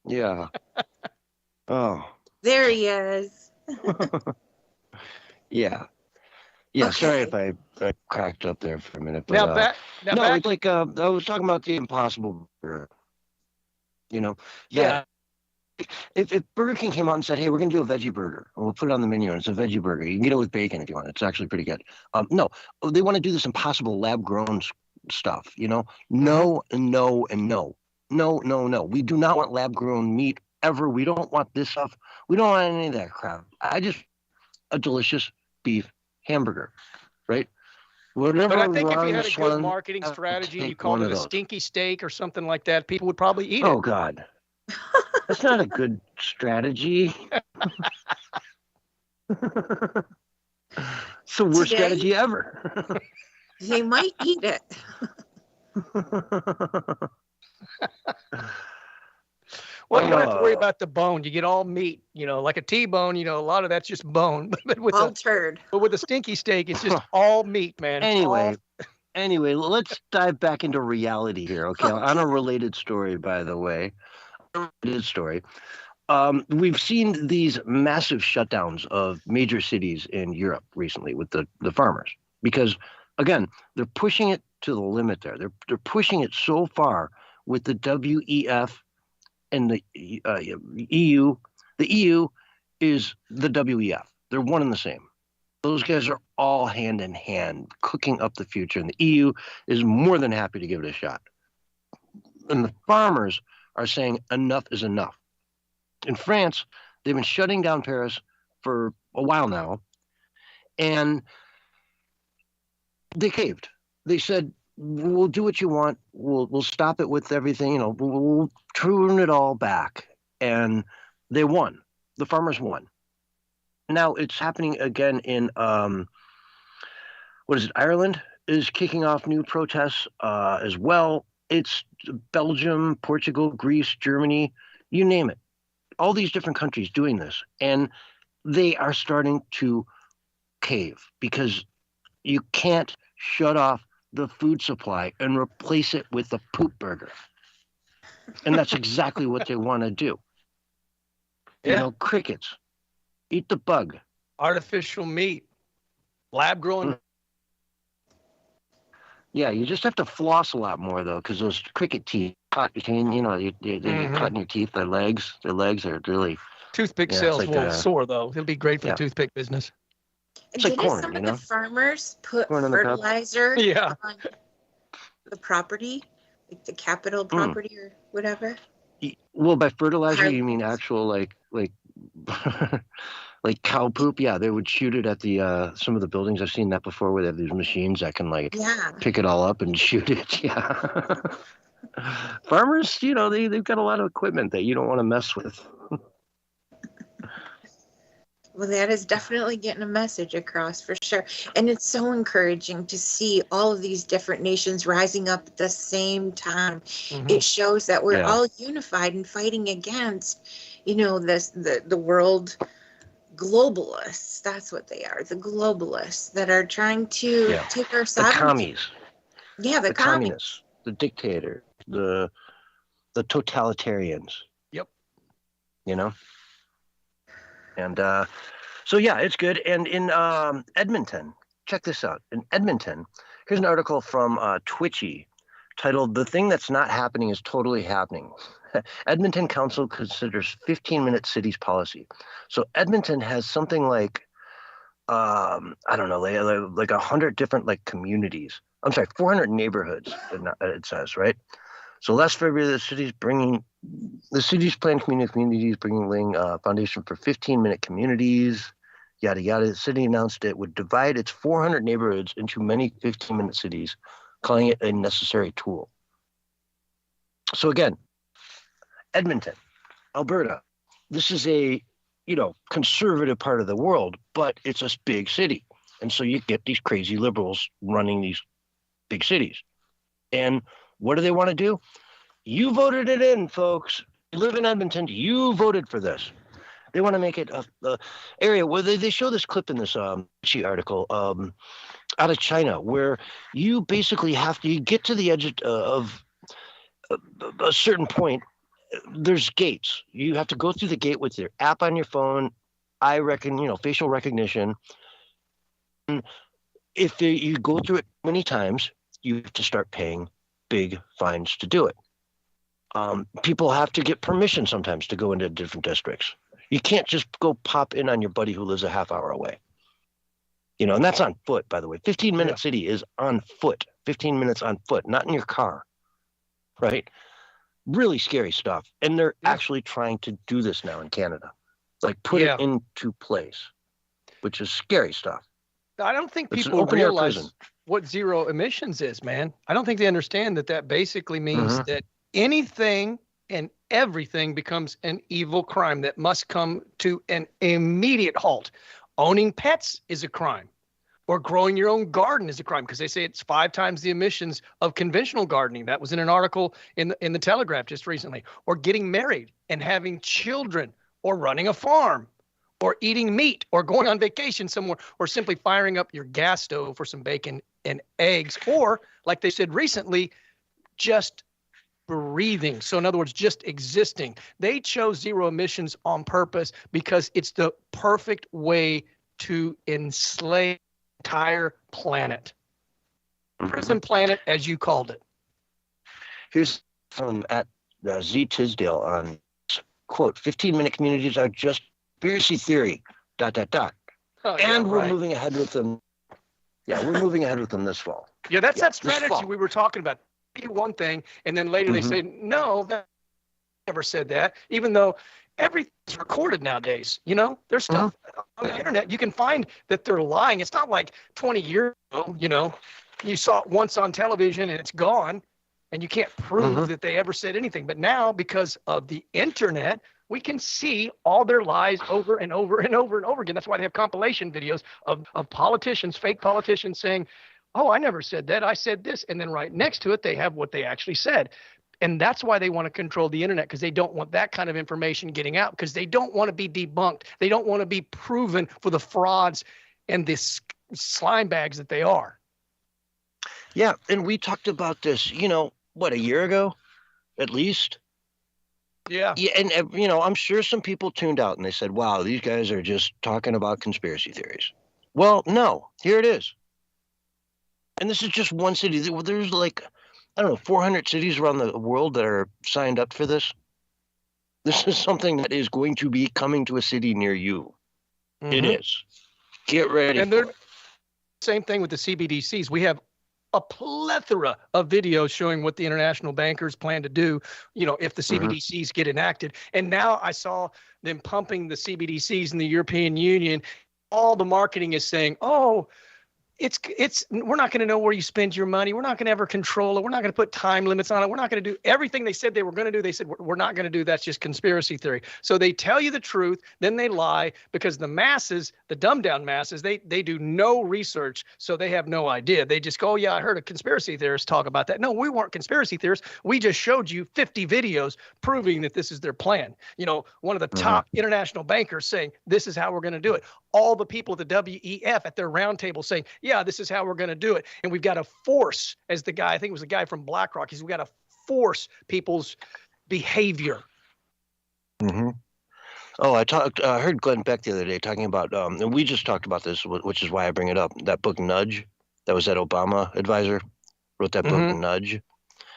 Yeah. Oh.
There he is.
Yeah. Yeah. Okay. Sorry if I cracked up there for a minute. But,
it's
like I was talking about the Impossible Burger.
Yeah.
If Burger King came out and said, "Hey, we're going to do a veggie burger, and we'll put it on the menu, and it's a veggie burger. You can get it with bacon if you want. It's actually pretty good." No, they want to do this impossible lab-grown stuff. No, and no, and no. No. We do not want lab-grown meat ever. We don't want this stuff. We don't want any of that crap. A delicious beef hamburger, right? Whatever.
But I think if you had a good marketing strategy, you called it a stinky steak or something like that, people would probably eat it.
Oh God. That's not a good strategy. It's the worst strategy ever.
They might eat it.
Well, you don't have to worry about the bone. You get all meat, like a T-bone, a lot of that's just bone. But with
turd.
But with a stinky steak, it's just all meat, man.
Anyway, let's dive back into reality here, okay? On a related story, by the way. We've seen these massive shutdowns of major cities in Europe recently with the farmers because, again, they're pushing it to the limit there. They're pushing it so far with the WEF and the EU. The EU is the WEF. They're one and the same. Those guys are all hand in hand cooking up the future, and the EU is more than happy to give it a shot. And the farmers are saying enough is enough. In France, they've been shutting down Paris for a while now, and they caved. They said, "We'll do what you want. We'll stop it with everything. We'll turn it all back." And they won. The farmers won. Now it's happening again in Ireland is kicking off new protests as well. It's Belgium, Portugal, Greece, Germany, you name it. All these different countries doing this, and they are starting to cave because you can't shut off the food supply and replace it with a poop burger. And that's exactly what they want to do.
Yeah.
Crickets. Eat the bug.
Artificial meat. Lab-grown.
Yeah, you just have to floss a lot more, though, because those cricket teeth, they get caught in your teeth. Their legs are really...
Toothpick sales will soar, though. It'll be great for the toothpick business.
It's like corn,
some of the farmers put fertilizer on the property, like the capital property or whatever?
Well, by fertilizer, you mean actual, like like cow poop? Yeah, they would shoot it at the some of the buildings. I've seen that before where they have these machines that can pick it all up and shoot it. Yeah. Farmers, they've got a lot of equipment that you don't want to mess with.
Well, that is definitely getting a message across for sure. And it's so encouraging to see all of these different nations rising up at the same time. Mm-hmm. It shows that we're all unified and fighting against, the world globalists. That's what they are, the globalists that are trying to take our sovereignty.
The commies.
Yeah, the
communists, the dictator, the totalitarians.
Yep.
And so, it's good. And in Edmonton, check this out. In Edmonton, here's an article from Twitchy titled, "The Thing That's Not Happening is Totally Happening." Edmonton Council considers 15-minute cities policy. So Edmonton has something like, I don't know, like 100 different communities. I'm sorry, 400 neighborhoods, it says, right? So last February, the city's planned communities laying foundation for 15-minute communities, yada, yada. The city announced it would divide its 400 neighborhoods into many 15-minute cities, calling it a necessary tool. So again, Edmonton, Alberta. This is a, conservative part of the world, but it's a big city. And so you get these crazy liberals running these big cities. And what do they want to do? You voted it in, folks. You live in Edmonton. You voted for this. They want to make it a area where they show this clip in this article out of China, where you basically you get to the edge of a certain point. There's gates. You have to go through the gate with your app on your phone, facial recognition. And if you go through it many times, you have to start paying big fines to do it. People have to get permission sometimes to go into different districts. You can't just go pop in on your buddy who lives a half hour away. And that's on foot, by the way. 15-minute city is on foot. 15 minutes on foot, not in your car. Right? Really scary stuff. And they're actually trying to do this now in Canada. Like put it into place, which is scary stuff.
I don't think people realize what zero emissions is, man. I don't think they understand that basically means that anything and everything becomes an evil crime that must come to an immediate halt. Owning pets is a crime. Or growing your own garden is a crime, because they say it's 5 times the emissions of conventional gardening. That was in an article in the Telegraph just recently. Or getting married and having children, or running a farm, or eating meat, or going on vacation somewhere, or simply firing up your gas stove for some bacon and eggs, or, like they said recently, just breathing. So in other words, just existing. They chose zero emissions on purpose because it's the perfect way to enslave entire planet. Prison planet, as you called it.
Here's from at Z Tisdale on, quote, 15-minute communities are just conspiracy theory, ...
Oh,
and we're moving ahead with them. Yeah, we're moving ahead with them this fall.
Yeah, that's that strategy we were talking about. One thing, and then later they say, no, that never said that, even though everything's recorded nowadays. There's stuff on the internet. You can find that they're lying. It's not like 20 years ago, you saw it once on television and it's gone, and you can't prove that they ever said anything. But now, because of the internet, we can see all their lies over and over and over and over again. That's why they have compilation videos of politicians, fake politicians saying, oh, I never said that. I said this. And then right next to it, they have what they actually said. And that's why they want to control the internet, because they don't want that kind of information getting out, because they don't want to be debunked. They don't want to be proven for the frauds and the slime bags that they are.
Yeah, and we talked about this, a year ago, at least?
Yeah.
Yeah, and, I'm sure some people tuned out and they said, wow, these guys are just talking about conspiracy theories. Well, no, here it is. And this is just one city. There's 400 cities around the world that are signed up for this. This is something that is going to be coming to a city near you. It is. Get ready.
And they're same thing with the CBDCs. We have a plethora of videos showing what the international bankers plan to do, if the CBDCs get enacted. And now I saw them pumping the CBDCs in the European Union. All the marketing is saying, oh, we're not going to know where you spend your money. We're not going to ever control it. We're not going to put time limits on it. We're not going to do everything they said they were going to do. They said, we're not going to do. That's just conspiracy theory. So they tell you the truth, then they lie, because the masses, the dumbed down masses, they do no research. So they have no idea. They just go, oh, yeah, I heard a conspiracy theorist talk about that. No, we weren't conspiracy theorists. We just showed you 50 videos proving that this is their plan. One of the top international bankers saying, this is how we're going to do it. All the people at the WEF at their roundtable saying, yeah, this is how we're going to do it. And we've got to force, as the guy, I think it was the guy from BlackRock, we've got to force people's behavior.
Oh, I heard Glenn Beck the other day talking about, and we just talked about this, which is why I bring it up, that book Nudge, that was that Obama advisor, wrote that book Nudge.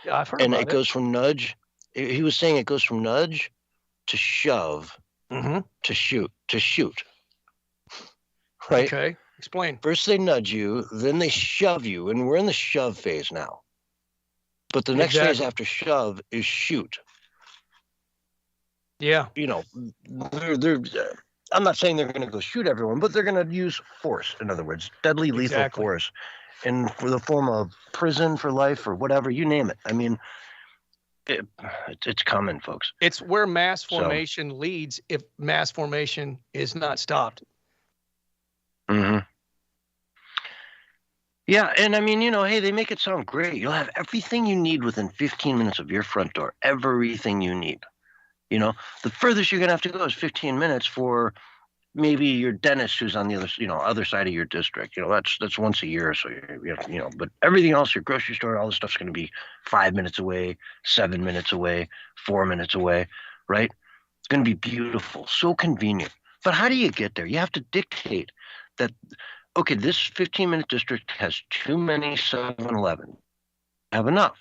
Yeah, I've heard
and
about
it goes from nudge, he was saying it goes from nudge to shove to shoot. Right?
Okay, explain.
First they nudge you, then they shove you, and we're in the shove phase now. But the next phase after shove is shoot.
Yeah.
They're I'm not saying they're going to go shoot everyone, but they're going to use force, in other words, deadly lethal force, and for the form of prison for life or whatever, you name it. I mean, It's coming, folks.
It's where mass formation leads if mass formation is not stopped.
Mm-hmm. Yeah, and I mean, hey, they make it sound great. You'll have everything you need within 15 minutes of your front door. Everything you need. The furthest you're gonna have to go is 15 minutes for maybe your dentist who's on the other side of your district. That's once a year, so but everything else, your grocery store, all this stuff's going to be 5 minutes away, 7 minutes away, 4 minutes away, right? It's going to be beautiful, so convenient. But how do you get there? You have to dictate that, okay, this 15-minute district has too many 7-Eleven. Have enough.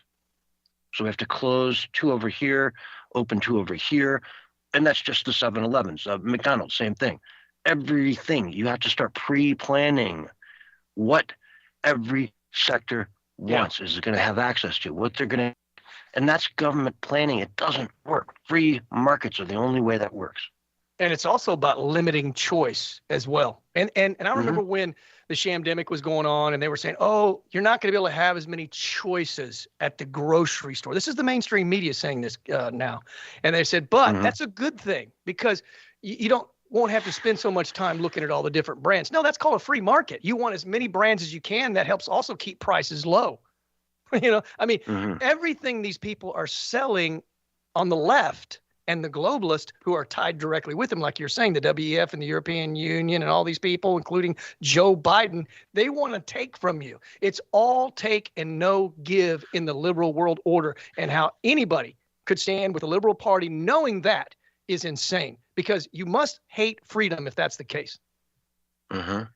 So we have to close 2 over here, open 2 over here, and that's just the 7-Elevens. McDonald's, same thing. Everything. You have to start pre-planning what every sector wants, is going to have access to, what they're going to, and that's government planning. It doesn't work. Free markets are the only way that works.
And it's also about limiting choice as well. And I remember when the shamdemic was going on and they were saying, oh, you're not going to be able to have as many choices at the grocery store. This is the mainstream media saying this now. And they said, but that's a good thing because you won't have to spend so much time looking at all the different brands. No, that's called a free market. You want as many brands as you can. That helps also keep prices low. Everything these people are selling on the left and the globalists who are tied directly with them, like you're saying, the WEF and the European Union and all these people, including Joe Biden, they want to take from you. It's all take and no give in the liberal world order, and how anybody could stand with the liberal party knowing that is insane, because you must hate freedom if that's the case.
I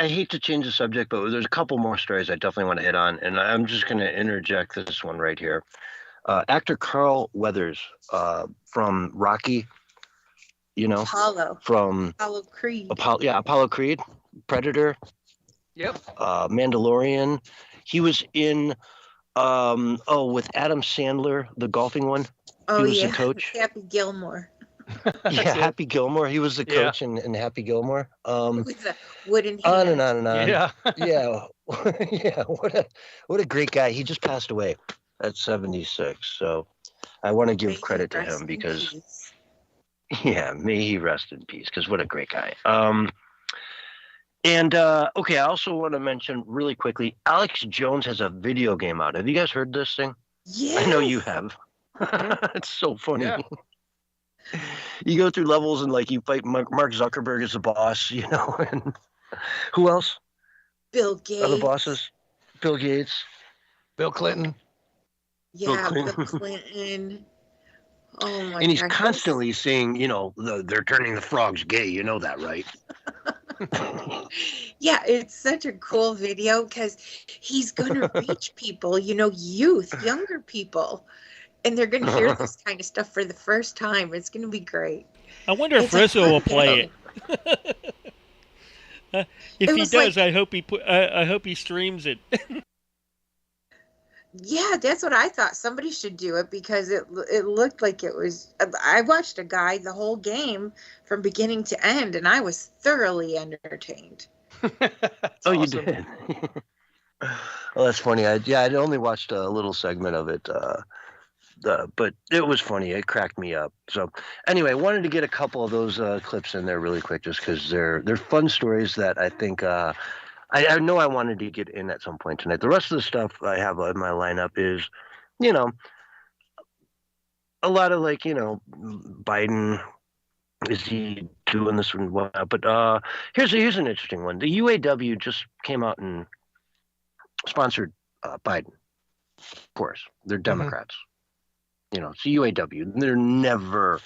hate to change the subject, but there's a couple more stories I definitely want to hit on, and I'm just going to interject this one right here. Actor Carl Weathers from Rocky,
Apollo.
From
Apollo Creed.
Apollo Creed, Predator.
Yep.
Mandalorian. He was in with Adam Sandler, the golfing one.
Oh,
he was the coach.
Happy Gilmore.
Happy Gilmore. He was the coach in Happy Gilmore.
With the wooden
on
hand.
and on and on.
Yeah.
Yeah. What a great guy. He just passed away at 76. So I want to give credit to him because, may he rest in peace, because what a great guy. I also want to mention really quickly, Alex Jones has a video game out. Have you guys heard this thing?
Yeah.
I know you have. It's so funny. Yeah. You go through levels and you fight Mark Zuckerberg as the boss, and who else?
Bill Gates.
Other bosses? Bill Gates.
Bill Clinton.
Yeah, Bill Clinton. Oh my God.
And he's constantly saying, they're turning the frogs gay. You know that, right?
Yeah, it's such a cool video because he's going to reach people, youth, younger people. And they're going to hear this kind of stuff for the first time. It's going to be great.
I wonder if Rizzo will play it. If he does, I hope he streams it.
Yeah, that's what I thought. Somebody should do it because it looked like it was. I watched a guy the whole game from beginning to end, and I was thoroughly entertained.
Oh, you did? Well, that's funny. I'd only watched a little segment of it. But it was funny. It cracked me up. So anyway, I wanted to get a couple of those clips in there really quick, just because they're fun stories that I think I know I wanted to get in at some point tonight. The rest of the stuff I have in my lineup is, a lot of Biden, is he doing this and whatnot? But here's an interesting one. The UAW just came out and sponsored Biden. Of course, they're Democrats. It's the UAW. They're never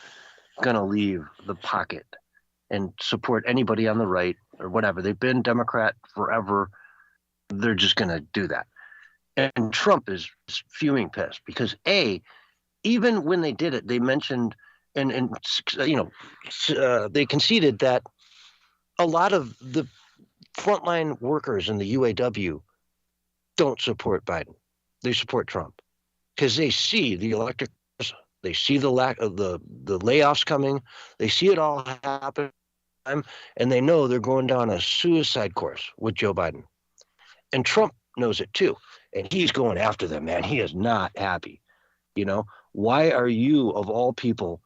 going to leave the pocket and support anybody on the right or whatever. They've been Democrat forever. They're just going to do that. And Trump is fuming pissed because, even when they did it, they mentioned and they conceded that a lot of the frontline workers in the UAW don't support Biden. They support Trump. Because they see the electric, they see the lack of the layoffs coming, they see it all happen, and they know they're going down a suicide course with Joe Biden. And Trump knows it too. And he's going after them, man. He is not happy. You know, why are you, of all people,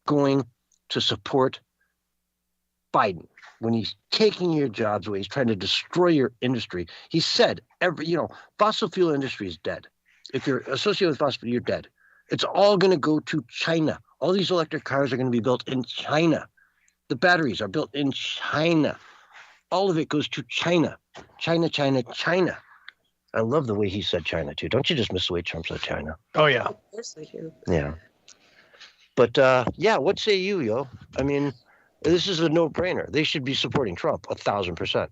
going to support Biden when he's taking your jobs away? He's trying to destroy your industry. He said, fossil fuel industry is dead. If you're associated with fossil fuel, you're dead. It's all going to go to China. All these electric cars are going to be built in China. The batteries are built in China. All of it goes to China. China, China, China. I love the way he said China, too. Don't you just miss the way Trump said China?
Oh, yeah.
Of course we do.
Yeah. But, what say you, yo? I mean, this is a no-brainer. They should be supporting Trump 1,000%.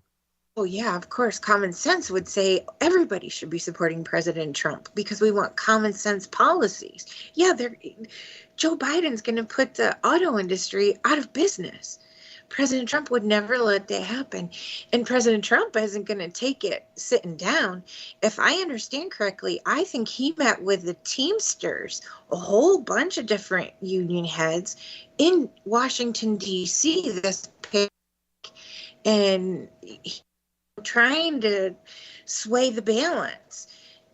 Oh, yeah, of course. Common sense would say everybody should be supporting President Trump because we want common sense policies. Yeah, Joe Biden's going to put the auto industry out of business. President Trump would never let that happen. And President Trump isn't going to take it sitting down. If I understand correctly, I think he met with the Teamsters, a whole bunch of different union heads in Washington, D.C. this past week, and trying to sway the balance.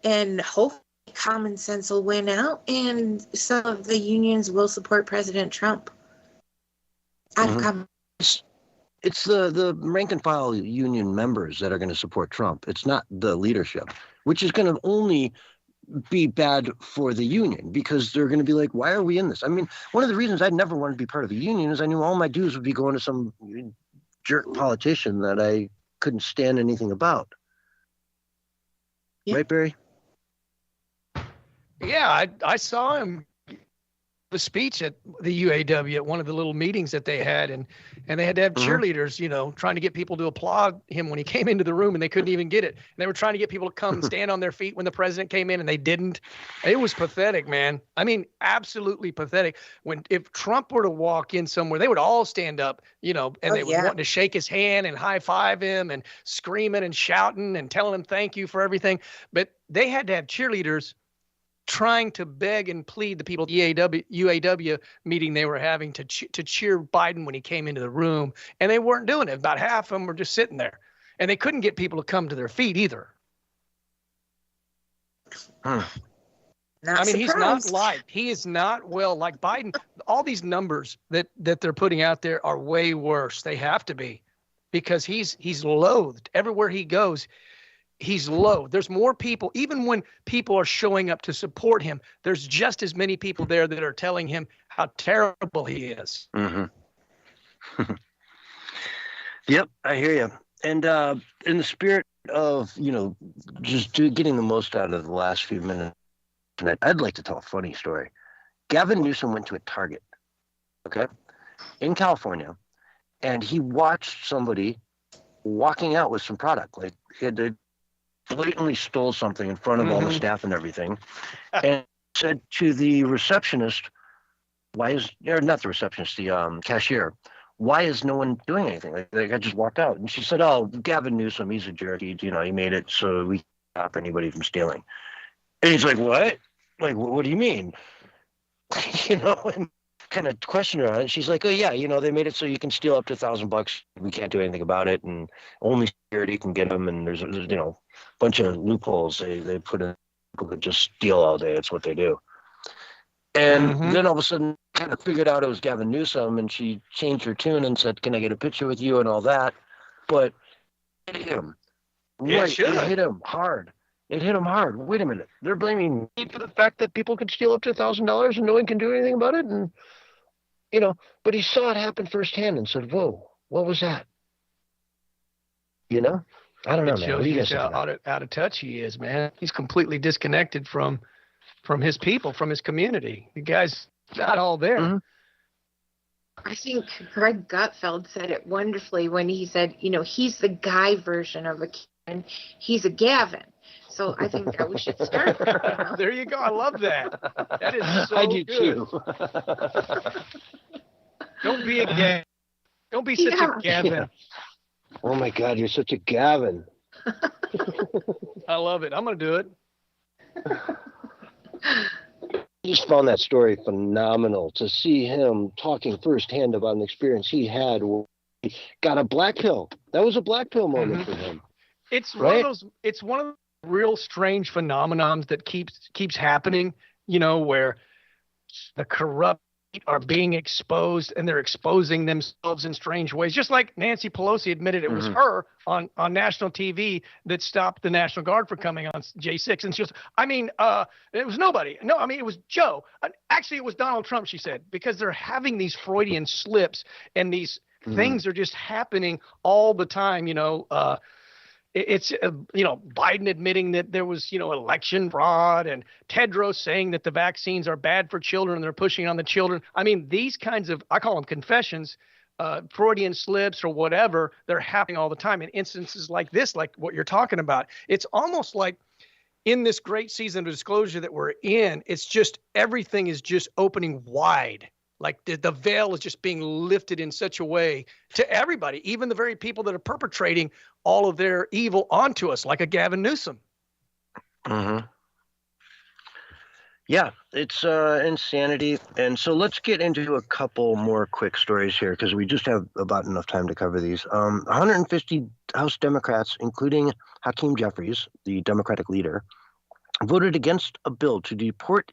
And hopefully common sense will win out and some of the unions will support President Trump. Out of common.
It's the rank and file union members that are going to support Trump. It's not the leadership, which is going to only be bad for the union because they're going to be like, why are we in this? I mean, one of the reasons I'd never wanted to be part of a union is I knew all my dues would be going to some jerk politician that I couldn't stand anything about. Yeah. Right, Barry?
Yeah, I saw him the speech at the UAW at one of the little meetings that they had, and they had to have cheerleaders, trying to get people to applaud him when he came into the room, and they couldn't even get it. And they were trying to get people to come stand on their feet when the president came in, and they didn't. It was pathetic, man. I mean, absolutely pathetic. If Trump were to walk in somewhere, they would all stand up, and they would want to shake his hand and high five him and screaming and shouting and telling him thank you for everything. But they had to have cheerleaders trying to beg and plead the people at the UAW meeting they were having to cheer Biden when he came into the room, and they weren't doing it. About half of them were just sitting there, and they couldn't get people to come to their feet either. He's not liked. He is not well liked. Biden, all these numbers that they're putting out there are way worse. They have to be, because he's loathed everywhere he goes. He's low. There's more people, even when people are showing up to support him, there's just as many people there that are telling him how terrible he is.
Mm-hmm. Yep, I hear you. And in the spirit of, just getting the most out of the last few minutes, I'd like to tell a funny story. Gavin Newsom went to a Target, in California, and he watched somebody walking out with some product. Like, he had to blatantly stole something in front of all the staff and everything, and said to the receptionist, not the receptionist, the cashier, why is no one doing anything? Like, I just walked out. And she said, oh, Gavin Newsom, he's a jerk. He made it so we can't stop anybody from stealing. And he's like, what? Like, what do you mean? And kind of questioned her on it. She's like, oh, yeah, they made it so you can steal up to $1,000. We can't do anything about it. And only security can get them. And there's a bunch of loopholes they put in. People that just steal all day. It's what they do. And then all of a sudden, kind of figured out it was Gavin Newsom, and she changed her tune and said, can I get a picture with you and all that? But it hit him.
Yeah,
right. It hit him hard. It hit him hard. Wait a minute. They're blaming me for the fact that people could steal up to $1,000 and no one can do anything about it. And, but he saw it happen firsthand and said, whoa, what was that? I don't know,
It
man.
shows you how out of touch he is, man. He's completely disconnected from his people, from his community. The guy's not all there.
I think Greg Gutfeld said it wonderfully when he said, he's the guy version of a Kevin. He's a Gavin. So I think that we should start there.
There you go. I love that. That is so
I do
good.
too.
Don't be a Gavin. Don't be such a Gavin.
Yeah. Oh my God, you're such a Gavin.
I love it. I'm going to do it.
I just found that story phenomenal to see him talking firsthand about an experience he had where he got a black pill. That was a black pill moment for him.
It's one of those. It's one of real strange phenomenons that keeps happening, where the corrupt are being exposed and they're exposing themselves in strange ways. Just like Nancy Pelosi admitted it was her on national TV that stopped the National Guard from coming on J6. And she goes, it was nobody. No, it was Joe. Actually, it was Donald Trump, she said, because they're having these Freudian slips and these things are just happening all the time, It's, Biden admitting that there was, election fraud, and Tedros saying that the vaccines are bad for children and they're pushing on the children. These kinds of, I call them confessions, Freudian slips or whatever, they're happening all the time in instances like this, like what you're talking about. It's almost like in this great season of disclosure that we're in, it's just everything is just opening wide. Like the veil is just being lifted in such a way to everybody, even the very people that are perpetrating all of their evil onto us, like a Gavin Newsom.
Yeah, it's insanity. And so let's get into a couple more quick stories here, because we just have about enough time to cover these. 150 House Democrats, including Hakeem Jeffries, the Democratic leader, voted against a bill to deport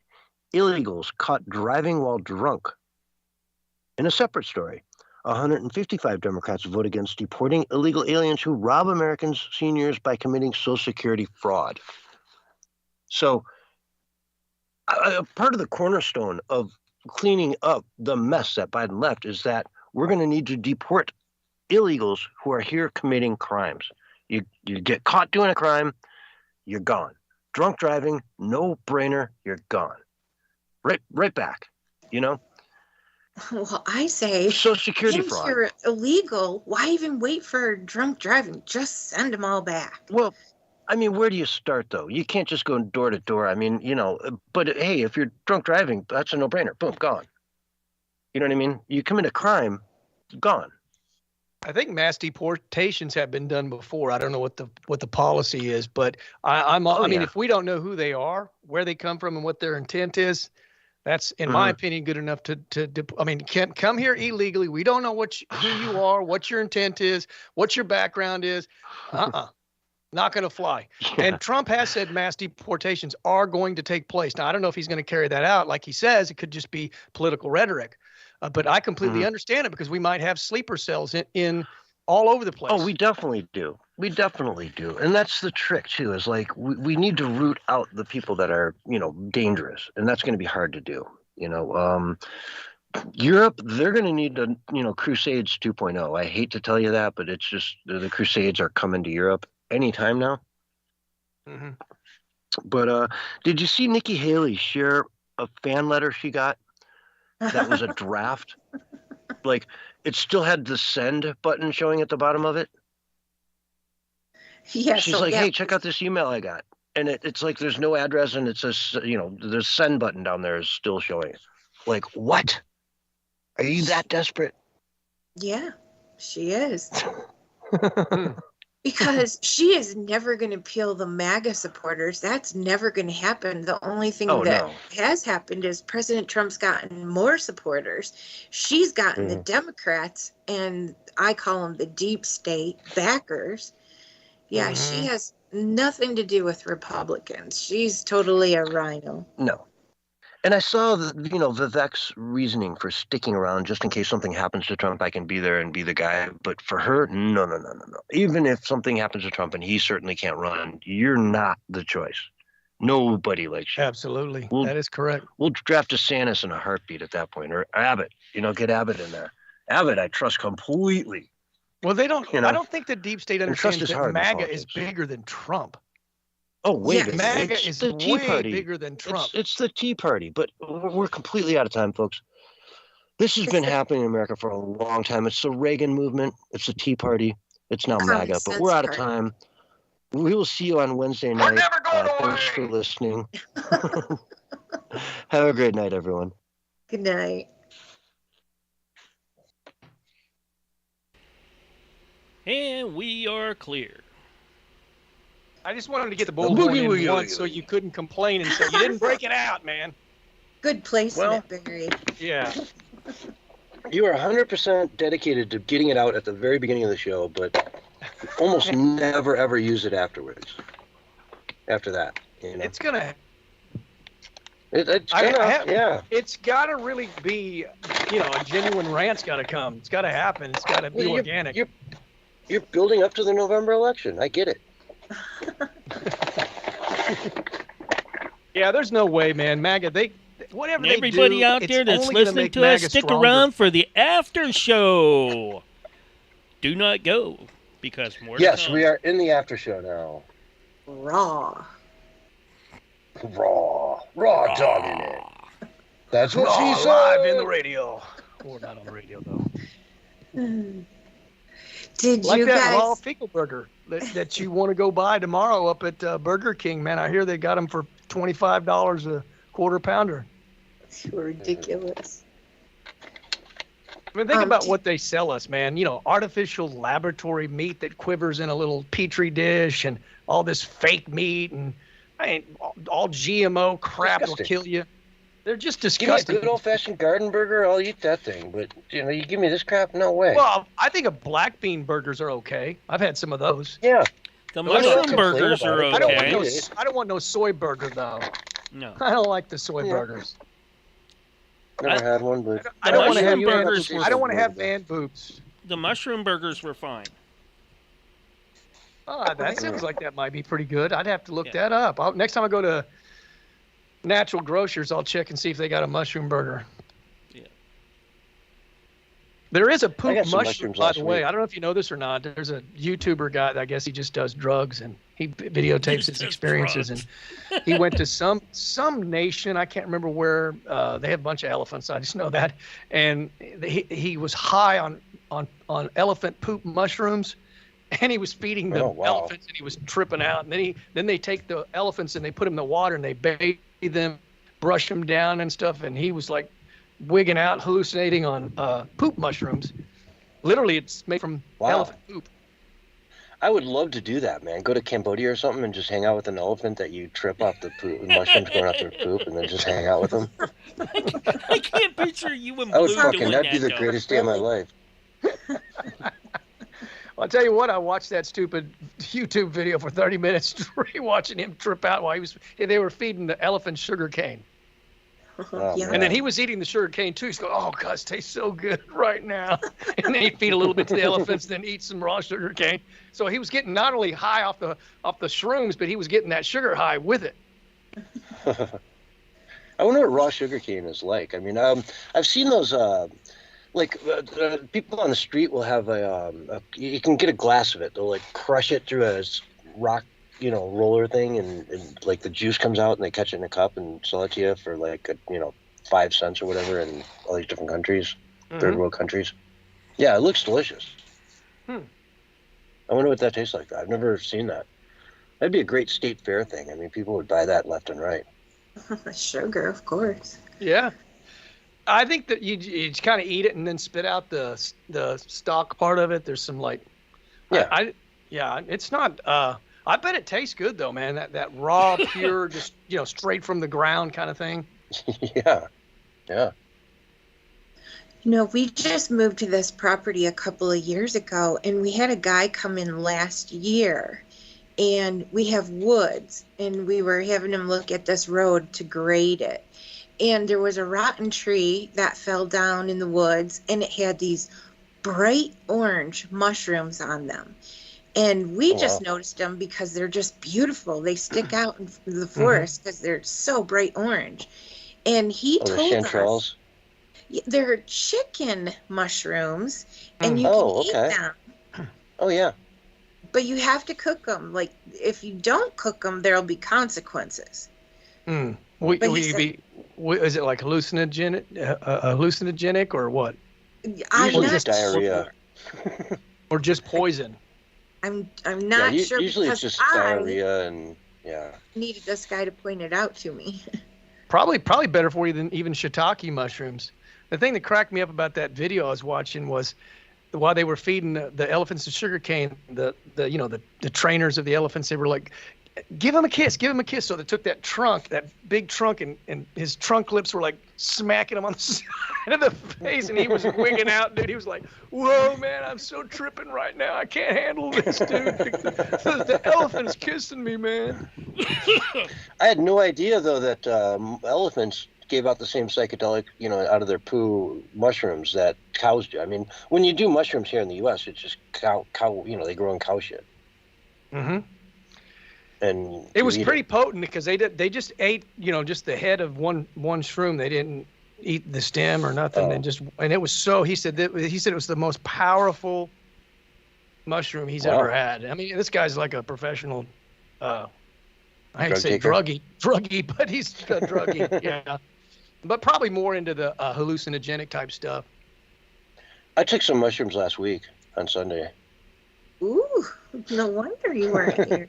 illegals caught driving while drunk. In a separate story, 155 Democrats vote against deporting illegal aliens who rob Americans' seniors by committing Social Security fraud. So, part of the cornerstone of cleaning up the mess that Biden left is that we're going to need to deport illegals who are here committing crimes. You get caught doing a crime, you're gone. Drunk driving, no brainer, you're gone. Right back,
Well, I say,
Social Security
since
fraud.
you're illegal, why even wait for drunk driving? Just send them all back.
Well, where do you start, though? You can't just go door to door. But hey, if you're drunk driving, that's a no-brainer. Boom, gone. You know what I mean? You commit a crime, gone.
I think mass deportations have been done before. I don't know what the policy is, but if we don't know who they are, where they come from, and what their intent is, that's, in my opinion, good enough to can't come here illegally. We don't know who you are, what your intent is, what your background is. Not going to fly. Yeah. And Trump has said mass deportations are going to take place. Now, I don't know if he's going to carry that out. Like he says, it could just be political rhetoric. But I completely understand it, because we might have sleeper cells in all over the place.
Oh, we definitely do. And that's the trick, too, is like we need to root out the people that are, dangerous. And that's going to be hard to do. Europe, they're going to need to, Crusades 2.0. I hate to tell you that, but it's just the Crusades are coming to Europe anytime now. But did you see Nikki Haley share a fan letter she got? That was a draft. Like, it still had the send button showing at the bottom of it.
Yeah,
she's like, hey, check out this email I got. And it's like there's no address, and it says, the send button down there is still showing. Like, what? Are you that desperate?
Yeah, she is. Because she is never going to peel the MAGA supporters. That's never going to happen. The only thing has happened is President Trump's gotten more supporters. She's gotten the Democrats, and I call them the deep state backers. Yeah, she has nothing to do with Republicans. She's totally a rhino.
No. And I saw Vivek's reasoning for sticking around just in case something happens to Trump. I can be there and be the guy. But for her, no. Even if something happens to Trump and he certainly can't run, you're not the choice. Nobody likes you.
Absolutely. That is correct.
We'll draft DeSantis in a heartbeat at that point, or Abbott. Get Abbott in there. Abbott, I trust completely.
Well, they don't. I don't think the deep state understands that MAGA is bigger than Trump.
Oh, way bigger.
MAGA is the Tea Party. Bigger than Trump.
It's the Tea Party, but we're completely out of time, folks. This has been happening in America for a long time. It's the Reagan movement. It's the Tea Party. It's now MAGA, but we're out of time. We will see you on Wednesday night. Thanks for listening. Have a great night, everyone.
Good night.
And we are clear.
I just wanted to get the bullhorn in once so you couldn't complain, and so you didn't break it out, man.
Good placement, Barry.
Yeah.
You are 100% dedicated to getting it out at the very beginning of the show, but almost never, ever use it afterwards. after that. You know?
It's gonna.
Yeah.
It's got to really be, a genuine rant's got to come. It's got to happen. It's got to be organic.
You're building up to the November election. I get it.
Yeah, there's no way, man. MAGA, whatever they do,
everybody out there that's listening to us, stick around for the after show. Do not go, because more to
Yes,
come.
we are in the after show now.
Raw
dog in it. That's what she said.
Live in the radio. Or not on the radio, though.
Did
like
you
that
guys...
raw pickle burger that you want to go buy tomorrow up at Burger King, man. I hear they got them for $25 a quarter pounder.
Ridiculous.
I mean, think about what they sell us, man. Artificial laboratory meat that quivers in a little petri dish, and all this fake meat, and all GMO crap will kill you. They're just disgusting.
Give me a good old-fashioned garden burger, I'll eat that thing. But you give me this crap, no way.
Well, I think black bean burgers are okay. I've had some of those.
Yeah.
The mushroom burgers are okay.
I don't want no soy burger though.
No.
I don't like the soy burgers.
Never had one, but
I don't want to have
burgers.
I don't want to have man boobs.
The mushroom burgers were fine.
Oh, that sounds like that might be pretty good. I'd have to look that up. Next time I go to Natural Grocers, I'll check and see if they got a mushroom burger.
Yeah.
There is a poop mushroom, by the way. I don't know if you know this or not. There's a YouTuber guy that I guess he just does drugs, and he videotapes his experiences. And he went to some nation, I can't remember where. They have a bunch of elephants. I just know that. And he was high on elephant poop mushrooms. And he was feeding the elephants, and he was tripping out. And then they take the elephants and they put them in the water and they bathe them, brush them down and stuff. And he was like wigging out, hallucinating on poop mushrooms. Literally, it's made from elephant poop.
I would love to do that, man. Go to Cambodia or something and just hang out with an elephant that you trip off the poop, mushrooms going off their poop, and then just hang out with them.
I can't picture you and Blue
I would fucking,
doing
that'd be the
though.
greatest day of my life.
I'll tell you what, I watched that stupid YouTube video for 30 minutes, watching him trip out while they were feeding the elephant sugar cane. And then he was eating the sugar cane too. He's going, oh, God, it tastes so good right now. And then he'd feed a little bit to the elephants, then eat some raw sugar cane. So he was getting not only high off the shrooms, but he was getting that sugar high with it.
I wonder what raw sugar cane is like. I mean, I've seen those, people on the street will have you can get a glass of it. They'll like crush it through a rock, roller thing, and like the juice comes out, and they catch it in a cup and sell it to you for like 5 cents or whatever in all these different countries, third world countries. Yeah, it looks delicious. I wonder what that tastes like. I've never seen that. That'd be a great state fair thing. I mean, people would buy that left and right.
Sugar, of course.
Yeah. I think that you just kind of eat it and then spit out the stalk part of it. There's some it's not. I bet it tastes good though, man. That raw, pure, just straight from the ground kind of thing.
Yeah.
We just moved to this property a couple of years ago, and we had a guy come in last year, and we have woods, and we were having him look at this road to grade it. And there was a rotten tree that fell down in the woods, and it had these bright orange mushrooms on them. And we just noticed them because they're just beautiful. They stick out in the forest because they're so bright orange. And he told us they're chicken mushrooms, and you can eat them.
Oh, yeah.
But you have to cook them. Like, if you don't cook them, there'll be consequences.
Is it like hallucinogenic or what?
Usually just diarrhea.
Or just poison.
I'm not sure.
Usually it's just diarrhea and
needed this guy to point it out to me.
Probably better for you than even shiitake mushrooms. The thing that cracked me up about that video I was watching was while they were feeding the elephants the sugar cane, the trainers of the elephants, they were like Give him a kiss. Give him a kiss. So they took that trunk, that big trunk, and his trunk lips were like smacking him on the side of the face, and he was wigging out, dude. He was like, "Whoa, man, I'm so tripping right now. I can't handle this, dude. The elephant's kissing me, man."
I had no idea though that elephants gave out the same psychedelic, out of their poo mushrooms that cows do. I mean, when you do mushrooms here in the U.S., it's just cow. They grow in cow shit.
Mm-hmm.
And
it was pretty potent because they just ate, just the head of one shroom. They didn't eat the stem or nothing, and it was so. He said it was the most powerful mushroom he's ever had. I mean, this guy's like a professional. I hate to say druggie, but he's a druggie, yeah. But probably more into the hallucinogenic type stuff.
I took some mushrooms last week on Sunday.
Ooh, no wonder you weren't here.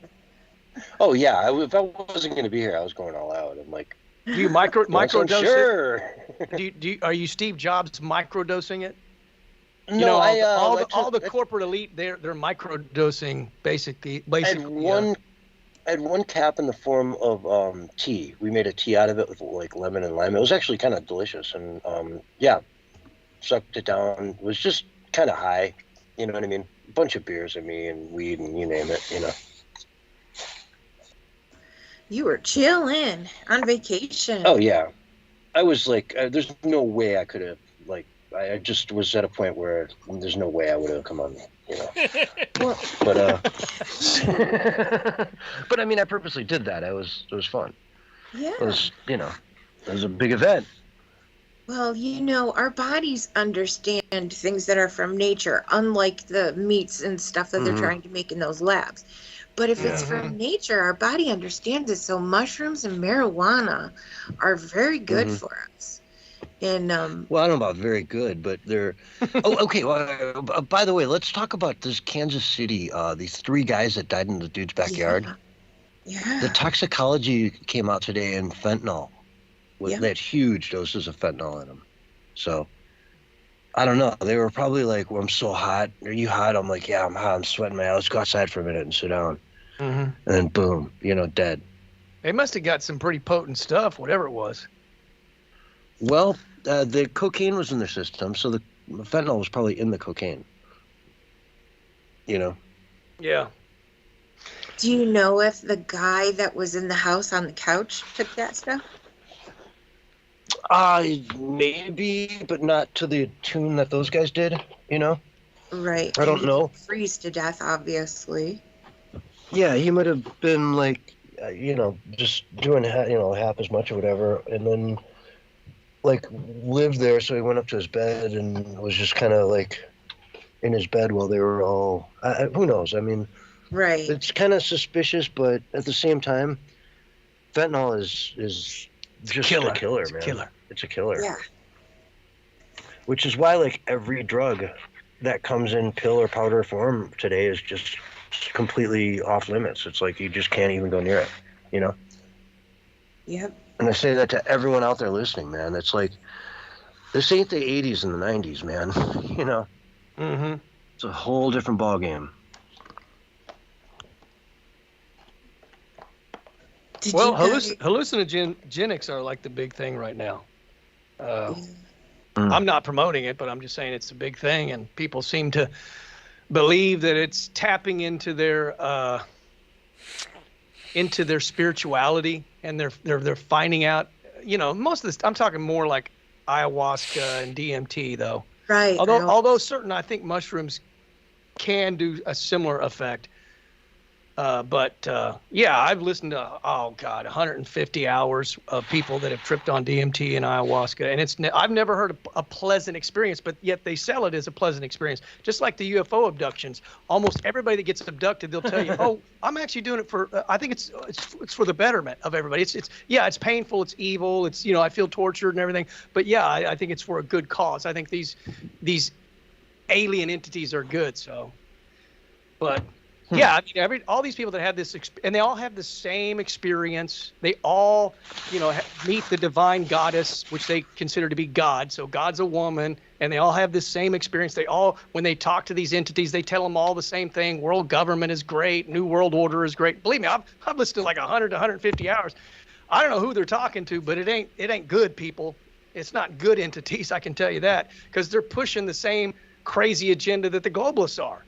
Oh yeah, if I wasn't going to be here, I was going all out. I'm like,
do you microdose
sure.
it? Are you Steve Jobs microdosing it?
No,
all the corporate elite, they're microdosing basically.
I had one cap in the form of tea. We made a tea out of it with like lemon and lime. It was actually kind of delicious, and sucked it down. It was just kind of high. You know what I mean? A bunch of beers and me and weed and you name it.
You were chilling on vacation.
Oh yeah, I was like, there's no way I could have I just was at a point where there's no way I would have come on,
Well,
but I mean, I purposely did that. It was fun.
Yeah.
It was it was a big event.
Well, our bodies understand things that are from nature, unlike the meats and stuff that they're trying to make in those labs. But if it's from nature, our body understands it. So mushrooms and marijuana are very good for us. And
well, I don't know about very good, but they're. Oh, okay. Well, by the way, let's talk about this Kansas City. These 3 guys that died in the dude's backyard.
Yeah.
The toxicology came out today in fentanyl. They had huge doses of fentanyl in them. So, I don't know. They were probably like, "Well, I'm so hot. Are you hot?" I'm like, "Yeah, I'm hot. I'm sweating, man. Let's go outside for a minute and sit down." And then boom, dead.
They must have got some pretty potent stuff, whatever it was.
Well, the cocaine was in their system, so the fentanyl was probably in the cocaine.
Yeah.
do you know if the guy that was in the house on the couch took that stuff?
Maybe, but not to the tune that those guys did,
Right.
I don't know.
Freeze to death, obviously.
Yeah, he might have been like, just doing half as much or whatever, and then lived there. So he went up to his bed and was just kind of in his bed while they were all. Who knows? I mean,
right.
It's kind of suspicious, but at the same time, fentanyl is just a killer, man. It's a killer.
Yeah.
Which is why every drug that comes in pill or powder form today is just completely off limits. It's like you just can't even go near it,
Yep.
And I say that to everyone out there listening, man. It's like, this ain't the 80s and the 90s, man. It's a whole different ballgame.
Hallucinogenics are like the big thing right now. I'm not promoting it, but I'm just saying it's a big thing, and people seem to believe that it's tapping into their spirituality, and they're finding out. Most of this, I'm talking more like ayahuasca and DMT, though.
Right.
Although certain, I think mushrooms can do a similar effect. But I've listened to 150 hours of people that have tripped on DMT and ayahuasca, and I've never heard a pleasant experience, but yet they sell it as a pleasant experience. Just like the UFO abductions, almost everybody that gets abducted, they'll tell you, "Oh, I'm actually doing it for. I think it's for the betterment of everybody. It's painful, it's evil, it's I feel tortured and everything, but I think it's for a good cause. I think these alien entities are good. So, but." Yeah, I mean, all these people that have this, and they all have the same experience. They all, meet the divine goddess, which they consider to be God. So God's a woman, and they all have this same experience. They all, when they talk to these entities, they tell them all the same thing. World government is great. New world order is great. Believe me, I've listened to like 100 to 150 hours. I don't know who they're talking to, but it ain't good, people. It's not good entities, I can tell you that, because they're pushing the same crazy agenda that the globalists are.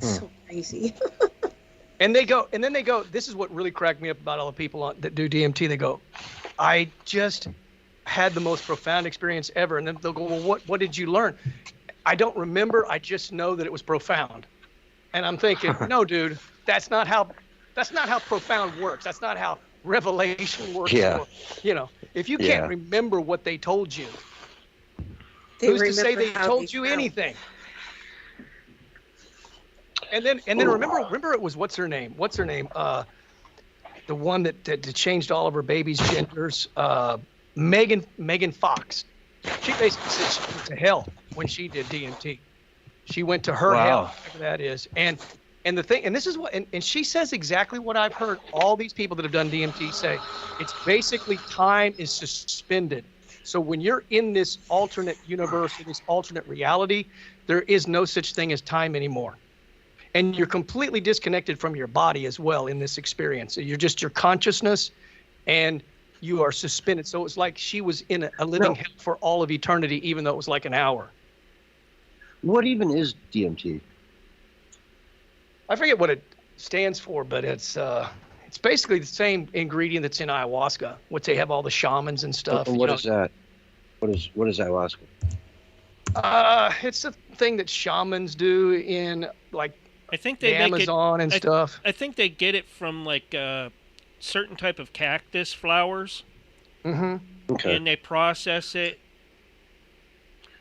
So crazy.
And then they go, this is what really cracked me up about all the people that do DMT. They go, I just had the most profound experience ever. And then they'll go, well, what did you learn? I don't remember. I just know that it was profound. And I'm thinking, no, dude, that's not how profound works. That's not how revelation works.
Yeah.
Or, if you can't remember what they told you, who's to say they told you anything? And then remember it was what's her name? The one that changed all of her babies' genders. Megan Fox. She basically said she went to hell when she did DMT. She went to her hell, whatever that is. And the thing, and this is what, and she says exactly what I've heard all these people that have done DMT say. It's basically time is suspended. So when you're in this alternate universe, in this alternate reality, there is no such thing as time anymore. And you're completely disconnected from your body as well in this experience. So you're just your consciousness, and you are suspended. So it's like she was in a living hell for all of eternity, even though it was like an hour.
What even is DMT?
I forget what it stands for, but it's basically the same ingredient that's in ayahuasca, which they have all the shamans and stuff.
And what is that? What is ayahuasca?
It's a thing that shamans do in like
I think they
the Amazon and stuff.
I think they get it from like certain type of cactus flowers.
Mm-hmm.
Okay.
And they process it.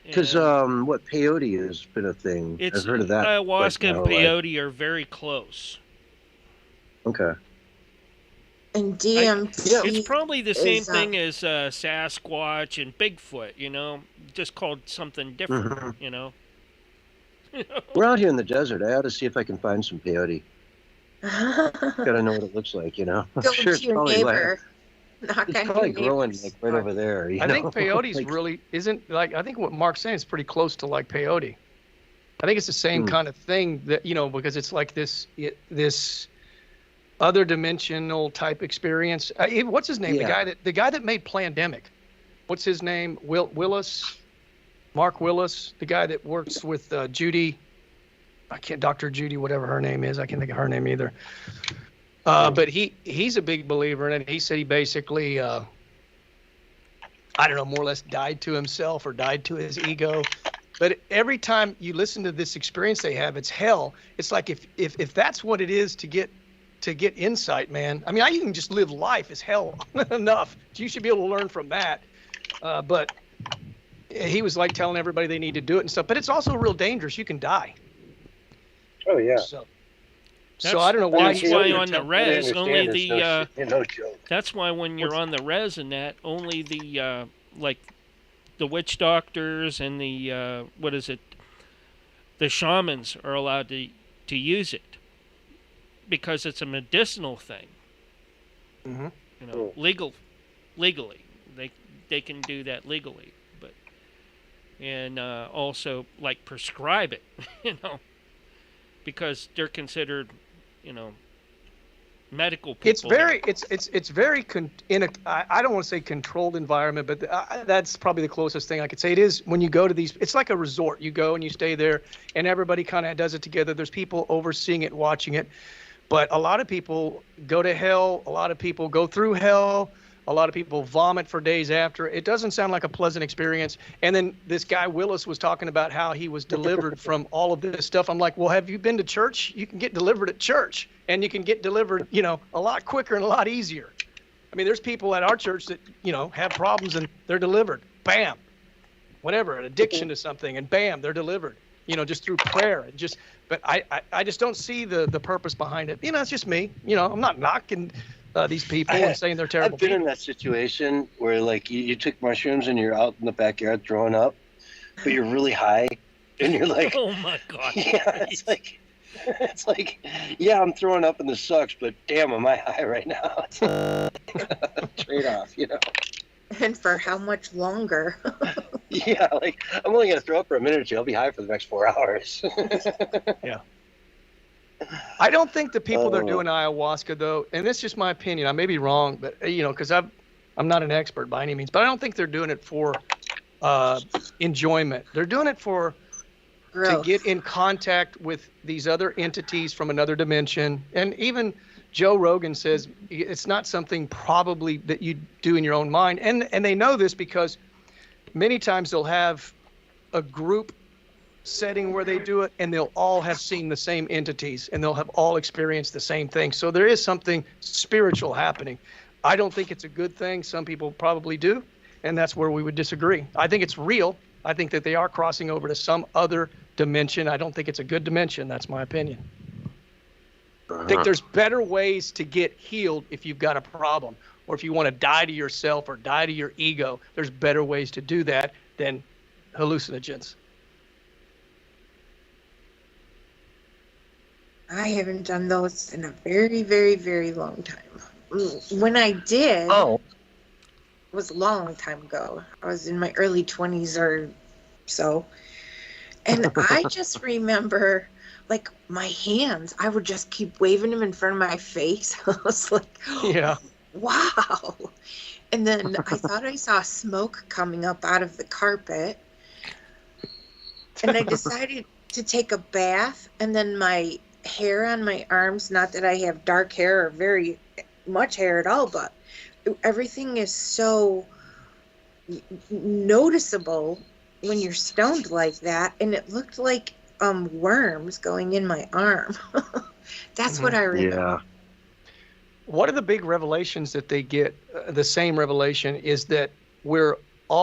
Because what peyote has been a thing. I've heard of that.
Ayahuasca and peyote are very close.
Okay.
And DMT.
It's probably the same thing as Sasquatch and Bigfoot, just called something different,
We're out here in the desert. I ought to see if I can find some peyote. Gotta know what it looks like, I'm
Go
sure
to
it's
your
probably
neighbor.
it's probably growing like right over there.
I think peyote's really isn't like, I think what Mark's saying is pretty close to like peyote. I think it's the same kind of thing that, because it's like this other dimensional type experience. What's his name?
Yeah.
The guy that made Plandemic. What's his name? Mark Willis, the guy that works with Judy. Dr. Judy, whatever her name is. I can't think of her name either. But he's a big believer in it. He said he basically, I don't know, more or less died to himself or died to his ego. But every time you listen to this experience they have, it's hell. It's like if that's what it is to get insight, man. I mean, I even just live life as hell enough. You should be able to learn from that. But he was like telling everybody they need to do it and stuff. But it's also real dangerous. You can die.
Oh yeah.
So I don't know why.
That's why on the res only the.
No joke.
That's why when you're on the res and that only the like the witch doctors and the the shamans are allowed to use it because it's a medicinal thing.
Mm-hmm.
Legally, they can do that legally, but and also like prescribe it, because they're considered, medical people.
It's very, I don't want to say controlled environment, but that's probably the closest thing I could say. It is when you go to these, it's like a resort. You go and you stay there and everybody kind of does it together. There's people overseeing it, watching it. But a lot of people go to hell. A lot of people go through hell. A lot of people vomit for days after. It doesn't sound like a pleasant experience. And then this guy Willis was talking about how he was delivered from all of this stuff. I'm like, well, have you been to church? You can get delivered at church, and you can get delivered, a lot quicker and a lot easier. I mean, there's people at our church that, have problems and they're delivered. Bam. Whatever, an addiction to something, and bam, they're delivered. Just through prayer and just. But I just don't see the purpose behind it. It's just me. I'm not knocking these people and saying they're terrible.
I've been in that situation where like you took mushrooms and you're out in the backyard throwing up, but you're really high And you're like,
oh my God.
Yeah, it's like, yeah, I'm throwing up in the sucks, but damn, am I high right now? It's like trade off, you know.
And for how much longer?
Yeah, like I'm only gonna throw up for a minute or two. I'll be high for the next 4 hours.
Yeah. I don't think the people that are doing ayahuasca, though, and this is just my opinion, I may be wrong, but because I'm not an expert by any means, but I don't think they're doing it for enjoyment. They're doing it for to get in contact with these other entities from another dimension. And even Joe Rogan says it's not something probably that you do in your own mind. And they know this because many times they'll have a group setting where they do it, and they'll all have seen the same entities, and they'll have all experienced the same thing. So there is something spiritual happening. I don't think it's a good thing. Some people probably do, and that's where we would disagree. I think it's real. I think that they are crossing over to some other dimension. I don't think it's a good dimension. That's my opinion. I think there's better ways to get healed if you've got a problem, or if you want to die to yourself or die to your ego. There's better ways to do that than hallucinogens.
I haven't done those in a very, very, very long time. When I did, it was a long time ago. I was in my early 20s or so. And I just remember, like, my hands, I would just keep waving them in front of my face. I was like,
yeah,
wow. And then I thought I saw smoke coming up out of the carpet. And I decided to take a bath, and then my hair on my arms, not that I have dark hair or very much hair at all, but everything is so noticeable when you're stoned like that, and it looked like worms going in my arm. That's what I remember.
Yeah.
One of the big revelations that they get, the same revelation, is that we're